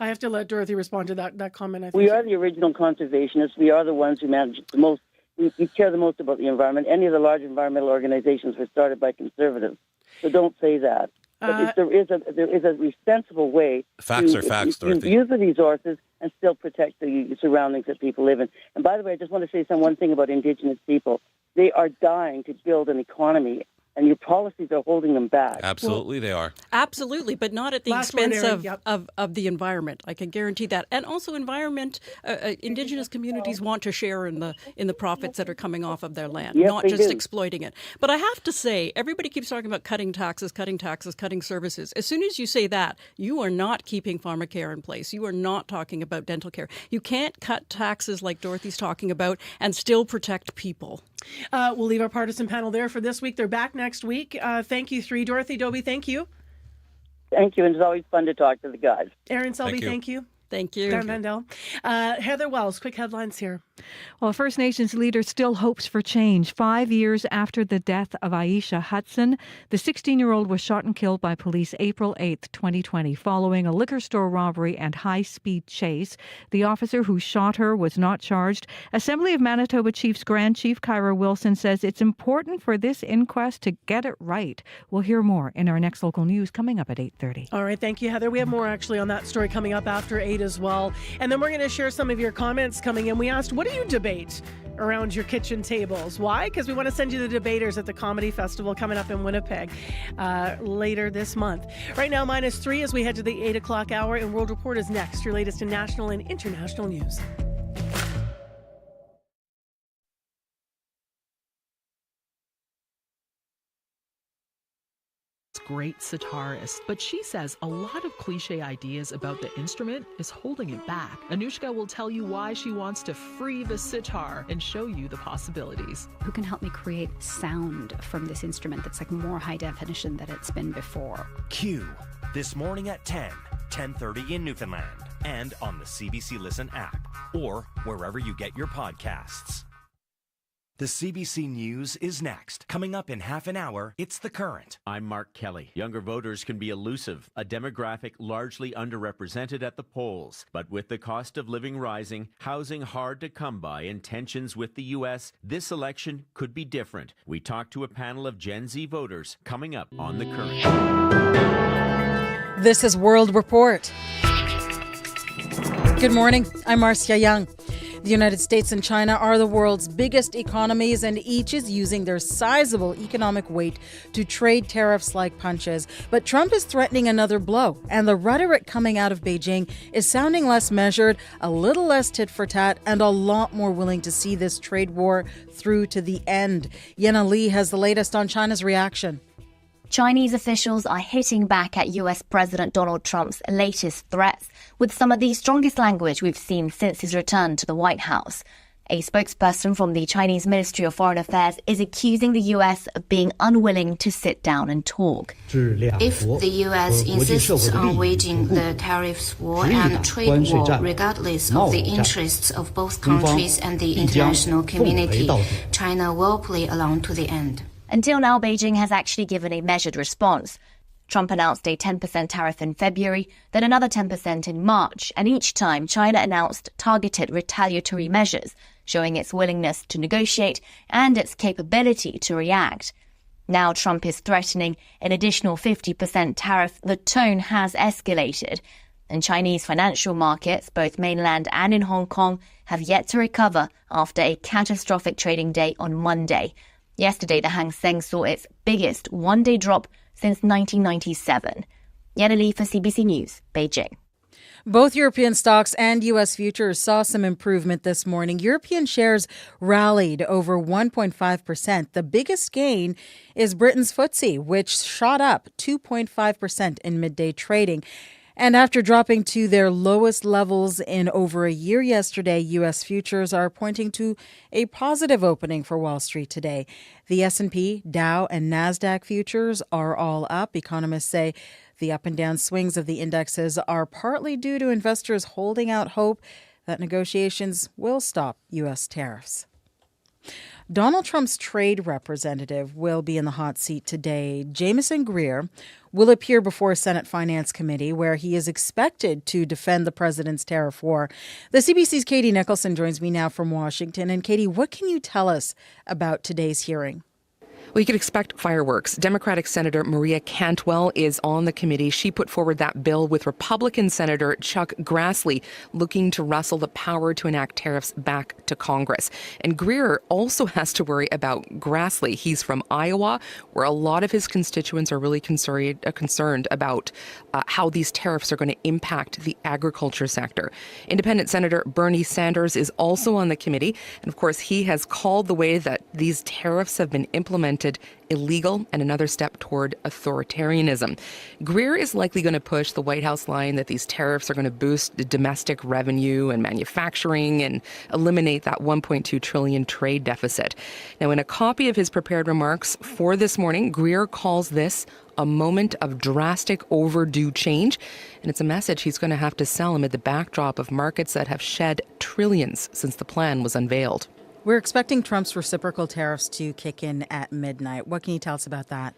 I have to let Dorothy respond to that comment. I think we are the original conservationists. We are the ones who manage the most. We care the most about the environment. Any of the large environmental organizations were started by Conservatives. So don't say that. But there is a sensible way to use the resources and still protect the surroundings that people live in. And by the way, I just want to say one thing about Indigenous people. They are dying to build an economy, and your policies are holding them back. Absolutely, they are. Absolutely, but not at the expense of the environment. I can guarantee that. And also Indigenous communities want to share in the profits that are coming off of their land, not just exploiting it. But I have to say, everybody keeps talking about cutting taxes, cutting services. As soon as you say that, you are not keeping pharmacare in place. You are not talking about dental care. You can't cut taxes like Dorothy's talking about and still protect people. We'll leave our partisan panel there for this week. They're back next week. Thank you three. Dorothy Doby, thank you. Thank you, and it's always fun to talk to the guys. Aaron Selby, thank you. Thank you. Dan Vandal. Heather Wells, quick headlines here. Well, a First Nations leader still hopes for change. 5 years after the death of Aisha Hudson, the 16-year-old was shot and killed by police April 8th, 2020, following a liquor store robbery and high-speed chase. The officer who shot her was not charged. Assembly of Manitoba Chiefs Grand Chief Kyra Wilson says it's important for this inquest to get it right. We'll hear more in our next local news coming up at 8:30. All right, thank you, Heather. We have more actually on that story coming up after 8 as well. And then we're going to share some of your comments coming in. We asked, what do you debate around your kitchen tables? Why? Because we want to send you the debaters at the Comedy Festival coming up in Winnipeg later this month. Right now, -3 as we head to the 8 o'clock hour, and World Report is next, your latest in national and international news. Great sitarist, but she says a lot of cliche ideas about the instrument is holding it back. Anushka will tell you why she wants to free the sitar and show you the possibilities. Who can help me create sound from this instrument that's like more high definition than it's been before? Q, this morning at 10:30 in Newfoundland, and on the CBC Listen app, or wherever you get your podcasts. The CBC News is next. Coming up in half an hour, it's The Current. I'm Mark Kelly. Younger voters can be elusive, a demographic largely underrepresented at the polls. But with the cost of living rising, housing hard to come by, and tensions with the U.S., this election could be different. We talked to a panel of Gen Z voters coming up on The Current. This is World Report. Good morning. I'm Marcia Young. The United States and China are the world's biggest economies, and each is using their sizable economic weight to trade tariffs like punches. But Trump is threatening another blow, and the rhetoric coming out of Beijing is sounding less measured, a little less tit for tat, and a lot more willing to see this trade war through to the end. Yenna Lee has the latest on China's reaction. Chinese officials are hitting back at US President Donald Trump's latest threats with some of the strongest language we've seen since his return to the White House. A spokesperson from the Chinese Ministry of Foreign Affairs is accusing the US of being unwilling to sit down and talk. If the US insists on waging the tariffs war and trade war regardless of the interests of both countries and the international community, China will play along to the end. Until now, Beijing has actually given a measured response. Trump announced a 10% tariff in February, then another 10% in March, and each time China announced targeted retaliatory measures, showing its willingness to negotiate and its capability to react. Now Trump is threatening an additional 50% tariff. The tone has escalated, and Chinese financial markets, both mainland and in Hong Kong, have yet to recover after a catastrophic trading day on Monday. Yesterday, the Hang Seng saw its biggest one-day drop since 1997. Yenna Lee for CBC News, Beijing. Both European stocks and U.S. futures saw some improvement this morning. European shares rallied over 1.5%. The biggest gain is Britain's FTSE, which shot up 2.5% in midday trading. And after dropping to their lowest levels in over a year yesterday, U.S. futures are pointing to a positive opening for Wall Street today. The S&P, Dow, and NASDAQ futures are all up. Economists say the up and down swings of the indexes are partly due to investors holding out hope that negotiations will stop U.S. tariffs. Donald Trump's trade representative will be in the hot seat today. Jameson Greer will appear before a Senate Finance Committee, where he is expected to defend the president's tariff war. The CBC's Katie Nicholson joins me now from Washington. And Katie, what can you tell us about today's hearing? Well, you could expect fireworks. Democratic Senator Maria Cantwell is on the committee. She put forward that bill with Republican Senator Chuck Grassley looking to wrestle the power to enact tariffs back to Congress. And Greer also has to worry about Grassley. He's from Iowa, where a lot of his constituents are really concerned about how these tariffs are going to impact the agriculture sector. Independent Senator Bernie Sanders is also on the committee. And of course, he has called the way that these tariffs have been implemented unprecedented, illegal, and another step toward authoritarianism. Greer is likely going to push the White House line that these tariffs are going to boost the domestic revenue and manufacturing and eliminate that $1.2 trillion trade deficit. Now, in a copy of his prepared remarks for this morning, Greer calls this a moment of drastic overdue change, and it's a message he's going to have to sell amid the backdrop of markets that have shed trillions since the plan was unveiled. We're expecting Trump's reciprocal tariffs to kick in at midnight. What can you tell us about that?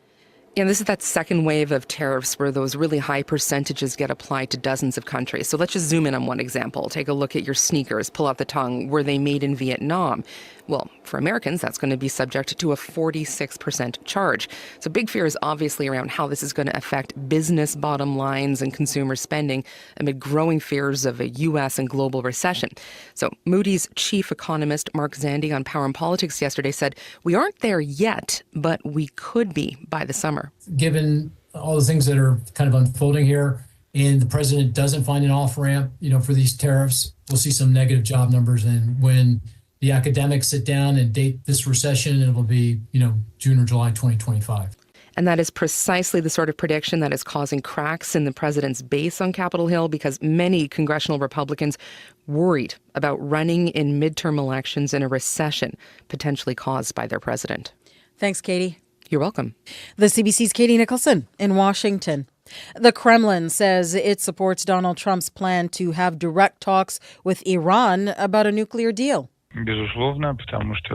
And this is that second wave of tariffs where those really high percentages get applied to dozens of countries. So let's just zoom in on one example. Take a look at your sneakers, pull out the tongue. Were they made in Vietnam? Well, for Americans, that's going to be subject to a 46% charge. So big fear is obviously around how this is going to affect business bottom lines and consumer spending amid growing fears of a U.S. and global recession. So Moody's chief economist Mark Zandi on Power and Politics yesterday said, "We aren't there yet, but we could be by the summer." Given all the things that are kind of unfolding here, and the president doesn't find an off-ramp, for these tariffs, we'll see some negative job numbers. And when the academics sit down and date this recession, it will be, June or July 2025. And that is precisely the sort of prediction that is causing cracks in the president's base on Capitol Hill, because many congressional Republicans worried about running in midterm elections in a recession potentially caused by their president. Thanks, Katie. You're welcome. The CBC's Katie Nicholson in Washington. The Kremlin says it supports Donald Trump's plan to have direct talks with Iran about a nuclear deal. Безусловно, потому что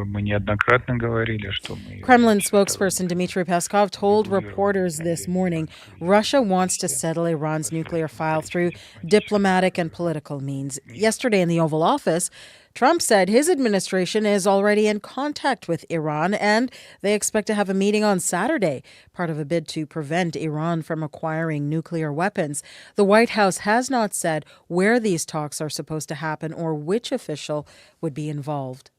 мы неоднократно говорили, что мы... Kremlin spokesperson Dmitry Peskov told reporters this morning Russia wants to settle Iran's nuclear file through diplomatic and political means. Yesterday in the Oval Office, Trump said his administration is already in contact with Iran and they expect to have a meeting on Saturday, part of a bid to prevent Iran from acquiring nuclear weapons. The White House has not said where these talks are supposed to happen or which official would be involved.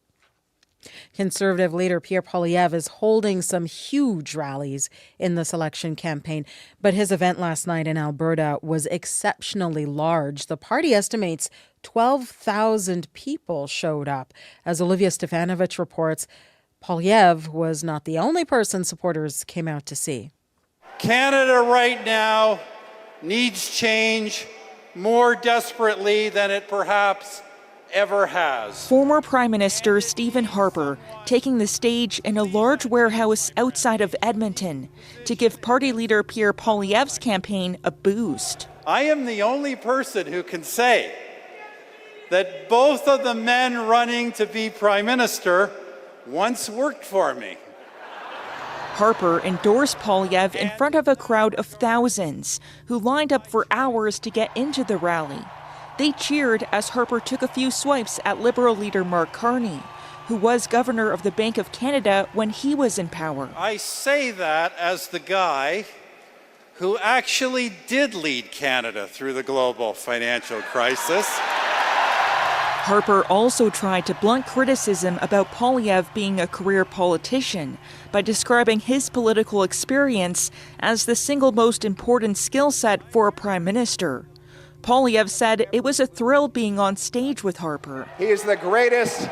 Conservative leader Pierre Poilievre is holding some huge rallies in this election campaign, but his event last night in Alberta was exceptionally large. The party estimates 12,000 people showed up. As Olivia Stefanovich reports, Poilievre was not the only person supporters came out to see. Canada right now needs change more desperately than it perhaps ever has. Former Prime Minister Stephen Harper taking the stage in a large warehouse outside of Edmonton to give party leader Pierre Poilievre's campaign a boost. I am the only person who can say that both of the men running to be Prime Minister once worked for me. Harper endorsed Poilievre in front of a crowd of thousands who lined up for hours to get into the rally. They cheered as Harper took a few swipes at Liberal leader Mark Carney, who was governor of the Bank of Canada when he was in power. I say that as the guy who actually did lead Canada through the global financial crisis. Harper also tried to blunt criticism about Poilievre being a career politician by describing his political experience as the single most important skill set for a prime minister. Poilievre said it was a thrill being on stage with Harper. He is the greatest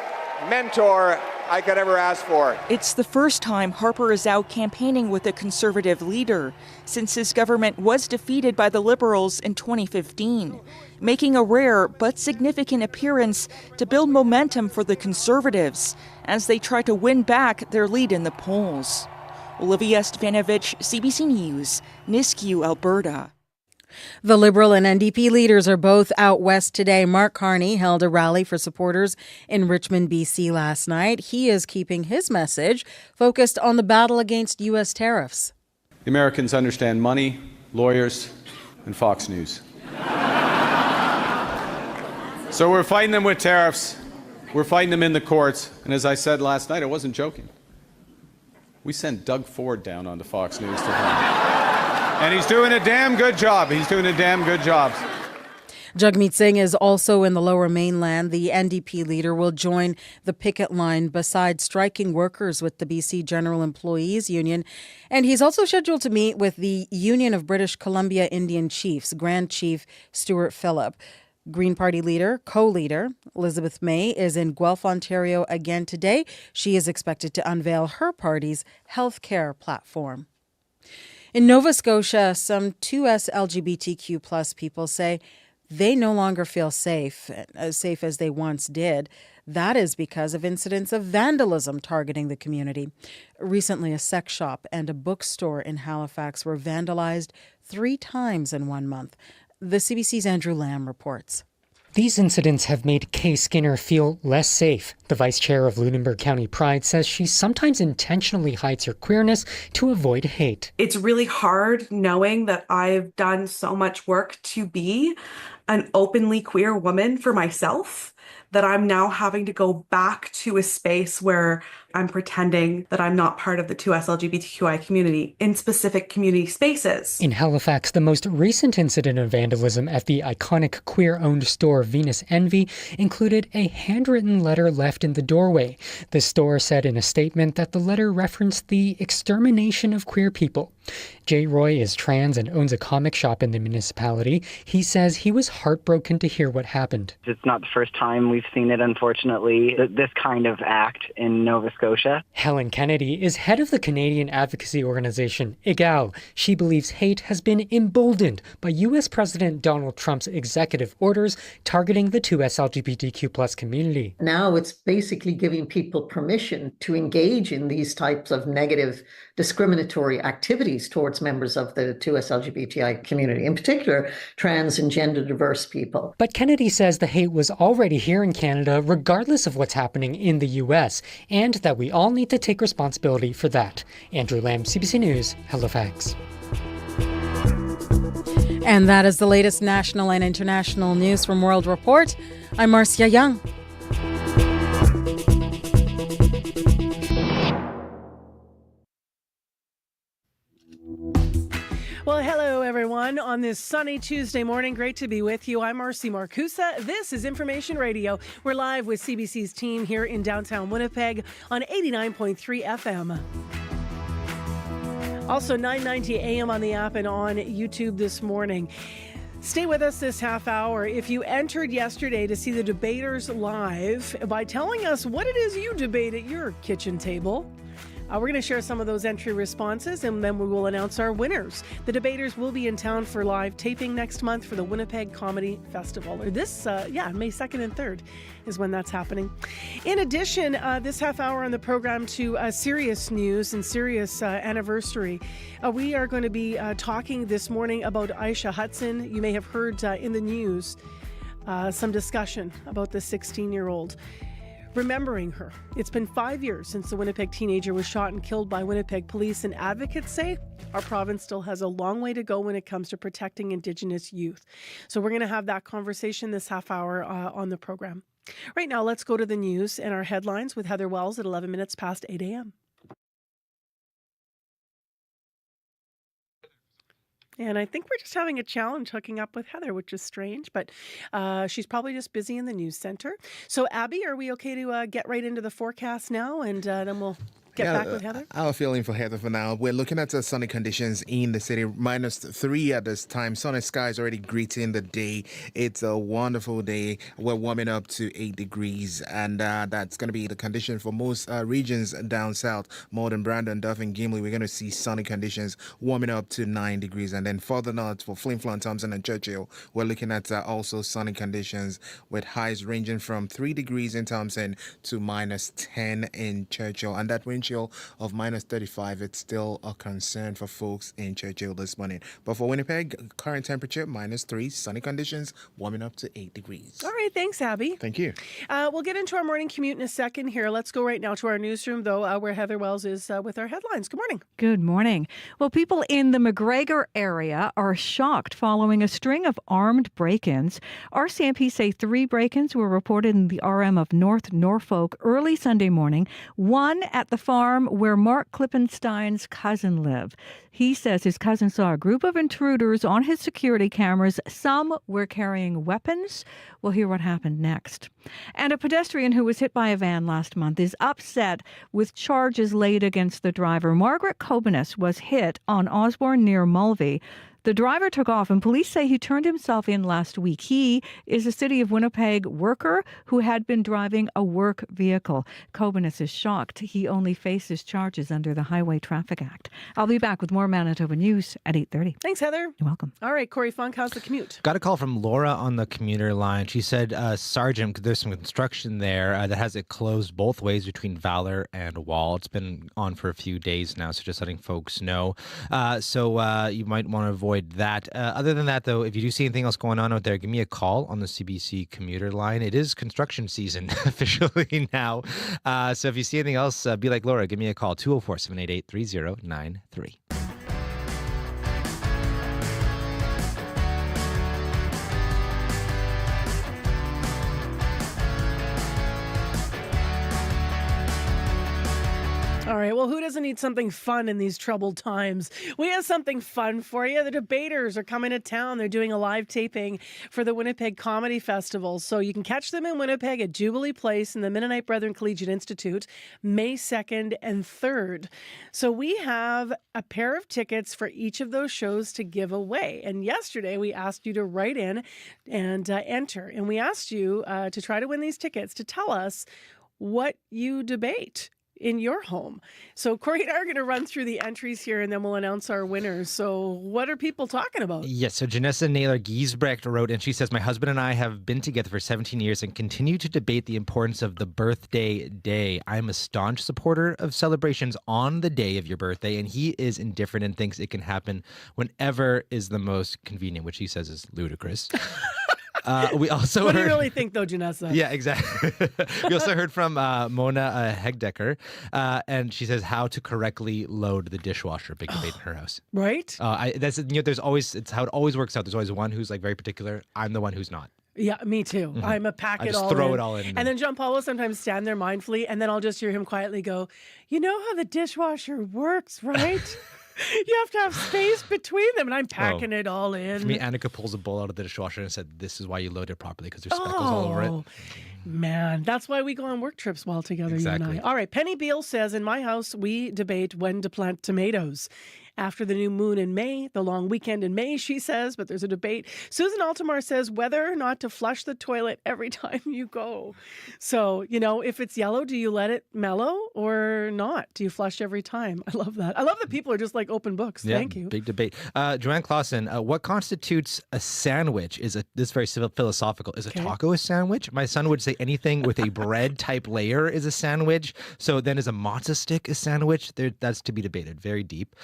mentor I could ever ask for. It's the first time Harper is out campaigning with a Conservative leader since his government was defeated by the Liberals in 2015, making a rare but significant appearance to build momentum for the Conservatives as they try to win back their lead in the polls. Olivia Stefanovich, CBC News, Nisku, Alberta. The Liberal and NDP leaders are both out west today. Mark Carney held a rally for supporters in Richmond, BC last night. He is keeping his message focused on the battle against U.S. tariffs. The Americans understand money, lawyers, and Fox News. So we're fighting them with tariffs. We're fighting them in the courts. And as I said last night, I wasn't joking. We sent Doug Ford down onto Fox News to and he's doing a damn good job. Jagmeet Singh is also in the Lower Mainland. The NDP leader will join the picket line beside striking workers with the BC General Employees Union. And he's also scheduled to meet with the Union of British Columbia Indian Chiefs, Grand Chief Stuart Phillip. Green Party co-leader Elizabeth May is in Guelph, Ontario again today. She is expected to unveil her party's healthcare platform. In Nova Scotia, some 2S LGBTQ plus people say they no longer feel safe as they once did. That is because of incidents of vandalism targeting the community. Recently, a sex shop and a bookstore in Halifax were vandalized 3 times in 1 month. The CBC's Andrew Lamb reports. These incidents have made Kay Skinner feel less safe. The vice chair of Lunenburg County Pride says she sometimes intentionally hides her queerness to avoid hate. It's really hard knowing that I've done so much work to be an openly queer woman for myself, that I'm now having to go back to a space where I'm pretending that I'm not part of the 2S LGBTQI community in specific community spaces. In Halifax, the most recent incident of vandalism at the iconic queer-owned store Venus Envy included a handwritten letter left in the doorway. The store said in a statement that the letter referenced the extermination of queer people. Jay Roy is trans and owns a comic shop in the municipality. He says he was heartbroken to hear what happened. It's not the first time we've seen it, unfortunately, this kind of act in Nova Scotia. Helen Kennedy is head of the Canadian advocacy organization EGAL. She believes hate has been emboldened by U.S. President Donald Trump's executive orders targeting the 2S LGBTQ plus community. Now it's basically giving people permission to engage in these types of negative discriminatory activities towards members of the 2S LGBTI community, in particular trans and gender diverse people. But Kennedy says the hate was already here in Canada regardless of what's happening in the U.S., and that we all need to take responsibility for that. Andrew Lamb, CBC News, Halifax. And that is the latest national and international news from World Report. I'm Marcia Young. Well, hello, everyone. On this sunny Tuesday morning, great to be with you. I'm Marcy Marcusa. This is Information Radio. We're live with CBC's team here in downtown Winnipeg on 89.3 FM. Also, 9:90 a.m. on the app and on YouTube this morning. Stay with us this half hour. If you entered yesterday to see the debaters live by telling us what it is you debate at your kitchen table, we're going to share some of those entry responses, and then we will announce our winners. The debaters will be in town for live taping next month for the Winnipeg Comedy Festival. Or May 2nd and 3rd is when that's happening. In addition, this half hour on the program to serious news and serious anniversary. We are going to be talking this morning about Aisha Hudson. You may have heard in the news some discussion about the 16-year-old. Remembering her. It's been 5 years since the Winnipeg teenager was shot and killed by Winnipeg police, and advocates say our province still has a long way to go when it comes to protecting Indigenous youth. So we're going to have that conversation this half hour on the program. Right now, let's go to the news and our headlines with Heather Wells at 11 minutes past 8 a.m. And I think we're just having a challenge hooking up with Heather, which is strange, but she's probably just busy in the news center. So, Abby, are we okay to get right into the forecast now, and then we'll get back with Heather? I'll fill in for Heather for now. We're looking at sunny conditions in the city, -3 at this time. Sunny skies already greeting the day. It's a wonderful day. We're warming up to 8 degrees, and that's going to be the condition for most regions down south. More than Brandon, Duff, and Gimli, we're going to see sunny conditions warming up to 9 degrees. And then further north for Flin Flon, Thompson, and Churchill, we're looking at also sunny conditions with highs ranging from 3 degrees in Thompson to -10 in Churchill. And that wind chill of -35, it's still a concern for folks in Churchill this morning. But for Winnipeg, current temperature -3, sunny conditions, warming up to 8 degrees. All right, thanks, Abby. Thank you. We'll get into our morning commute in a second here. Let's go right now to our newsroom, though, where Heather Wells is with our headlines. Good morning. Good morning. Well, people in the McGregor area are shocked following a string of armed break-ins. RCMP say 3 break-ins were reported in the RM of North Norfolk early Sunday morning, one at the farm where Mark Klippenstein's cousin lived. He says his cousin saw a group of intruders on his security cameras. Some were carrying weapons. We'll hear what happened next. And a pedestrian who was hit by a van last month is upset with charges laid against the driver. Margaret Kobenis was hit on Osborne near Mulvey. The driver took off, and police say he turned himself in last week. He is a City of Winnipeg worker who had been driving a work vehicle. Kobinus is shocked. He only faces charges under the Highway Traffic Act. I'll be back with more Manitoba News at 8:30. Thanks, Heather. You're welcome. All right, Corey Funk, how's the commute? Got a call from Laura on the commuter line. She said, Sergeant, there's some construction there that has it closed both ways between Valor and Wall. It's been on for a few days now, so just letting folks know. So you might want to avoid that. Other than that, though, if you do see anything else going on out there, give me a call on the CBC commuter line. It is construction season officially now. So if you see anything else, be like Laura, give me a call, 204-788-3093. All right, well, who doesn't need something fun in these troubled times? We have something fun for you. The debaters are coming to town. They're doing a live taping for the Winnipeg Comedy Festival. So you can catch them in Winnipeg at Jubilee Place in the Mennonite Brethren Collegiate Institute, May 2nd and 3rd. So we have a pair of tickets for each of those shows to give away. And yesterday we asked you to write in and enter. And we asked you to try to win these tickets to tell us what you debate in your home. So Corey and I are going to run through the entries here and then we'll announce our winners. So what are people talking about? Yes, so Janessa Naylor-Giesbrecht wrote, and she says, my husband and I have been together for 17 years and continue to debate the importance of the birthday day. I'm a staunch supporter of celebrations on the day of your birthday, and he is indifferent and thinks it can happen whenever is the most convenient, which he says is ludicrous. We also What do you really think, though, Janessa? Yeah, exactly. We also heard from Mona Hegdecker, and she says how to correctly load the dishwasher. Big debate in her house. Right? There's always, it's how it always works out. There's always one who's like very particular. I'm the one who's not. Yeah, me too. Mm-hmm. I'm a pack I it just all throw in. it all in. And then John Paul will sometimes stand there mindfully, and then I'll just hear him quietly go, you know how the dishwasher works, right? You have to have space between them, and I'm packing it all in. For me, Annika pulls a bowl out of the dishwasher and said, this is why you load it properly, because there's speckles all over it. Man, that's why we go on work trips well together, Exactly. you and I. All right, Penny Beale says, in my house, we debate when to plant tomatoes. After the new moon in May, the long weekend in May, she says, but there's a debate. Susan Altamar says whether or not to flush the toilet every time you go. So, if it's yellow, do you let it mellow or not? Do you flush every time? I love that. I love that people are just like open books. Yeah, Thank you. Big debate. Joanne Clausen, what constitutes a sandwich? This is very philosophical. Is a taco a sandwich? My son would say anything with a bread type layer is a sandwich. So then is a matzo stick a sandwich? That's to be debated. Very deep.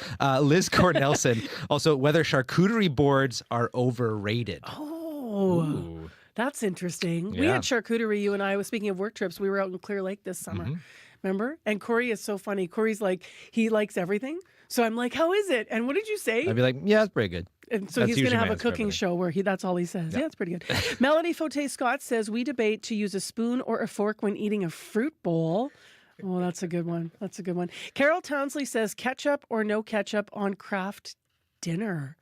Liz Cornelson, also whether charcuterie boards are overrated. Oh, Ooh. That's interesting. Yeah. We had charcuterie, you and I. Speaking of work trips, we were out in Clear Lake this summer. Mm-hmm. Remember? And Corey is so funny. Corey's like, he likes everything. So I'm like, how is it? And what did you say? I'd be like, yeah, it's pretty good. And so That's he's going to usually have my a answer for cooking everything. show where that's all he says. Yeah, it's pretty good. Melanie Fote Scott says, we debate to use a spoon or a fork when eating a fruit bowl. Oh, that's a good one. That's a good one. Carol Townsley says, ketchup or no ketchup on Kraft dinner.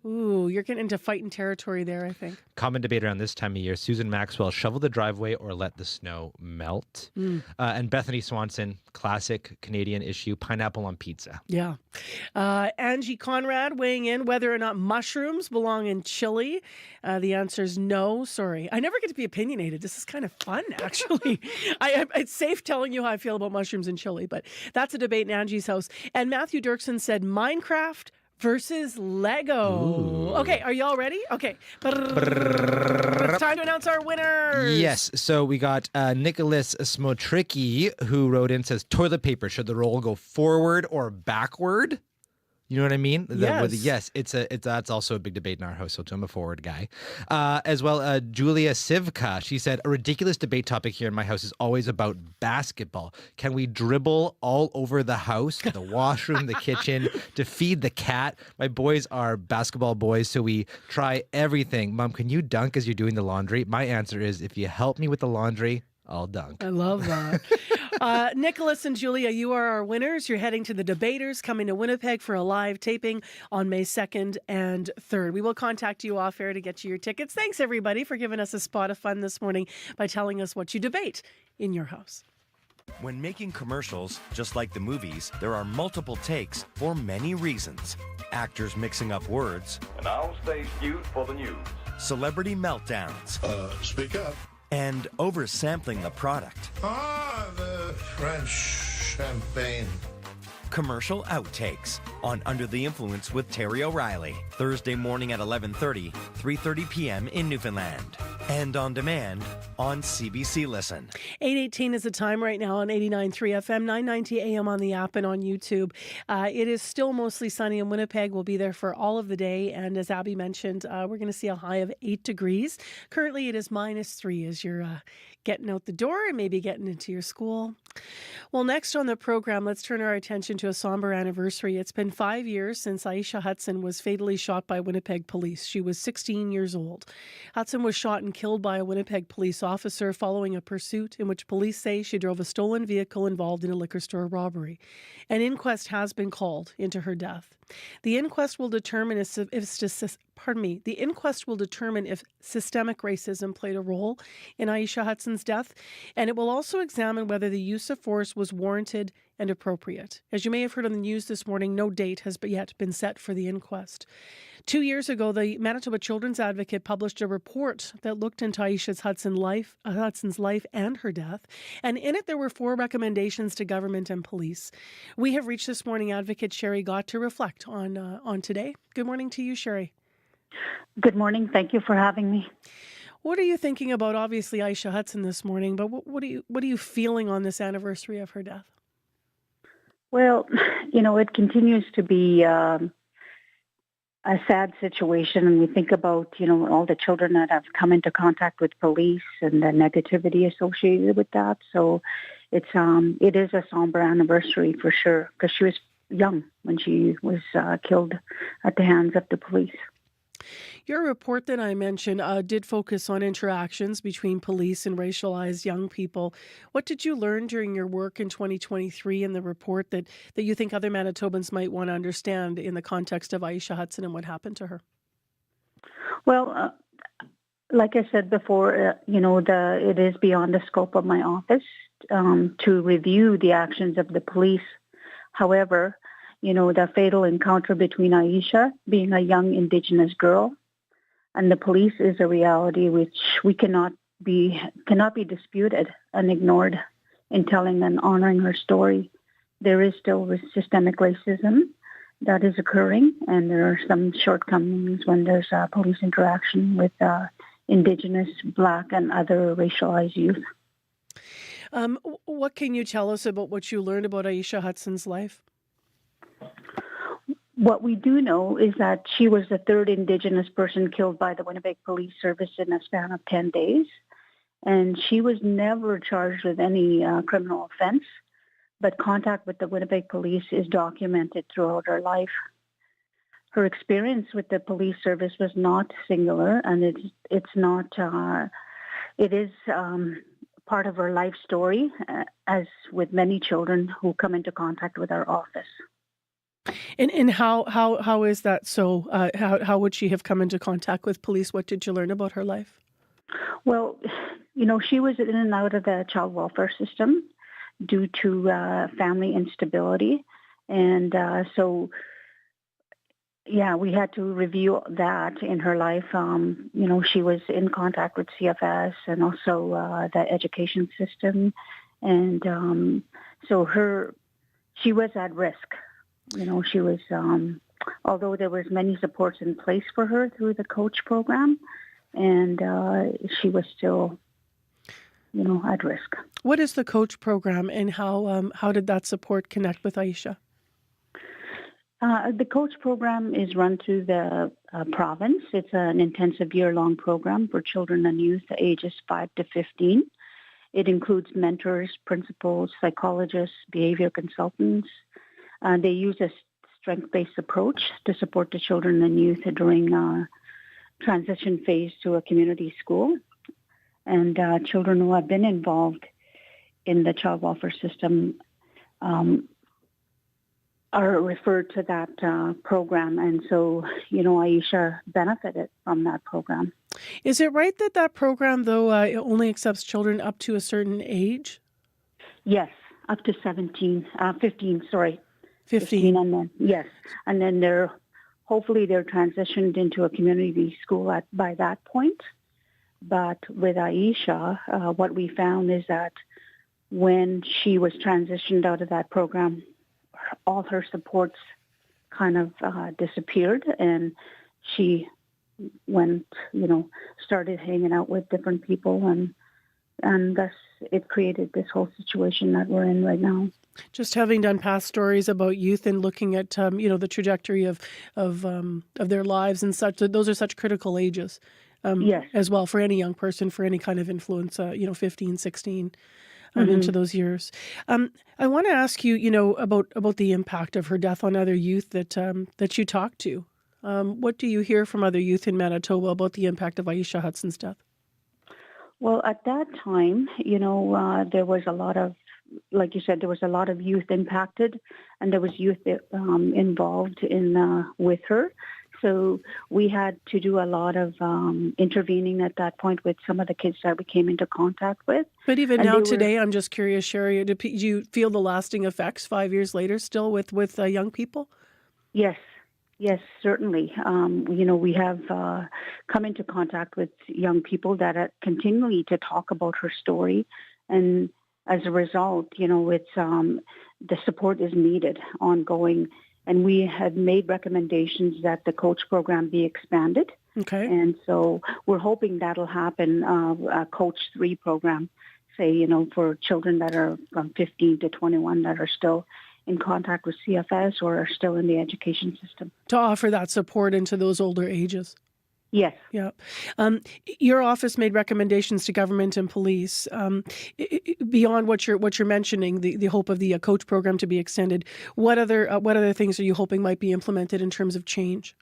Ooh, you're getting into fighting territory there, I think. Common debate around this time of year. Susan Maxwell, shovel the driveway or let the snow melt. And Bethany Swanson, classic Canadian issue, pineapple on pizza. Yeah. Angie Conrad weighing in whether or not mushrooms belong in chili. The answer is no. Sorry. I never get to be opinionated. This is kind of fun, actually. It's safe telling you how I feel about mushrooms and chili, but that's a debate in Angie's house. And Matthew Dirksen said Minecraft versus Lego. Ooh. Okay, are you all ready? Okay. It's time to announce our winners. Yes, so we got Nicholas Smotricki, who wrote in, says, toilet paper, should the roll go forward or backward? You know what I mean? Yes. That's also a big debate in our household, so I'm a forward guy. As well, Julia Sivka, she said, a ridiculous debate topic here in my house is always about basketball. Can we dribble all over the house, the washroom, the kitchen, to feed the cat? My boys are basketball boys, so we try everything. Mom, can you dunk as you're doing the laundry? My answer is, if you help me with the laundry, I'll dunk. I love that. Nicholas and Julia, you are our winners. You're heading to the debaters coming to Winnipeg for a live taping on May 2nd and 3rd. We will contact you off air to get you your tickets. Thanks, everybody, for giving us a spot of fun this morning by telling us what you debate in your house. When making commercials, just like the movies, there are multiple takes for many reasons. Actors mixing up words. And I'll stay skewed for the news. Celebrity meltdowns. Speak up. And oversampling the product. The French champagne. Commercial outtakes on Under the Influence with Terry O'Reilly. Thursday morning at 11:30, 3:30 p.m. in Newfoundland. And on demand on CBC Listen. 8:18 is the time right now on 89.3 FM, 990 AM on the app and on YouTube. It is still mostly sunny in Winnipeg. We'll be there for all of the day. And as Abby mentioned, we're going to see a high of 8 degrees. Currently, it is -3 as you're getting out the door and maybe getting into your school. Well, next on the program, let's turn our attention to a somber anniversary. It's been 5 years since Aisha Hudson was fatally shot by Winnipeg police. She was 16 years old. Hudson was shot and killed by a Winnipeg police officer following a pursuit in which police say she drove a stolen vehicle involved in a liquor store robbery. An inquest has been called into her death. The inquest will determine if systemic racism played a role in Aisha Hudson's death, and it will also examine whether the use of force was warranted and appropriate. As you may have heard on the news this morning, no date has yet been set for the inquest. 2 years ago, the Manitoba Children's Advocate published a report that looked into Aisha Hudson's life and her death, and in it there were 4 recommendations to government and police. We have reached this morning Advocate Sherry Gott to reflect on today. Good morning to you, Sherry. Good morning. Thank you for having me. What are you thinking about, obviously, Aisha Hudson this morning, but what are you feeling on this anniversary of her death? Well, it continues to be a sad situation, and we think about, all the children that have come into contact with police and the negativity associated with that. So it is a somber anniversary for sure, because she was young when she was killed at the hands of the police. Your report that I mentioned did focus on interactions between police and racialized young people. What did you learn during your work in 2023 in the report that you think other Manitobans might want to understand in the context of Aisha Hudson and what happened to her? Well, like I said before, it is beyond the scope of my office to review the actions of the police. However, the fatal encounter between Aisha, being a young Indigenous girl, and the police is a reality which we cannot be disputed and ignored in telling and honoring her story. There is still systemic racism that is occurring, and there are some shortcomings when there's police interaction with Indigenous, Black, and other racialized youth. What can you tell us about what you learned about Aisha Hudson's life? What we do know is that she was the 3rd Indigenous person killed by the Winnipeg Police Service in a span of 10 days. And she was never charged with any criminal offense, but contact with the Winnipeg Police is documented throughout her life. Her experience with the police service was not singular, and it is part of her life story, as with many children who come into contact with our office. And how is that so? How would she have come into contact with police? What did you learn about her life? Well, she was in and out of the child welfare system due to family instability. And we had to review that in her life. She was in contact with CFS and also the education system. And she was at risk. She was, although there was many supports in place for her through the coach program, and she was still, at risk. What is the coach program, and how did that support connect with Aisha? The coach program is run through the province. It's an intensive year-long program for children and youth ages 5 to 15. It includes mentors, principals, psychologists, behavior consultants. They use a strength-based approach to support the children and youth during transition phase to a community school. And children who have been involved in the child welfare system are referred to that program. And so, Aisha benefited from that program. Is it right that program, though, it only accepts children up to a certain age? Yes. up to 15, sorry. 15. And then, yes. And then hopefully they're transitioned into a community school by that point. But with Aisha, what we found is that when she was transitioned out of that program, all her supports kind of disappeared, and she went, started hanging out with different people, and thus it created this whole situation that we're in right now. Just having done past stories about youth and looking at the trajectory of their lives and such, those are such critical ages. Yes. As well for any young person, for any kind of influence, 15, 16, Mm-hmm. into those years. I want to ask you, about the impact of her death on other youth that you talk to. What do you hear from other youth in Manitoba about the impact of Aisha Hudson's death? Well, at that time, there was a lot of, like you said, there was a lot of youth impacted, and there was youth involved with her. So we had to do a lot of intervening at that point with some of the kids that we came into contact with. But even now today, I'm just curious, Sherry, do you feel the lasting effects 5 years later still with young people? Yes, certainly. We have come into contact with young people that are continually to talk about her story. And as a result, it's the support is needed ongoing. And we had made recommendations that the coach program be expanded. Okay. And so we're hoping that'll happen, a Coach 3 program, say, for children that are from 15 to 21 that are still in contact with CFS or are still in the education system. To offer that support into those older ages. Yes. Yeah. Your office made recommendations to government and police. Beyond what you're mentioning, the hope of the coach program to be extended. What other things are you hoping might be implemented in terms of change?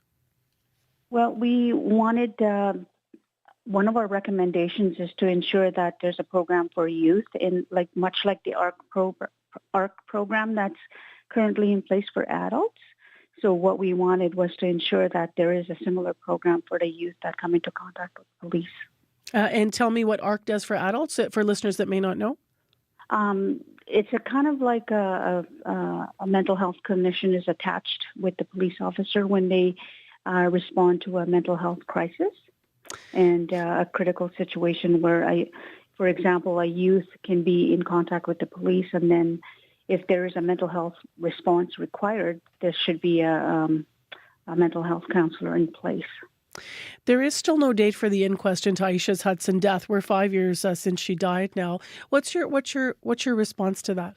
Well, we wanted one of our recommendations is to ensure that there's a program for youth much like the ARC program that's currently in place for adults. So what we wanted was to ensure that there is a similar program for the youth that come into contact with police. And tell me what ARC does for adults, for listeners that may not know. It's a kind of like a mental health clinician is attached with the police officer when they respond to a mental health crisis and a critical situation where, for example, a youth can be in contact with the police, and then if there is a mental health response required, there should be a mental health counselor in place. There is still no date for the inquest into Aisha Hudson death. We're 5 years since she died now. What's your response to that?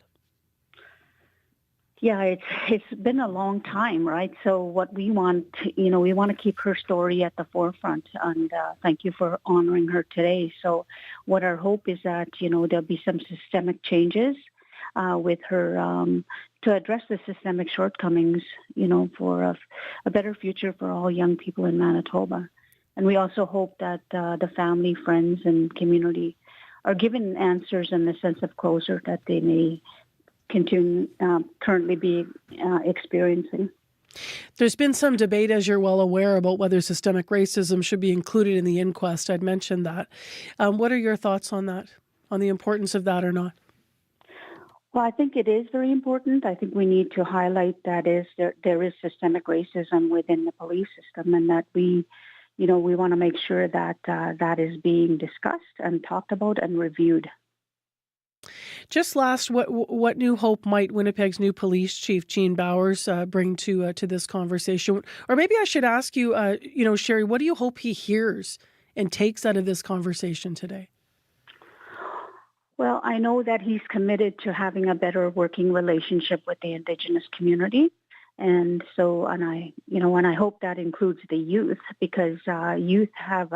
Yeah, it's been a long time, right? So what we want, we want to keep her story at the forefront, and thank you for honoring her today. So what our hope is that, there'll be some systemic changes with her to address the systemic shortcomings, for a better future for all young people in Manitoba. And we also hope that the family, friends, and community are given answers and a sense of closure that they may continue currently be experiencing. There's been some debate, as you're well aware, about whether systemic racism should be included in the inquest. I'd mentioned that. What are your thoughts on that, on the importance of that or not? Well, I think it is very important. I think we need to highlight that there is systemic racism within the police system, and that we want to make sure that that is being discussed and talked about and reviewed. Just last, what new hope might Winnipeg's new police chief, Jean Bowers, bring to this conversation? Or maybe I should ask you, Sherry, what do you hope he hears and takes out of this conversation today? Well, I know that he's committed to having a better working relationship with the Indigenous community. And I hope that includes the youth, because youth have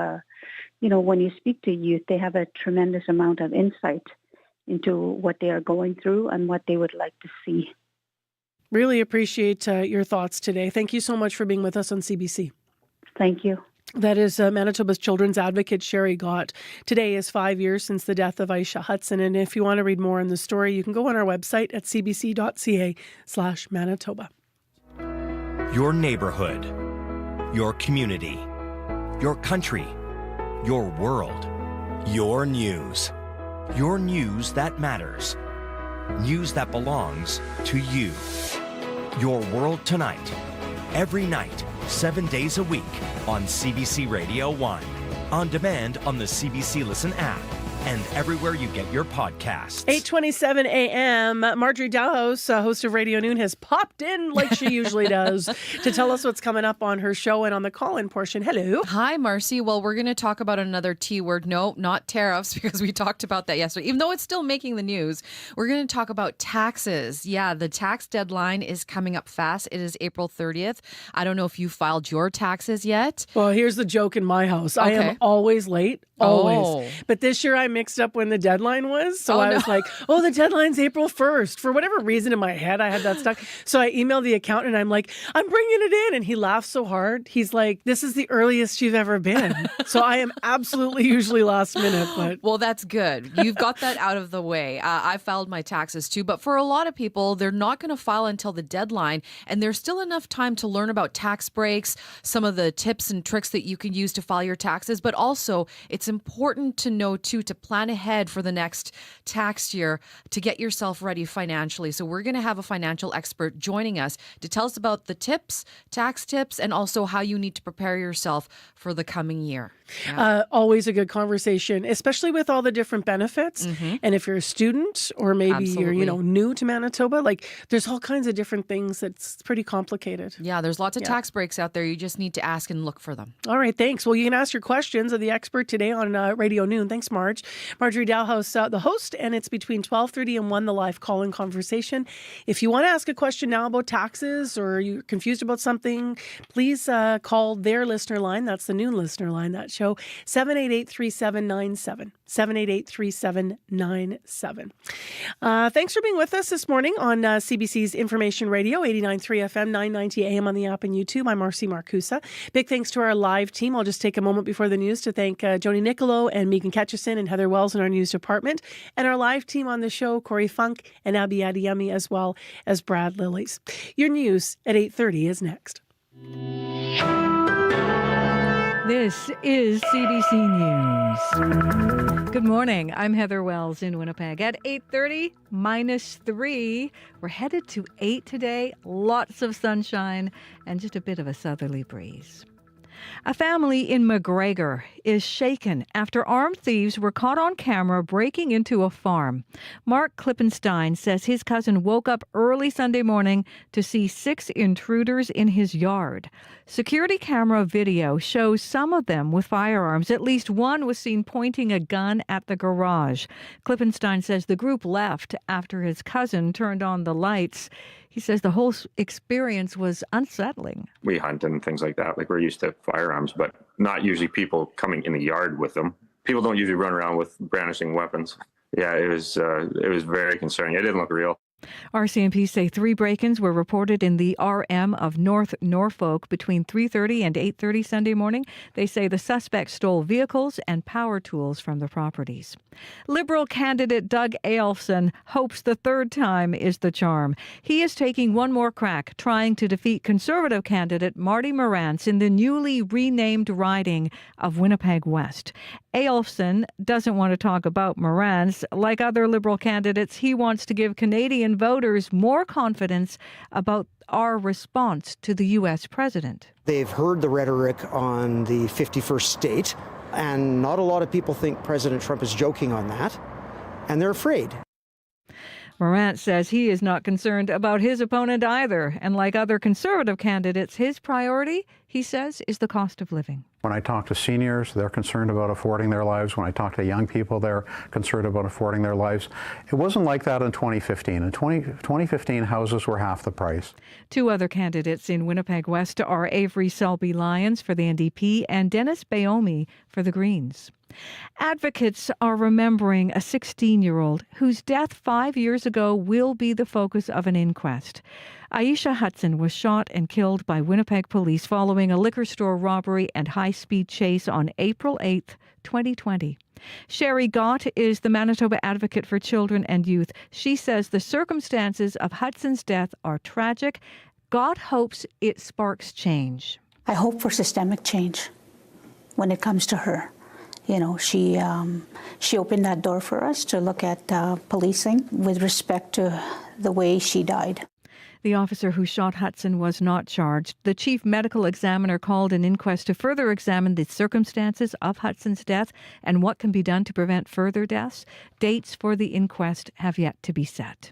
when you speak to youth, they have a tremendous amount of insight into what they are going through and what they would like to see. Really appreciate your thoughts today. Thank you so much for being with us on CBC. Thank you. That is Manitoba's children's advocate, Sherry Gott. Today is 5 years since the death of Aisha Hudson. And if you want to read more on the story, you can go on our website at cbc.ca/Manitoba. Your neighborhood, your community, your country, your world, your news that matters. News that belongs to you. Your World Tonight. Every night, 7 days a week on CBC Radio 1. On demand on the CBC Listen app and everywhere you get your podcasts. 8:27 a.m. Marjorie Dowhouse, host of Radio Noon, has popped in like she usually does to tell us what's coming up on her show and on the call-in portion. Hello. Hi, Marcy. Well, we're going to talk about another T word. No, not tariffs, because we talked about that yesterday. Even though it's still making the news, we're going to talk about taxes. Yeah, the tax deadline is coming up fast. It is April 30th. I don't know if you filed your taxes yet. Well, here's the joke in my house. I am always late. Always. Oh. But this year I mixed up when the deadline was. So I was like, the deadline's April 1st. For whatever reason in my head, I had that stuck. So I emailed the accountant and I'm like, I'm bringing it in. And he laughed so hard. He's like, this is the earliest you've ever been. So I am absolutely usually last minute. But well, that's good. You've got that out of the way. I filed my taxes too. But for a lot of people, they're not going to file until the deadline. And there's still enough time to learn about tax breaks, some of the tips and tricks that you can use to file your taxes. But also, it's important to know, too, to plan ahead for the next tax year to get yourself ready financially. So we're going to have a financial expert joining us to tell us about the tips, tax tips, and also how you need to prepare yourself for the coming year. Yeah. Always a good conversation, especially with all the different benefits. Mm-hmm. And if you're a student or maybe you're, new to Manitoba, like there's all kinds of different things that's pretty complicated. Yeah, there's lots of tax breaks out there. You just need to ask and look for them. All right, thanks. Well, you can ask your questions of the expert today on Radio Noon. Thanks, Marge. Marjorie Dowhouse, the host, and it's between 12:30 and 1, the live call-in conversation. If you want to ask a question now about taxes or you're confused about something, please call their listener line. That's the Noon listener line, that show, 788-3797. 788-3797. Thanks for being with us this morning on CBC's Information Radio, 89.3 FM, 990 AM on the app and YouTube. I'm Marcy Marcusa. Big thanks to our live team. I'll just take a moment before the news to thank Joni Nicolo and Megan Ketchison and Heather Wells in our news department, and our live team on the show, Corey Funk and Abby Adiyemi, as well as Brad Lillies. Your news at 8:30 is next. This is CBC News. Good morning. I'm Heather Wells in Winnipeg. At 8:30, -3. We're headed to 8 today. Lots of sunshine and just a bit of a southerly breeze. A family in McGregor is shaken after armed thieves were caught on camera breaking into a farm. Mark Klippenstein says his cousin woke up early Sunday morning to see 6 intruders in his yard. Security camera video shows some of them with firearms. At least one was seen pointing a gun at the garage. Klippenstein says the group left after his cousin turned on the lights. He says the whole experience was unsettling. We hunt and things like that. Like, we're used to firearms, but not usually people coming in the yard with them. People don't usually run around with brandishing weapons. Yeah, it was very concerning. It didn't look real. RCMP say 3 break-ins were reported in the RM of North Norfolk between 3:30 and 8:30 Sunday morning. They say the suspects stole vehicles and power tools from the properties. Liberal candidate Doug Ailfson hopes the third time is the charm. He is taking one more crack trying to defeat Conservative candidate Marty Morantz in the newly renamed riding of Winnipeg West. Ailfson doesn't want to talk about Morantz. Like other Liberal candidates, he wants to give Canadian voters more confidence about our response to the U.S. president. They've heard the rhetoric on the 51st state, and not a lot of people think President Trump is joking on that, and they're afraid. Morantz says he is not concerned about his opponent either. And like other Conservative candidates, his priority, he says, is the cost of living. When I talk to seniors, they're concerned about affording their lives. When I talk to young people, they're concerned about affording their lives. It wasn't like that in 2015. In 2015, houses were half the price. 2 other candidates in Winnipeg West are Avery Selby Lyons for the NDP and Dennis Bayomi for the Greens. Advocates are remembering a 16-year-old whose death 5 years ago will be the focus of an inquest. Aisha Hudson was shot and killed by Winnipeg police following a liquor store robbery and high-speed chase on April 8, 2020. Sherry Gott is the Manitoba advocate for children and youth. She says the circumstances of Hudson's death are tragic. Gott hopes it sparks change. I hope for systemic change when it comes to her. she opened that door for us to look at policing with respect to the way she died. The officer who shot Hudson was not charged. The chief medical examiner called an inquest to further examine the circumstances of Hudson's death and what can be done to prevent further deaths. Dates for the inquest have yet to be set.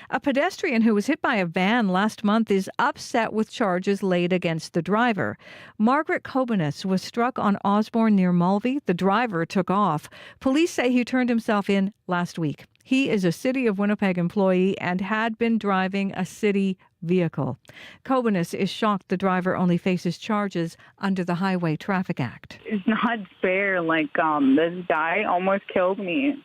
A pedestrian who was hit by a van last month is upset with charges laid against the driver. Margaret Kobenis was struck on Osborne near Mulvey. The driver took off. Police say he turned himself in last week. He is a City of Winnipeg employee and had been driving a city vehicle. Kobenis is shocked the driver only faces charges under the Highway Traffic Act. It's not fair. This guy almost killed me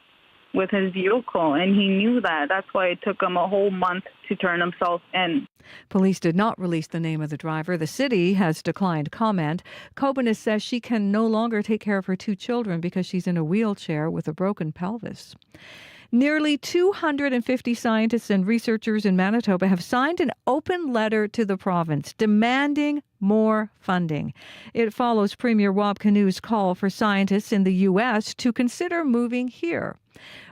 with his vehicle, and he knew that. That's why it took him a whole month to turn himself in. Police did not release the name of the driver. The city has declined comment. Kobenis says she can no longer take care of her 2 children because she's in a wheelchair with a broken pelvis. Nearly 250 scientists and researchers in Manitoba have signed an open letter to the province demanding more funding. It follows Premier Rob Canu's call for scientists in the U.S. to consider moving here.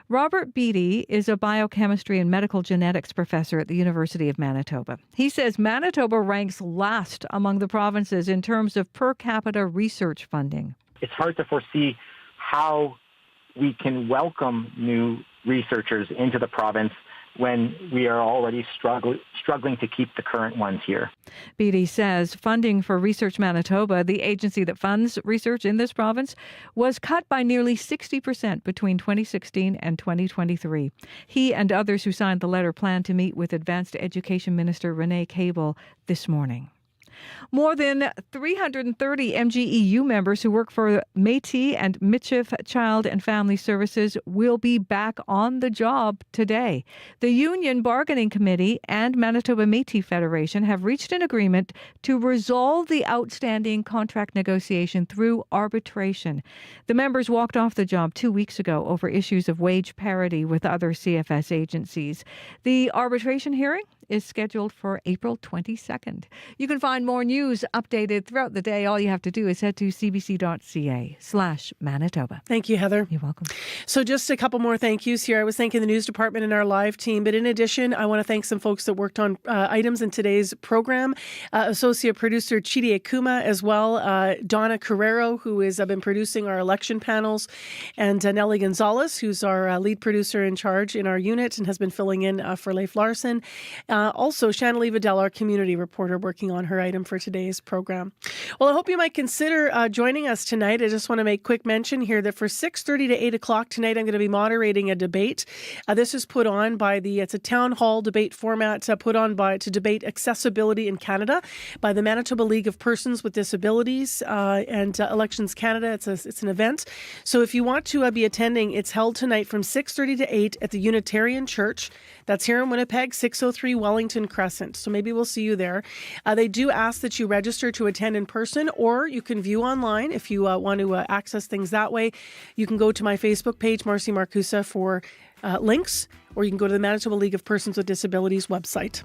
Robert Beattie is a biochemistry and medical genetics professor at the University of Manitoba. He says Manitoba ranks last among the provinces in terms of per capita research funding. It's hard to foresee how we can welcome new researchers into the province when we are already struggling to keep the current ones here. Beattie says funding for Research Manitoba, the agency that funds research in this province, was cut by nearly 60% between 2016 and 2023. He and others who signed the letter plan to meet with Advanced Education Minister Renee Cable this morning. More than 330 MGEU members who work for Métis and Michif Child and Family Services will be back on the job today. The Union Bargaining Committee and Manitoba Métis Federation have reached an agreement to resolve the outstanding contract negotiation through arbitration. The members walked off the job 2 weeks ago over issues of wage parity with other CFS agencies. The arbitration hearing is scheduled for April 22nd. You can find more news updated throughout the day. All you have to do is head to cbc.ca/Manitoba. Thank you, Heather. You're welcome. So just a couple more thank yous here. I was thanking the news department and our live team, but in addition, I want to thank some folks that worked on items in today's program. Associate producer Chidi Akuma as well. Donna Carrero, who has been producing our election panels, and Nellie Gonzalez, who's our lead producer in charge in our unit and has been filling in for Leif Larson. Also, Shanley Vidal, our community reporter, working on her item for today's program. Well, I hope you might consider joining us tonight. I just want to make quick mention here that for 6:30 to 8 o'clock tonight, I'm going to be moderating a debate. This is put on by it's a town hall debate format put on to debate accessibility in Canada by the Manitoba League of Persons with Disabilities and Elections Canada. It's an event. So if you want to be attending, it's held tonight from 6:30 to 8 at the Unitarian Church. That's here in Winnipeg, 603 Wellington Crescent. So maybe we'll see you there. They do ask that you register to attend in person, or you can view online if you want to access things that way. You can go to my Facebook page, Marcy Marcusa, for links, or you can go to the Manitoba League of Persons with Disabilities website.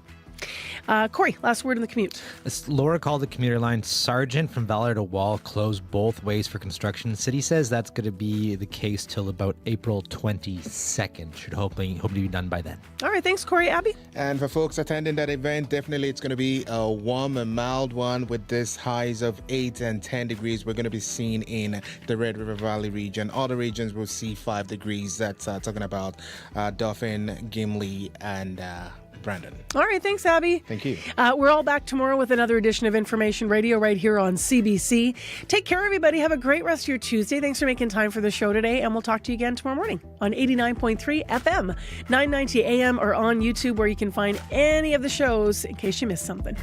Corey, last word in the commute. Laura called the commuter line Sargent from Valor to Wall closed both ways for construction. City says that's going to be the case till about April 22nd. Should hopefully be done by then. All right, thanks, Corey. Abby? And for folks attending that event, definitely it's going to be a warm and mild one with this highs of 8 and 10 degrees. We're going to be seeing in the Red River Valley region. Other regions will see 5 degrees. That's talking about Dauphin, Gimli, and Brandon. All right, thanks, Abby. Thank you. We're all back tomorrow with another edition of Information Radio right here on CBC. Take care, everybody. Have a great rest of your Tuesday. Thanks for making time for the show today, and we'll talk to you again tomorrow morning on 89.3 FM, 990 AM, or on YouTube, where you can find any of the shows in case you missed something.